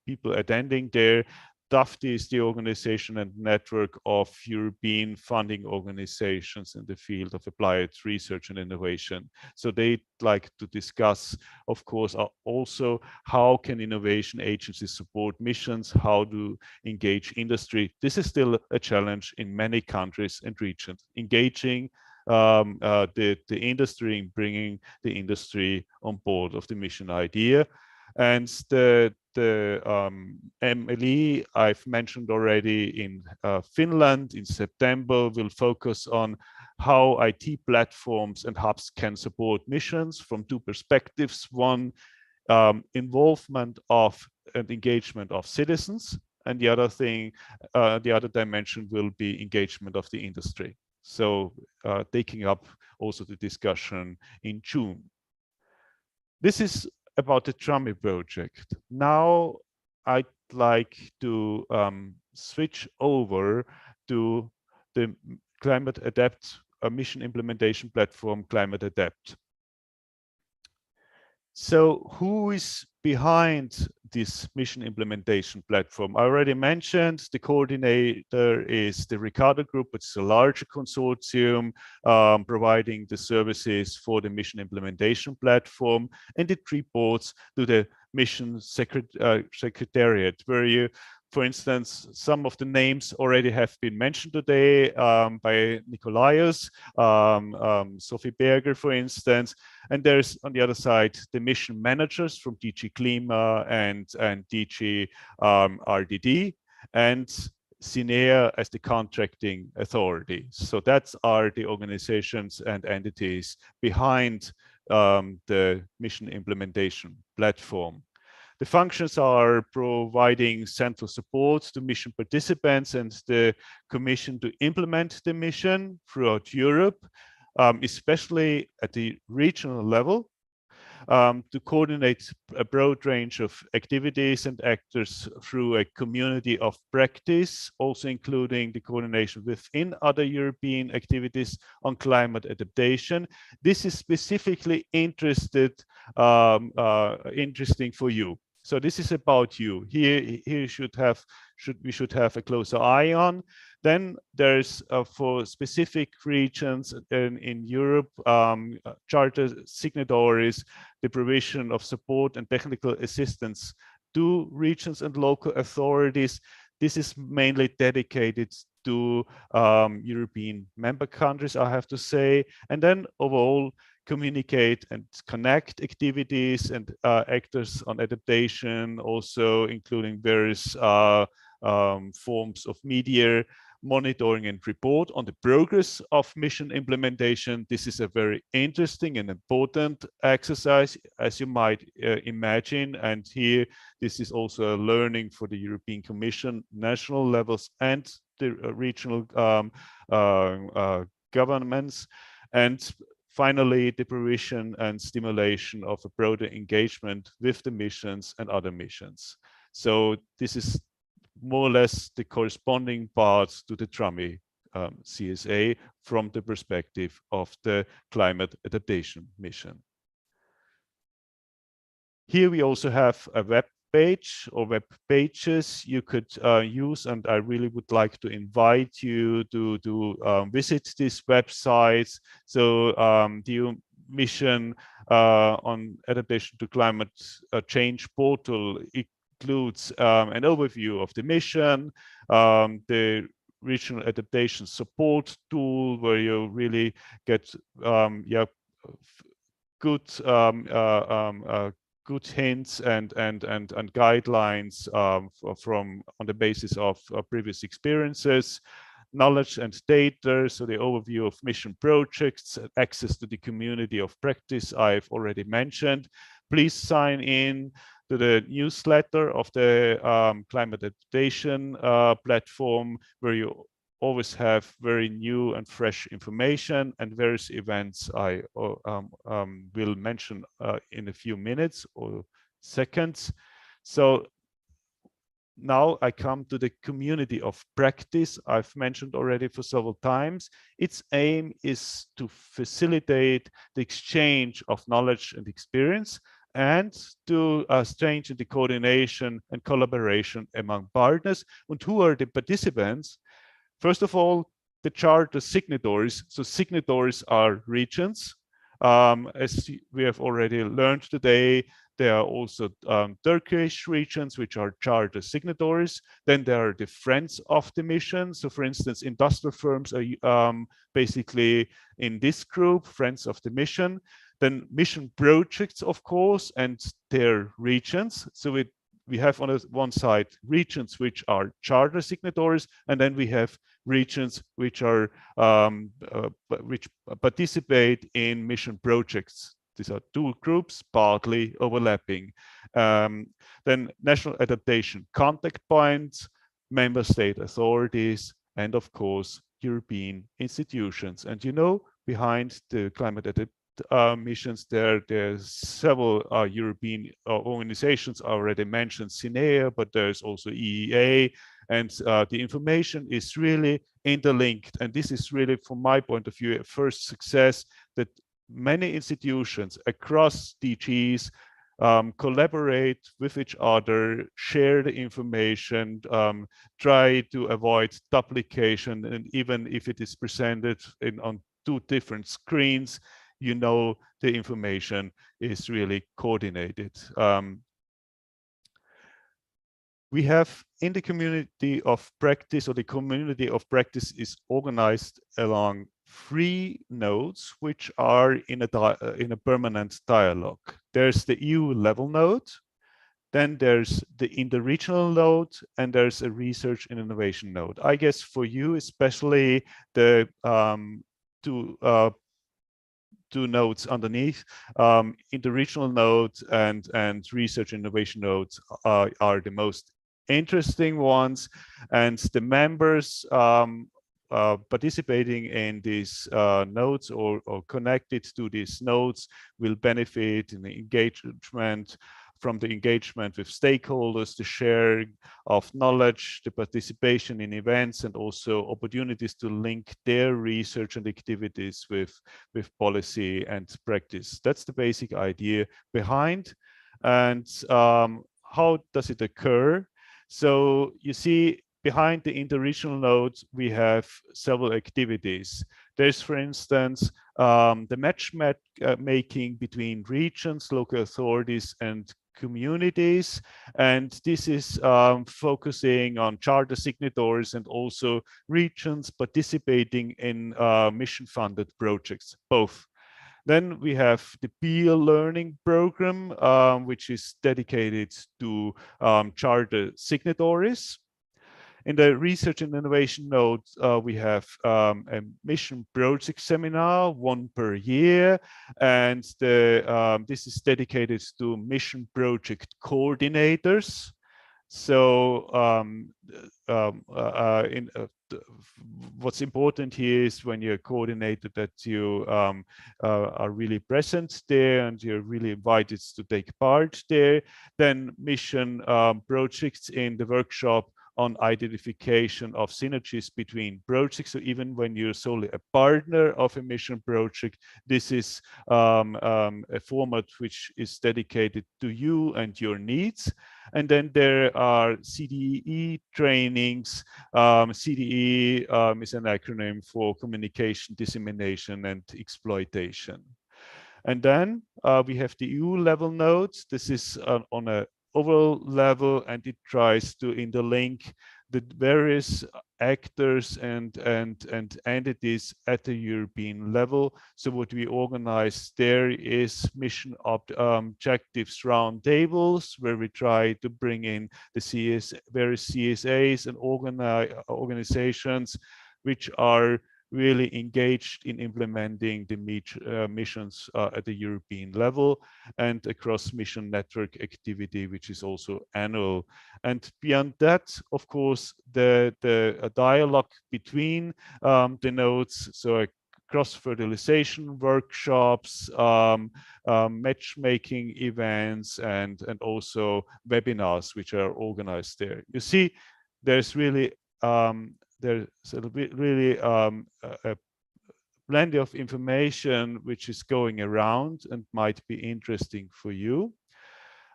people attending there. DAFTI is the organization and network of European funding organizations in the field of applied research and innovation. So they like to discuss, of course, also how can innovation agencies support missions, how to engage industry. This is still a challenge in many countries and regions, engaging the industry and bringing the industry on board of the mission idea. And the MLE I've mentioned already in Finland in September will focus on how IT platforms and hubs can support missions from two perspectives. One, involvement of and engagement of citizens, and the other thing, the other dimension will be engagement of the industry. So taking up also the discussion in June. This is about the TRAMI project. Now I'd like to switch over to the Climate Adapt mission implementation platform, Climate Adapt. So who is behind this mission implementation platform? I already mentioned the coordinator is the Ricardo Group. It's a larger consortium providing the services for the mission implementation platform, and it reports to the mission secretariat, where you, for instance, some of the names already have been mentioned today by Nikolaus, Sophie Berger, for instance. And there's, on the other side, the mission managers from DG Klima and DG RDD, and CINEA as the contracting authority. So that's are the organizations and entities behind the mission implementation platform. The functions are providing central support to mission participants and the Commission to implement the mission throughout Europe, especially at the regional level, to coordinate a broad range of activities and actors through a community of practice, also including the coordination within other European activities on climate adaptation. This is specifically interesting for you. So this is about you. Here we should have a closer eye on. Then there's for specific regions in Europe, charter signatories, the provision of support and technical assistance to regions and local authorities. This is mainly dedicated to European member countries, I have to say, and then overall communicate and connect activities and actors on adaptation, also including various forms of media monitoring and report on the progress of mission implementation. This is a very interesting and important exercise, as you might imagine. And here, this is also a learning for the European Commission, national levels, and the regional governments. And finally, the provision and stimulation of a broader engagement with the missions and other missions. So this is more or less the corresponding parts to the TRAMI CSA from the perspective of the climate adaptation mission. Here we also have a web page or web pages you could use, and I really would like to invite you to visit these websites. So the mission on adaptation to climate change portal includes an overview of the mission, the regional adaptation support tool, where you really get good hints and guidelines from on the basis of previous experiences, knowledge and data, so the overview of mission projects, access to the community of practice I've already mentioned. Please sign in to the newsletter of the climate adaptation platform, where you always have very new and fresh information and various events I will mention in a few minutes or seconds. So now I come to the community of practice I've mentioned already for several times. Its aim is to facilitate the exchange of knowledge and experience, and to strengthen the coordination and collaboration among partners. And who are the participants? First of all, the charter signatories. So signatories are regions. As we have already learned today, there are also Turkish regions, which are charter signatories. Then there are the friends of the mission. So for instance, industrial firms are basically in this group, friends of the mission. Then mission projects, of course, and their regions. So we have on one side regions which are charter signatories, and then we have regions which are which participate in mission projects. These are two groups partly overlapping. Then national adaptation contact points, member state authorities, and of course European institutions. And you know, behind the climate adaptation missions, there's several European organizations already mentioned, SINEA, but there's also EEA, and the information is really interlinked. And this is really, from my point of view, a first success, that many institutions across DGs collaborate with each other, share the information, try to avoid duplication, and even if it is presented on two different screens, you know the information is really coordinated. We have in the community of practice, or the community of practice is organized along 3 nodes, which are in a permanent dialogue. There's the EU level node, then there's the interregional node, and there's a research and innovation node. I guess for you, especially the two nodes underneath, interregional nodes and research innovation nodes are the most interesting ones, and the members participating in these nodes or connected to these nodes will benefit in the engagement, from the engagement with stakeholders, the sharing of knowledge, the participation in events, and also opportunities to link their research and activities with policy and practice. That's the basic idea behind. And how does it occur? So you see, behind the interregional nodes, we have several activities. There's, for instance, the matchmaking between regions, local authorities, and communities, and this is focusing on charter signatories and also regions participating in mission-funded projects, both. Then we have the peer learning program, which is dedicated to charter signatories. In the research and innovation node, we have a mission project seminar, one per year, and this is dedicated to mission project coordinators. So what's important here is when you're coordinated that you are really present there and you're really invited to take part there. Then mission projects in the workshop on identification of synergies between projects. So even when you're solely a partner of a mission project, this is a format which is dedicated to you and your needs. And then there are CDE trainings. CDE is an acronym for communication, dissemination, and exploitation. And then we have the EU level nodes. This is on a overall level, and it tries to interlink the various actors and entities at the European level. So what we organize there is mission objectives round tables, where we try to bring in the various CSAs and organizations which are really engaged in implementing the missions at the European level, and across mission network activity, which is also annual. And beyond that, of course, the dialogue between the nodes, so cross-fertilization workshops, matchmaking events, and also webinars which are organized there. You see, there's really plenty of information which is going around and might be interesting for you.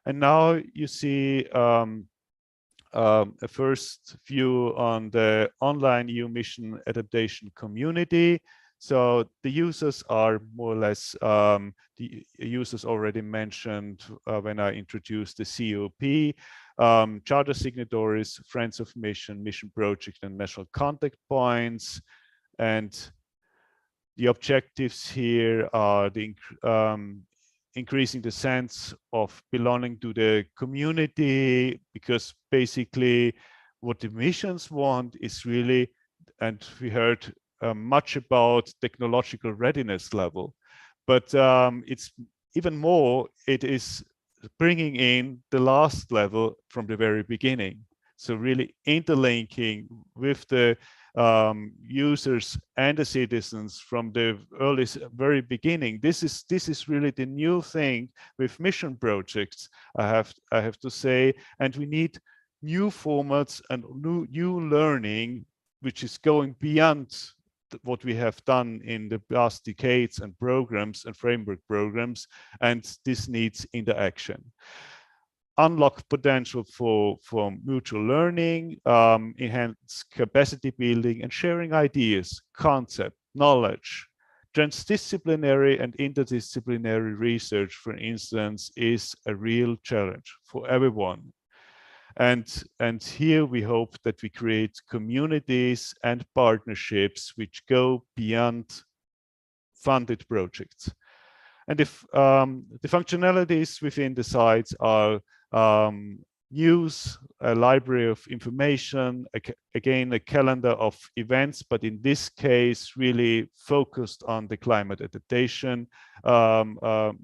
And now you see a first view on the online EU mission adaptation community. So the users are more or less the users already mentioned when I introduced the COP, charter signatories, friends of mission, mission project, and national contact points. And the objectives here are the increasing the sense of belonging to the community, because basically what the missions want is really, and we heard much about technological readiness level, but it's even more, it is bringing in the last level from the very beginning. So really interlinking with the users and the citizens from the very beginning. This is really the new thing with mission projects, I have to say, and we need new formats and new learning, which is going beyond what we have done in the past decades and programs and framework programs, and this needs interaction. Unlock potential for mutual learning, enhance capacity building and sharing ideas, concept, knowledge. Transdisciplinary and interdisciplinary research, for instance, is a real challenge for everyone. And here we hope that we create communities and partnerships which go beyond funded projects. And if the functionalities within the sites are news, a library of information, again, a calendar of events, but in this case, really focused on the climate adaptation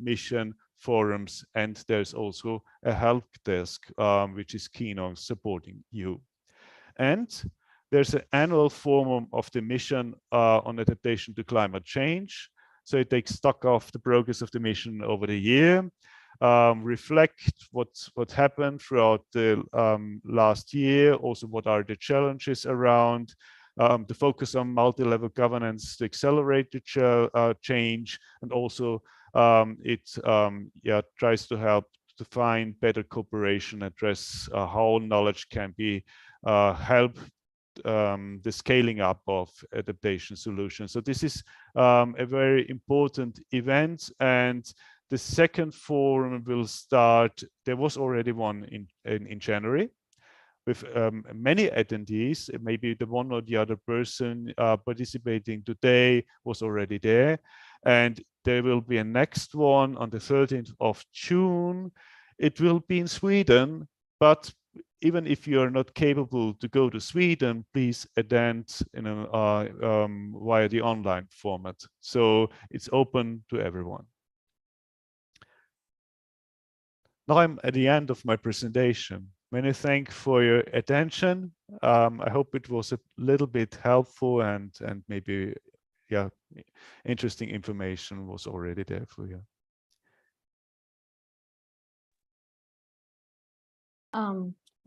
mission, forums, and there's also a help desk which is keen on supporting you. And there's an annual forum of the mission on adaptation to climate change. So it takes stock of the progress of the mission over the year, reflect what happened throughout the last year, also what are the challenges around, the focus on multi-level governance to accelerate the change, and also it tries to help to find better cooperation, address how knowledge can be help the scaling up of adaptation solutions. So this is a very important event, and The second forum will start. There was already one in January, with many attendees. Maybe the one or the other person participating today was already there. And there will be a next one on the 13th of June. It will be in Sweden, but even if you are not capable to go to Sweden, please attend via the online format. So it's open to everyone. Now I'm at the end of my presentation. Many thanks for your attention. I hope it was a little bit helpful and maybe, yeah, interesting information was already there for you.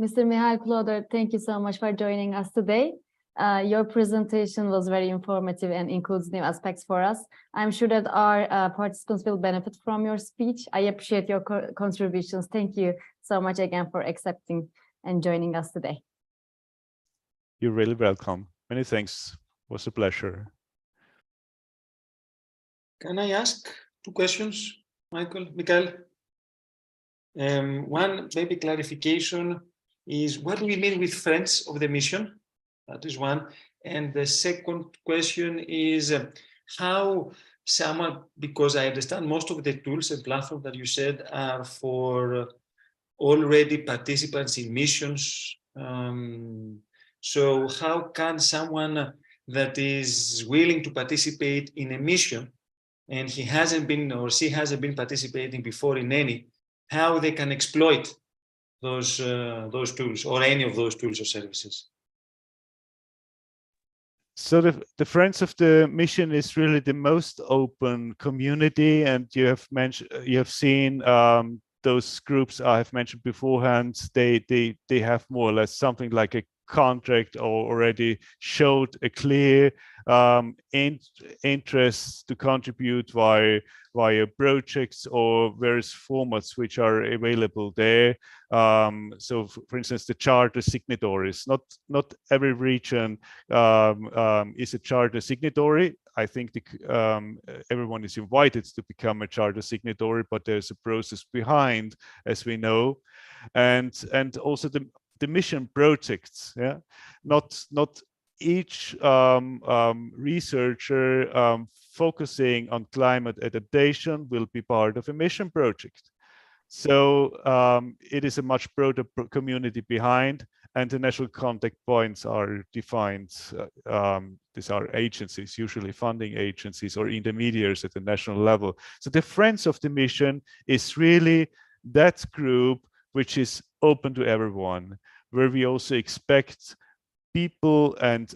Mr. Mihail Ploder, thank you so much for joining us today. Your presentation was very informative and includes new aspects for us. I'm sure that our participants will benefit from your speech. I appreciate your contributions. Thank you so much again for accepting and joining us today. You're really welcome. Many thanks. It was a pleasure. Can I ask 2 questions, Michael? One maybe clarification is, what do we mean with friends of the mission? That is one. And the second question is how someone, because I understand most of the tools and platforms that you said are for already participants in missions. So how can someone that is willing to participate in a mission and he hasn't been or she hasn't been participating before in any, how they can exploit those tools or any of those tools or services? So the Friends of the Mission is really the most open community, and you have seen those groups I have mentioned beforehand. They have more or less something like a contract or already showed a clear interest to contribute via projects or various formats which are available there. So for instance, the charter signatories, not every region is a charter signatory. I think everyone is invited to become a charter signatory, but there's a process behind, as we know. And also the mission projects, yeah, not each researcher focusing on climate adaptation will be part of a mission project. So it is a much broader community behind, and the national contact points are defined. These are agencies, usually funding agencies or intermediaries at the national level. So the Friends of the Mission is really that group which is open to everyone, where we also expect people and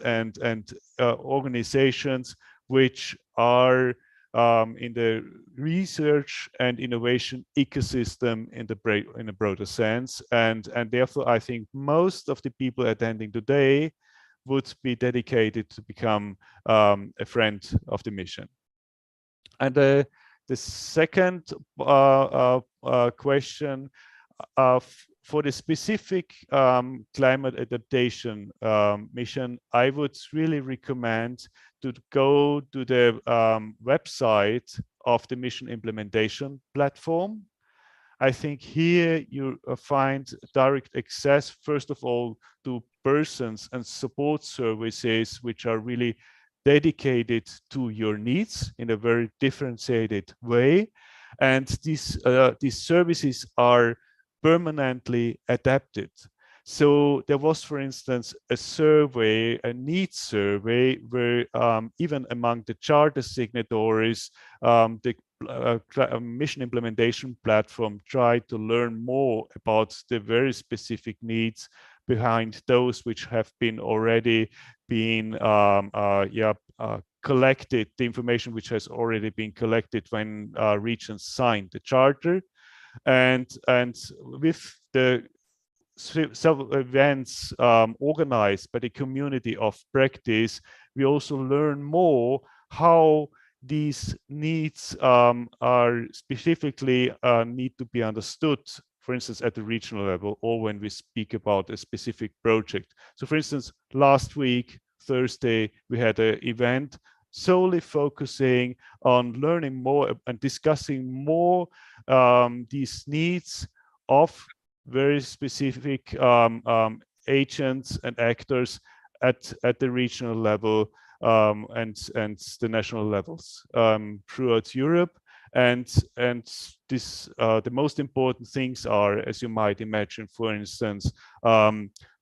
organizations which are in the research and innovation ecosystem in a broader sense, and therefore I think most of the people attending today would be dedicated to become a friend of the mission. And the second question, for the specific climate adaptation mission, I would really recommend to go to the website of the mission implementation platform. I think here you find direct access, first of all, to persons and support services which are really dedicated to your needs in a very differentiated way. And these services are permanently adapted. So there was, for instance, a survey, a needs survey, where even among the charter signatories, the mission implementation platform tried to learn more about the very specific needs behind those which have been already been collected, the information which has already been collected when regions signed the charter. And with the several events organized by the community of practice, we also learn more how these needs are specifically need to be understood, for instance, at the regional level, or when we speak about a specific project. So for instance, last week, Thursday, we had an event solely focusing on learning more and discussing more these needs of very specific agents and actors at the regional level and the national levels throughout Europe. And this the most important things are, as you might imagine, for instance,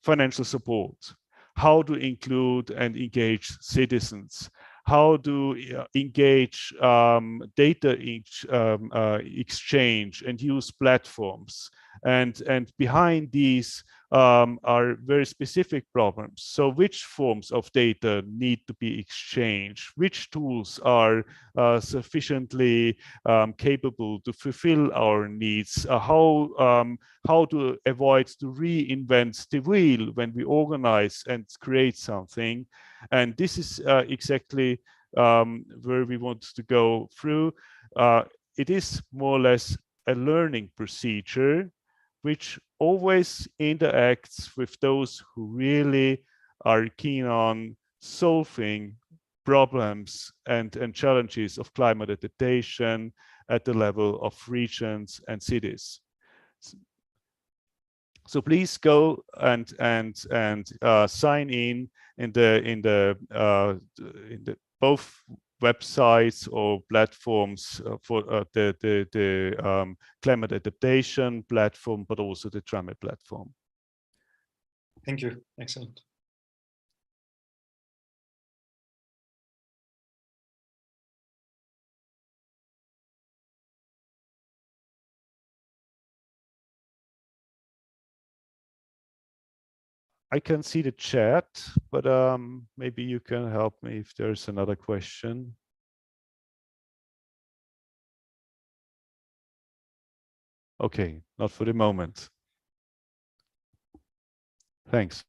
financial support, how to include and engage citizens, how to engage data exchange and use platforms. And behind these are very specific problems. So which forms of data need to be exchanged? Which tools are sufficiently capable to fulfill our needs? How to avoid to reinvent the wheel when we organize and create something? And this is exactly where we want to go through. It is more or less a learning procedure which always interacts with those who really are keen on solving problems and challenges of climate adaptation at the level of regions and cities. So please go and sign in the both websites or platforms for the climate adaptation platform, but also the TRAME platform. Thank you. Excellent. I can see the chat, but maybe you can help me if there's another question. Okay, not for the moment. Thanks.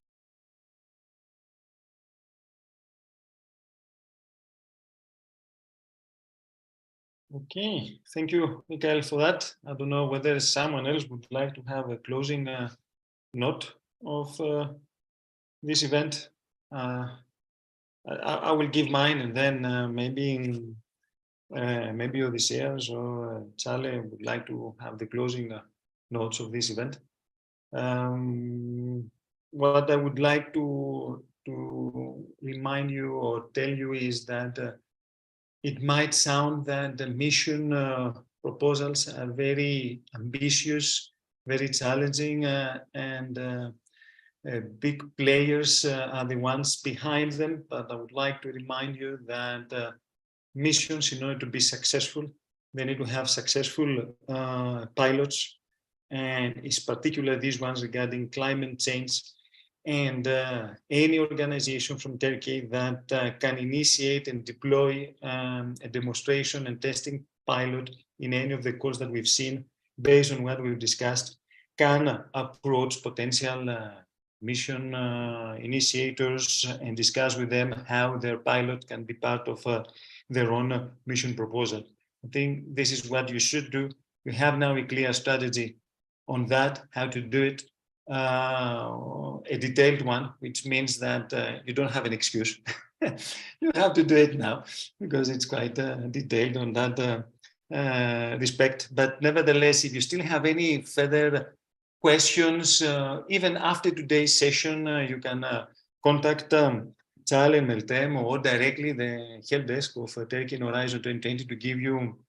Okay, thank you, Michael, for that. I don't know whether someone else would like to have a closing note of this event. I will give mine, and then maybe Odysseus or Charlie would like to have the closing notes of this event. What I would like to remind you or tell you is that it might sound that the mission proposals are very ambitious, very challenging, and big players are the ones behind them. But I would like to remind you that missions, in order to be successful, they need to have successful pilots, and it's particularly these ones regarding climate change. And any organization from Turkey that can initiate and deploy a demonstration and testing pilot in any of the calls that we've seen, based on what we've discussed, can approach potential mission initiators and discuss with them how their pilot can be part of their own mission proposal. I think this is what you should do. You have now a clear strategy on that, how to do it. A detailed one, which means that you don't have an excuse. You have to do it now because it's quite detailed on that respect. But nevertheless, if you still have any further questions, even after today's session, you can contact Charlie and Meltem or directly the help desk of Turkey in Horizon 2020 to give you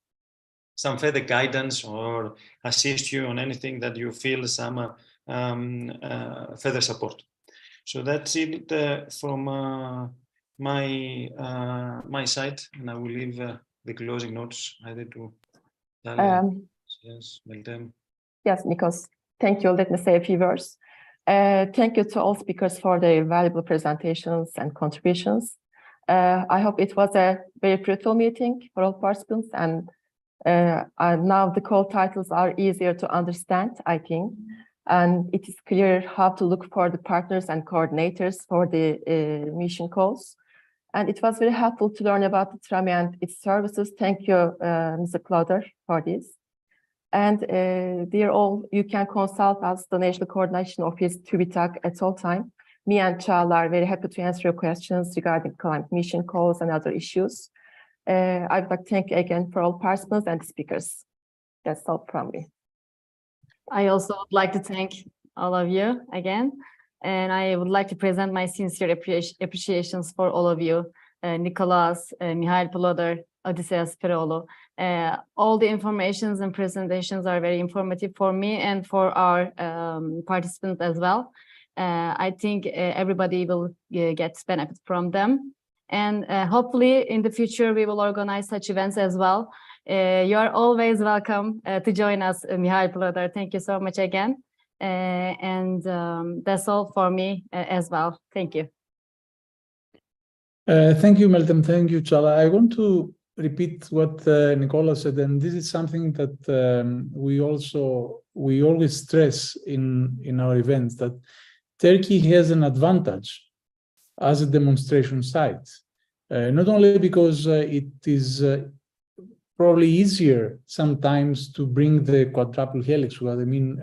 some further guidance or assist you on anything that you feel some further support. So that's it from my side, and I will leave the closing notes either to Charlie, yes, Meltem. Yes, Nikos, thank you. Let me say a few words. Thank you to all speakers for their valuable presentations and contributions. I hope it was a very fruitful meeting for all participants, and now the call titles are easier to understand, I think, and it is clear how to look for the partners and coordinators for the mission calls. And it was very helpful to learn about the TRAME and its services. Thank you, Mr. Cloder, for this. And dear all, you can consult us, the National Coordination Office, TÜBİTAK, at all time. Me and Çağla are very happy to answer your questions regarding climate mission goals and other issues. I would like to thank you again for all participants and speakers. That's all from me. I also would like to thank all of you again, and I would like to present my sincere appreciations for all of you, Nicholas, Mihail Plodder, Odysseas Spiroğlu. All the informations and presentations are very informative for me and for our participants as well. I think everybody will get benefit from them. And hopefully in the future, we will organize such events as well. You are always welcome to join us, Mihail Plodder. Thank you so much again. And that's all for me as well. Thank you. Thank you, Meltem. Thank you, Çağla. I want to repeat what Nicola said, and this is something that we always stress in our events, that Turkey has an advantage as a demonstration site, not only because it is probably easier sometimes to bring the quadruple helix, what I mean,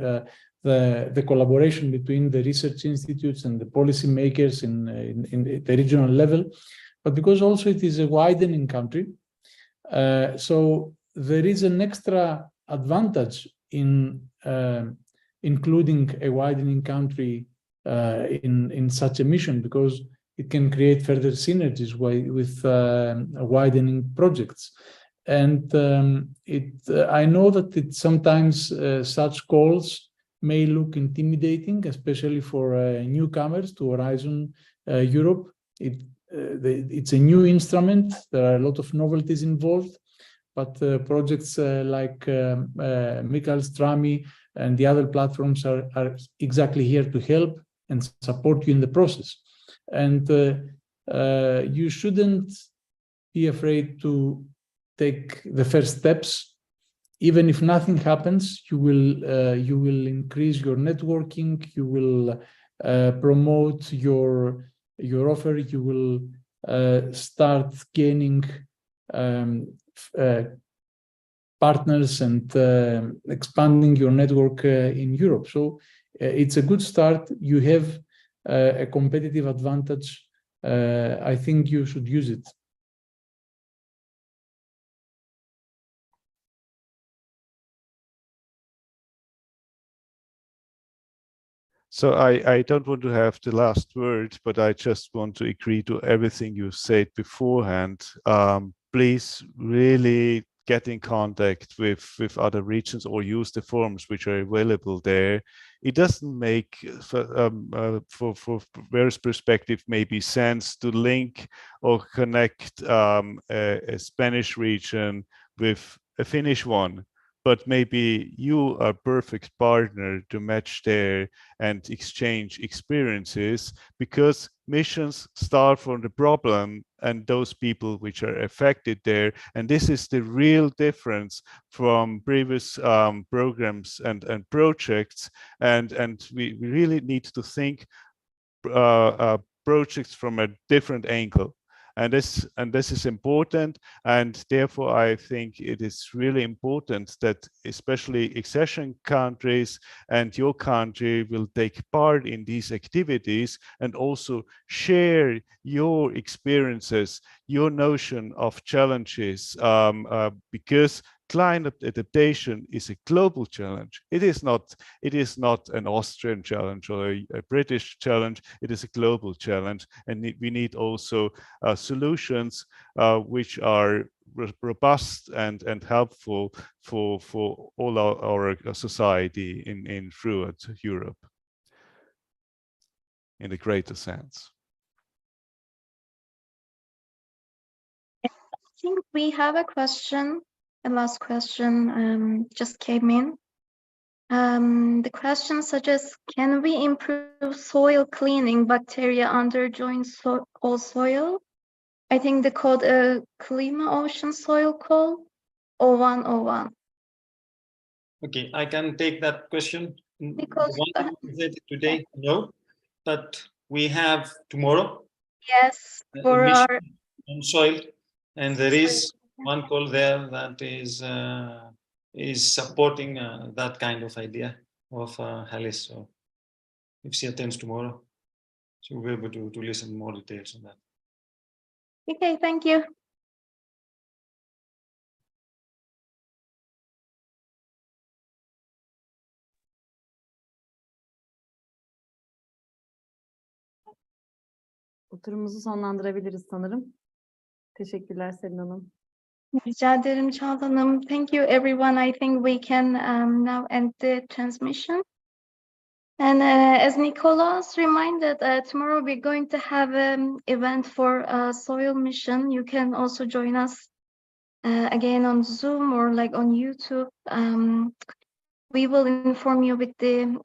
the collaboration between the research institutes and the policy makers in the regional level, but because also it is a widening country. So there is an extra advantage in including a widening country in such a mission, because it can create further synergies with widening projects. And I know that sometimes such calls may look intimidating, especially for newcomers to Horizon Europe. It's a new instrument. There are a lot of novelties involved, but projects like Mikael's Trami and the other platforms are exactly here to help and support you in the process. And you shouldn't be afraid to take the first steps. Even if nothing happens, you will increase your networking, you will promote your offer, you will start gaining partners and expanding your network in Europe. So it's a good start. You have a competitive advantage. I think you should use it. So I don't want to have the last word, but I just want to agree to everything you said beforehand. Please really get in contact with other regions or use the forums which are available there. It doesn't make, for various perspectives, maybe sense to link or connect a Spanish region with a Finnish one. But maybe you are a perfect partner to match there and exchange experiences, because missions start from the problem and those people which are affected there. And this is the real difference from previous programs and projects. And we really need to think projects from a different angle. And this is important, and therefore I think it is really important that especially accession countries and your country will take part in these activities and also share your experiences, your notion of challenges, because climate adaptation is a global challenge. It is not an Austrian challenge or a British challenge. It is a global challenge, and we need also solutions which are robust and helpful for all our society in throughout Europe in a greater sense. I think we have a question. The last question just came in. The question suggests, can we improve soil cleaning bacteria under joint all soil? I think the code Klima Ocean Soil Call 0101. Okay, I can take that question. Because today, no, but we have tomorrow. Yes, for our on soil, and there is one call there that is supporting that kind of idea of Halis. So if she attends tomorrow, So we'll be able to listen more details on that. Okay, thank you. Oturumumuzu sonlandırabiliriz sanırım. Teşekkürler Selin Hanım. Rica ederim Çağla Hanım. Thank you everyone. I think we can now end the transmission. And as Nicolas reminded, tomorrow we're going to have an event for soil mission. You can also join us again on Zoom or like on YouTube. We will inform you with the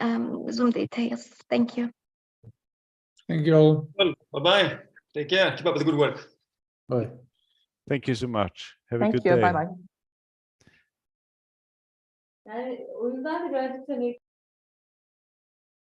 Zoom details. Thank you. Thank you all. Well, bye-bye. Take care. Keep up the good work. Bye. Thank you so much. Have a Thank good you. day. Bye bye. Yani o yüzden de birazcık hani